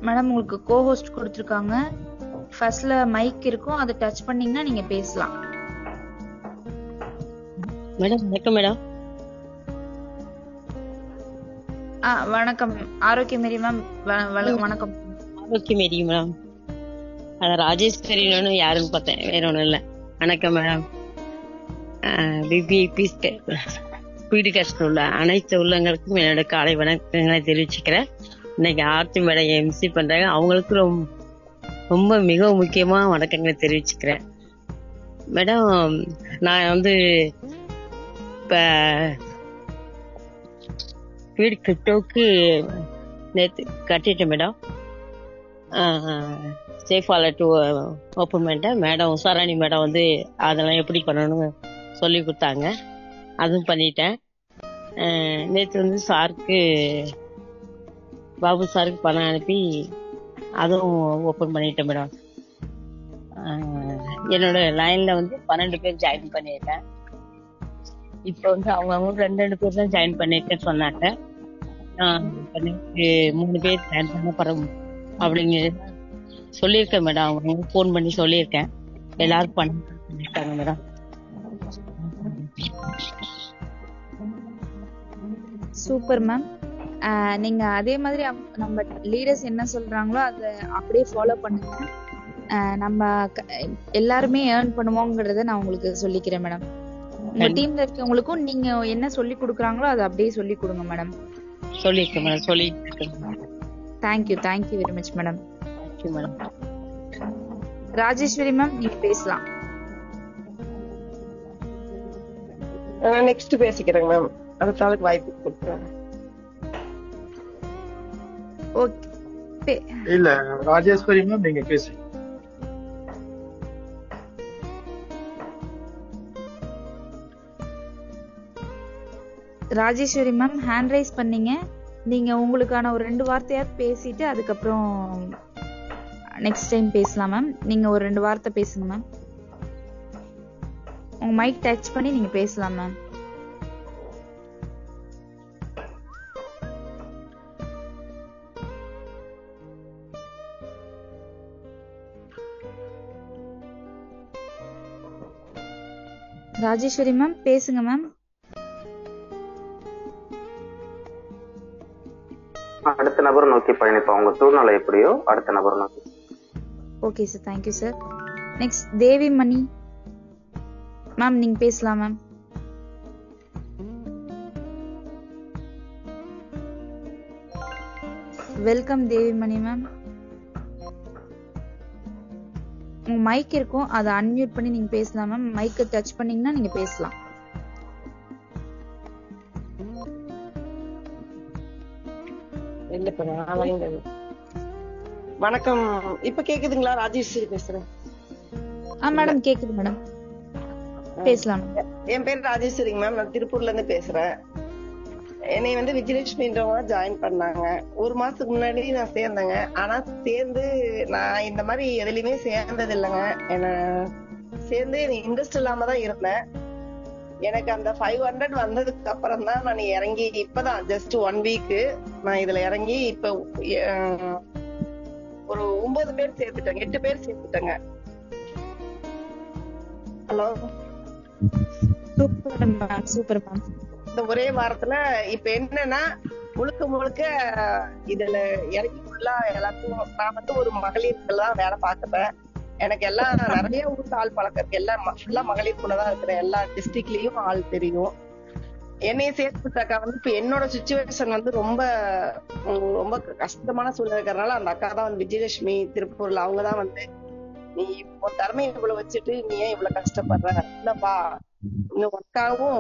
மேடம் உங்களுக்கு கோஹோஸ்ட் கொடுத்திருக்காங்க. ஃபர்ஸ்ட்ல மைக் இருக்கும், அதை டச் பண்ணீங்கன்னா நீங்க பேசலாம். மேடம் வணக்கம் மேடம். வணக்கம் ஆரோக்கியமேரி மேம். வணக்கம். ஆரோக்கியமேரி மேம். ராஜேஸ்வரின்னு யாருன்னு பார்த்தேன், வேற ஒண்ணும் இல்ல. வணக்கம் மேடம். பிபிஐபி ஸ்பீடு கேஸ்ட் உள்ள அனைத்து உள்ளங்களுக்கும் என்னோட காலை வணக்கங்களை தெரிவிச்சுக்கிறேன். இன்னைக்கு ஆர்த்தி மேடம் எம்சி பண்றாங்க, அவங்களுக்கு ரொம்ப மிக முக்கியமா வணக்கங்களை தெரிவிச்சுக்கிறேன். மேடம், நான் வந்து இப்ப ஸ்பீடு கிரிப்டோக்கு நேற்று கட்டிட்டேன் மேடம். சேஃப் வாலெட் ஓப்பன் பண்ணிட்டேன் மேடம். உஷாராணி மேடம் வந்து அதெல்லாம் எப்படி பண்ணணும்னு சொல்லி கொடுத்தாங்க, அதுவும் பண்ணிட்டேன். நேற்று வந்து சாருக்கு, பாபு சாருக்கு பணம் அனுப்பி அதுவும் ஓப்பன் பண்ணிட்டேன் மேடம். என்னோட லைன்ல வந்து 12 பேர் ஜாயின் பண்ணிட்டேன். இப்போ வந்து அவங்க 2 பேர் தான் ஜாயின் பண்ணிருக்கேன்னு சொன்னாங்க. 3 பேர் ஜாயின் பண்ண பரவும் அப்படிங்கிறது சொல்லியிருக்கேன் மேடம். அவங்க போன் பண்ணி சொல்லியிருக்கேன், எல்லாரும் பண்ணிருக்காங்க மேடம். Super ma'am. நீங்க அதே மாதிரி நம்ம லீடர்ஸ் என்ன சொல்றாங்களோ அதை அப்படியே ஃபாலோ பண்ணுங்க. நம்ம எல்லாருமே ஏர்ன் பண்ணுவோங்கிறத நான் உங்களுக்கு சொல்லிக்கிறேன் மேடம். உங்க டீம்ல இருக்கவங்களுக்கும் நீங்க என்ன சொல்லி கொடுக்குறாங்களோ அதை அப்படியே சொல்லி கொடுங்க மேடம். சொல்லியிருக்கேன் மேடம், சொல்லியிருக்கேன். Thank you very much madam. Thank you madam. Rajeswari ma'am, நீங்க பேசலாம். நெக்ஸ்ட் பேசிக்கிறேங்க மேம். அடுத்த ஆளுக்கு வாய்ப்பு கொடுக்குறேன். ஓகே. இல்ல ராஜேஸ்வரி மேம், நீங்க பேசுங்க. ராஜேஸ்வரி மேம் ஹேண்ட் ரைஸ் பண்ணீங்க. நீங்க உங்களுக்கான ஒரு 2 வார்த்தையாவது பேசிட்டு அதுக்கப்புறம் நெக்ஸ்ட் டைம் பேசலாம் மேம். நீங்க ஒரு 2 வார்த்தை பேசுங்க மேம். உங்க மைக் டச் பண்ணி நீங்க பேசலாம் மேம். ராஜேஸ்வரி மேம் பேசுங்க மேம். அடுத்த நபரை நோக்கி பயணிப்போம். உங்க சூழ்நிலை எப்படியோ அடுத்த நபரை நோக்கி. Okay sir, thank you sir. Next Devi Mani ma'am, நீங்க பேசலாம் ma'am. Welcome Devi Mani ma'am. உங்க மைக் இருக்கும், அதை அன்மியூட் பண்ணி நீங்க பேசலாம் மேம். மைக்கை டச் பண்ணீங்கன்னா நீங்க பேசலாம். வணக்கம். இப்ப கேக்குதுங்களா? ராஜேஸ்வரி பேசுறேன். மேடம் கேக்குது மேடம், பேசலாம். என் பேர் ராஜேஸ்வரிங்க மேம். நான் திருப்பூர்ல இருந்து பேசுறேன். என்னை வந்து விஜயலட்சுமின்றவங்க ஜாயின் பண்ணாங்க. 1 மாசத்துக்கு முன்னாடி நான் சேர்ந்தேங்க. ஆனா சேர்ந்து நான் இந்த மாதிரி எதுலயுமே சேர்ந்தது இல்லைங்க. என்ன சேர்ந்து இன்ட்ரெஸ்ட் இல்லாம தான் இருந்தேன். எனக்கு அந்த 500 வந்ததுக்கு அப்புறம் தான் நான் இறங்கி, இப்பதான் ஜஸ்ட் 1 வீக் நான் இதுல இறங்கி இப்ப ஒரு 9 பேர் சேர்த்துட்டேங்க, 8 பேர் சேர்த்துட்டேங்க. Hello, super ma'am. இந்த ஒரே வாரத்துல இப்ப என்னன்னா முழுக்க இதுல இறங்கி ஃபுல்லா எல்லாத்தையும் நான் வந்து ஒரு மகளிர்லாம் வேலை பார்க்கிறேன். எனக்கு எல்லாம் நிறைய ஊருக்கு ஆள் பழக்கம் இருக்கு. எல்லாம் ஃபுல்லா மகளிருக்குள்ளதான் இருக்கிறேன். எல்லா டிஸ்ட்ரிக்ட்லயும் ஆள் தெரியும். என்னைய சேர்த்துட்டாக்கா வந்து இப்ப என்னோட சிச்சுவேஷன் வந்து ரொம்ப ரொம்ப கஷ்டமான சூழ்நிலை இருக்கிறதுனால அந்த அக்கா தான் வந்து விஜயலட்சுமி திருப்பூர்ல, அவங்கதான் வந்து நீ உன் திறமையை இவ்வளவு வச்சுட்டு நீ ஏன் இவ்வளவு கஷ்டப்படுற, இல்லப்பா இன்னும் உனக்காகவும்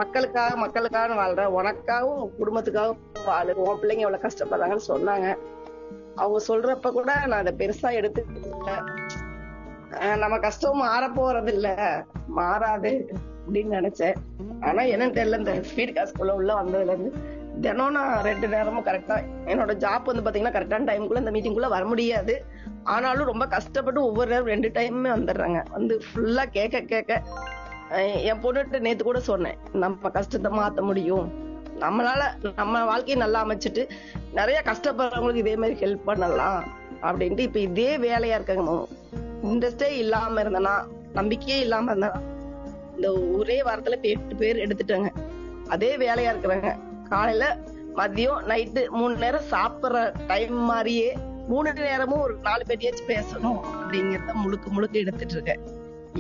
மக்களுக்காக வாழ்ற, உனக்காகவும் குடும்பத்துக்காகவும் வாழு, உன் பிள்ளைங்க எவ்வளவு கஷ்டப்படுறாங்கன்னு சொன்னாங்க. அவங்க சொல்றப்ப கூட நான் அதை பெருசா எடுத்துக்கிட்டேன். நம்ம கஷ்டம் மாற போறது இல்ல, மாறாது அப்படின்னு நினைச்சேன். ஆனா என்னன்னு தெரியல, இந்த ஸ்பீட் காஸ்ட்குள்ள உள்ள வந்ததுல இருந்து தினம் நான் 2 நேரமும் கரெக்டா என்னோட ஜாப் வந்து பாத்தீங்கன்னா கரெக்டான டைமுக்குள்ள இந்த மீட்டிங்குள்ள வர முடியாது. ஆனாலும் ரொம்ப கஷ்டப்பட்டு ஒவ்வொரு நேரம் 2 டைமுமே வந்துடுறாங்க. வந்து ஃபுல்லா கேட்க என் பொண்ணுகிட்ட நேத்து கூட சொன்னேன், நம்ம கஷ்டத்தை மாத்த முடியும், நம்மளால நம்ம வாழ்க்கையை நல்லா அமைச்சிட்டு நிறைய கஷ்டப்படுறவங்களுக்கு இதே மாதிரி ஹெல்ப் பண்ணலாம் அப்படின்ட்டு இப்ப இதே வேலையா இருக்காங்க. இன்ட்ரெஸ்டே இல்லாம இருந்தனா, நம்பிக்கையே இல்லாம இருந்தனா, இந்த ஒரே வாரத்துல 8 பேர் எடுத்துட்டாங்க. அதே வேலையா இருக்கிறாங்க. காலையில மதியம் நைட்டு 3 நேரம் சாப்பிடுற டைம் மாதிரியே 3 நேரமும் ஒரு 4 பேட்டியாச்சும் பேசணும் அப்படிங்கறத முழுக்க எடுத்துட்டு இருக்கேன்.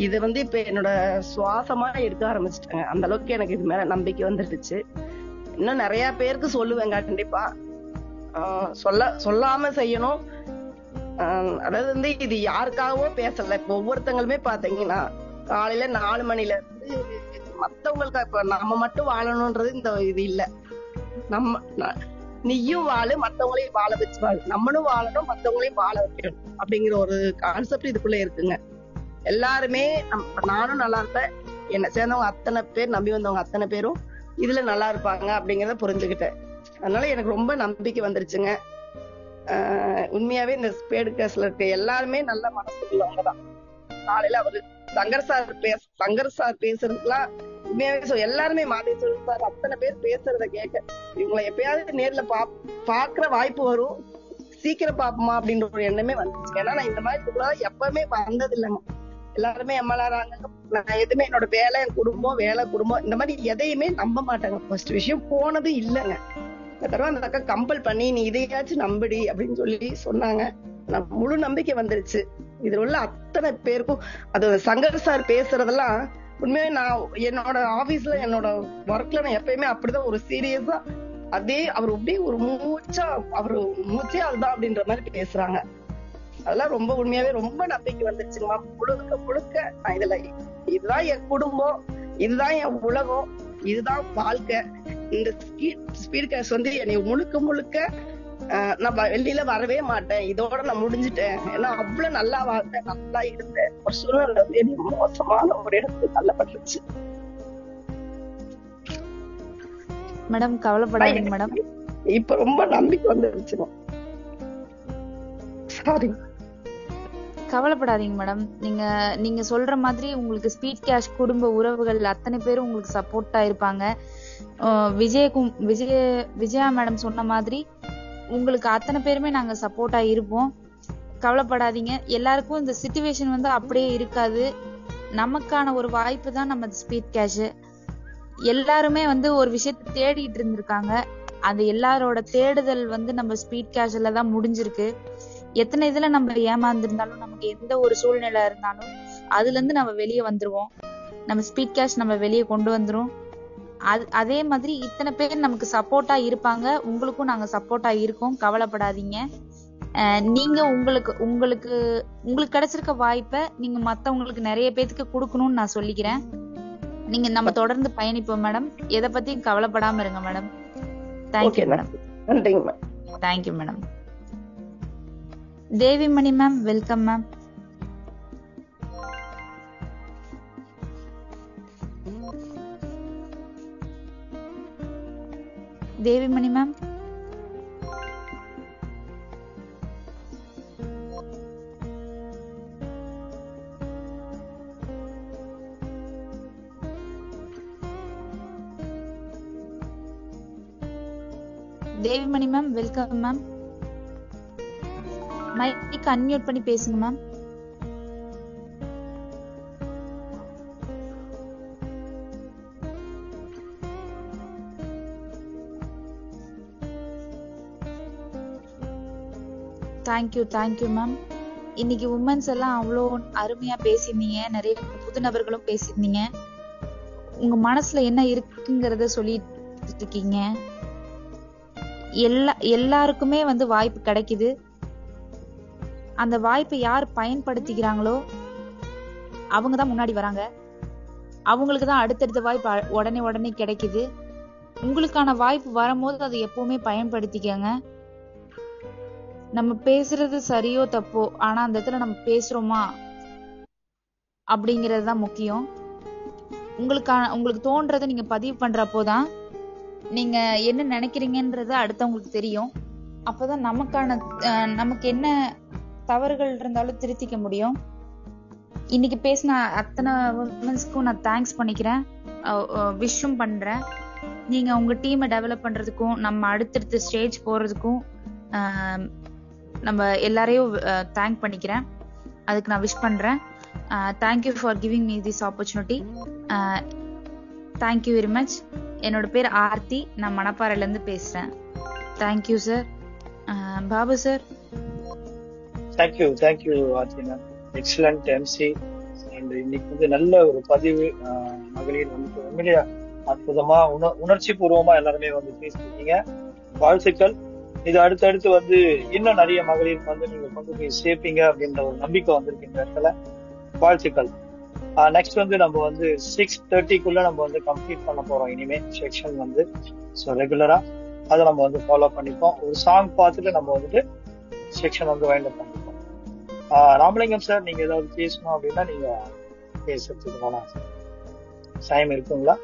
இது இப்ப என்னோட சுவாசமா எடுக்க ஆரம்பிச்சிட்டாங்க. அந்த அளவுக்கு எனக்கு இது மேல நம்பிக்கை வந்துருச்சு. இன்னும் நிறைய பேருக்கு சொல்லுவேன் கண்டிப்பா. சொல்லாம செய்யணும். அதாவது இது யாருக்காகவோ பேசல. இப்ப ஒவ்வொருத்தங்களுமே பாத்தீங்கன்னா காலையில 4 மணில இருந்து மத்தவங்களுக்கு இப்ப நம்ம மட்டும் வாழணும்ன்றது இந்த இது இல்ல. நீயும் வாழு, மத்தவங்களையும் வாழ வச்சு வாழு. நம்மளும் வாழணும், மத்தவங்களையும் வாழ வைக்கணும் அப்படிங்கிற ஒரு கான்செப்ட் இதுக்குள்ள இருக்குங்க. எல்லாருமே நானும் நல்லா இருப்பேன், என்ன சேர்ந்தவங்க அத்தனை பேர், நம்பி வந்தவங்க அத்தனை பேரும் இதுல நல்லா இருப்பாங்க அப்படிங்கறத புரிஞ்சுக்கிட்டேன். அதனால எனக்கு ரொம்ப நம்பிக்கை வந்துருச்சுங்க. உண்மையாவே இந்த ஸ்பீடு கேஸ்ல இருக்க எல்லாருமே நல்ல மனசு உள்ளவங்கதான். காலையில அவரு சங்கர் சார் பேசுறதுக்குலாம் உண்மையாவே எல்லாருமே மாதேஸ்வரன் சார் அத்தனை பேர் பேசுறத கேட்க இவங்களை எப்பயாவது நேர்ல பாக்குற வாய்ப்பு வரும், சீக்கிரம் பாப்போமா அப்படின்ற ஒரு எண்ணமே வந்துச்சு. ஏன்னா நான் இந்த மாதிரி எப்பவுமே வந்தது இல்லைங்க. எல்லாருமே எம்எல்ஆராங்க. நான் எதுவுமே என்னோட வேலை, என் குடும்பம், குடும்பம் இந்த மாதிரி எதையுமே நம்ப மாட்டாங்க. ஃபர்ஸ்ட் விஷயம் போனது இல்லைங்க. தடவை அந்த அக்கா கம்பல் பண்ணி நீ இதையாச்சும் நம்படி அப்படின்னு சொல்லி சொன்னாங்க. நான் முழு நம்பிக்கை வந்துருச்சு. இதுல உள்ள அத்தனை பேருக்கும் அது சங்கர் சார் பேசுறதெல்லாம் உண்மையே நான் என்னோட ஆபீஸ்ல என்னோட ஒர்க்ல நான் எப்பயுமே அப்படிதான் ஒரு சீரியஸா அதே அவர் அப்படியே ஒரு மூச்சே அதுதான் அப்படின்ற மாதிரி பேசுறாங்க. அதெல்லாம் ரொம்ப உண்மையாவே ரொம்ப நம்பிக்கை வந்துருச்சுங்கம்மா. முழுக்க நான் இதுதான் என் குடும்பம், இதுதான் என் உலகம், இதுதான் வாழ்க்கை. இந்த ஸ்பீட் கேஸ் என்னை முழுக்க நான் வெளியில வரவே மாட்டேன், இதோட நான் முடிஞ்சுட்டேன். ஏன்னா அவ்வளவு நல்லா வாழ்ந்தேன், நல்லா இருந்தேன். ஒரு சூழ்நிலை மோசமான ஒரு இடத்துக்கு தள்ளப்பட்டுருச்சு. மேடம் கவலைப்படாதீங்க மேடம். இப்ப ரொம்ப நம்பிக்கை வந்துருச்சுங்க. சாரி. கவலைப்படாதீங்க மேடம். நீங்க சொல்ற மாதிரி உங்களுக்கு ஸ்பீட் கேஷ் குடும்ப உறவுகள் அத்தனை பேரும் உங்களுக்கு சப்போர்ட்டா இருப்பாங்க. விஜயா மேடம் சொன்ன மாதிரி உங்களுக்கு அத்தனை பேருமே நாங்க சப்போர்ட்டா இருப்போம். கவலைப்படாதீங்க. எல்லாருக்கும் இந்த சிச்சுவேஷன் அப்படியே இருக்காது. நமக்கான ஒரு வாய்ப்பு தான் நம்ம ஸ்பீட் கேஷ். எல்லாருமே ஒரு விஷயத்தை தேடிட்டு இருந்திருக்காங்க. அந்த எல்லாரோட தேடுதல் நம்ம ஸ்பீட் கேஷ்ல தான் முடிஞ்சிருக்கு. எத்தனை இதுல நம்ம ஏமாந்துருந்தாலும், நமக்கு எந்த ஒரு சூழ்நிலை இருந்தாலும் அதுல இருந்து நம்ம வெளியே வந்துருவோம். நம்ம ஸ்பீட் கேஷ் நம்ம வெளியே கொண்டு வந்துரும். அதே மாதிரி இத்தனை பேர் நமக்கு சப்போர்ட்டா இருப்பாங்க. உங்களுக்கும் நாங்க சப்போர்ட்டா இருக்கோம். கவலைப்படாதீங்க. நீங்க உங்களுக்கு கிடைச்சிருக்க வாய்ப்பை நீங்க மத்தவங்களுக்கு நிறைய பேத்துக்கு கொடுக்கணும்னு நான் சொல்லிக்கிறேன். நீங்க நம்ம தொடர்ந்து பயணிப்போம் மேடம். எதை பத்தியும் கவலைப்படாம இருங்க madam. Thank you madam. Thank you madam. Devimani ma'am, welcome ma'am. Devimani ma'am. Devimani ma'am, welcome ma'am. Mike unmute பண்ணி பேசுங்க மேம். Thank you ma'am. இன்னைக்கு உமன்ஸ் எல்லாம் அவ்வளோ அருமையா பேசியிருந்தீங்க. நிறைய புது நபர்களும் பேசியிருந்தீங்க. உங்க மனசுல என்ன இருக்குங்கிறத சொல்லிட்டு இருக்கீங்க. எல்லாருக்குமே வாய்ப்பு கிடைக்குது. அந்த வாய்ப்பை யார் பயன்படுத்திக்கிறாங்களோ அவங்கதான் முன்னாடி வராங்க. அவங்களுக்கு தான் அடுத்தடுத்த வாய்ப்பு உடனே கிடைக்குது. உங்களுக்கான வாய்ப்பு வரும்போது அதை எப்பவுமே பயன்படுத்திக்கங்க. நம்ம பேசுறது சரியோ தப்போ, ஆனா அந்த இடத்துல நம்ம பேசுறோமா அப்படிங்கறது தான் முக்கியம். உங்களுக்கு தோன்றதை நீங்க பதிவு பண்றப்போதான் நீங்க என்ன நினைக்கிறீங்கன்றது அடுத்தவங்களுக்கு தெரியும். அப்பதான் நமக்கு என்ன தவறுகள் இருந்தாலும் திருத்திக்க முடியும். இன்னைக்கு பேசின அத்தனை உமன்ஸ்க்கும் நான் தேங்க்ஸ் பண்ணிக்கிறேன், விஷும் பண்றேன். நீங்க உங்க டீமை டெவலப் பண்றதுக்கும் நம்ம அடுத்தடுத்த ஸ்டேஜ் போறதுக்கும் நம்ம எல்லாரையும் தேங்க் பண்ணிக்கிறேன். அதுக்கு நான் விஷ் பண்றேன். Thank you for giving me this opportunity. Thank you very much. என்னோட பேர் ஆர்த்தி. நான் மணப்பாறையில இருந்து பேசுறேன். Thank you sir. Babu sir. Thank you ஆர்த்தினா, எக்ஸலண்ட் எம்சி. அண்ட் இன்னைக்கு வந்து நல்ல ஒரு பதிவு. மகளிர் வந்து உண்மையிலேயே அற்புதமா உணர்ச்சி பூர்வமா எல்லாருமே வந்து பேசிருக்கீங்க. வாழ்த்துக்கள். இது அடுத்தடுத்து வந்து இன்னும் நிறைய மகளிருக்கு வந்து நீங்க கொண்டு போய் சேர்ப்பீங்க அப்படின்ற ஒரு நம்பிக்கை வந்திருக்கு இந்த இடத்துல. வாழ்த்துக்கள். நெக்ஸ்ட் வந்து நம்ம வந்து 6:30 நம்ம வந்து கம்ப்ளீட் பண்ண போறோம் இனிமே செக்ஷன் வந்து. ஸோ ரெகுலரா அதை நம்ம வந்து ஃபாலோ பண்ணிப்போம். ஒரு சாங் பார்த்துட்டு நம்ம வந்துட்டு செக்ஷன் வந்து வைண்ட் அப் பண்ணிப்போம். ராமலிங்கம் சார், நீங்க ஏதாவது பேசணும் அப்படின்னா நீங்க பேசுறதுக்கு டைம் இருக்குங்களா?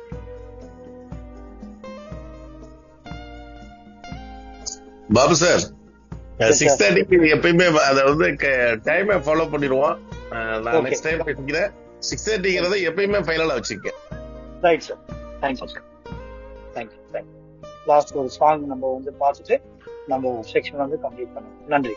பாபு சார், 6:30 எப்பயுமே அதை வந்து டைமை ஃபாலோ பண்ணிடுவோம். நான் நெக்ஸ்ட் டைம் பேசிக்கிறேன். 6:30 எப்பயுமே ஃபைனலா வச்சிருக்கேன். Right sir, thank you sir. Thank you. Last ஒரு சாங் நம்ம வந்து பார்த்துட்டு நம்ம செக்ஷன் வந்து கம்ப்ளீட் பண்ணுவோம். நன்றி.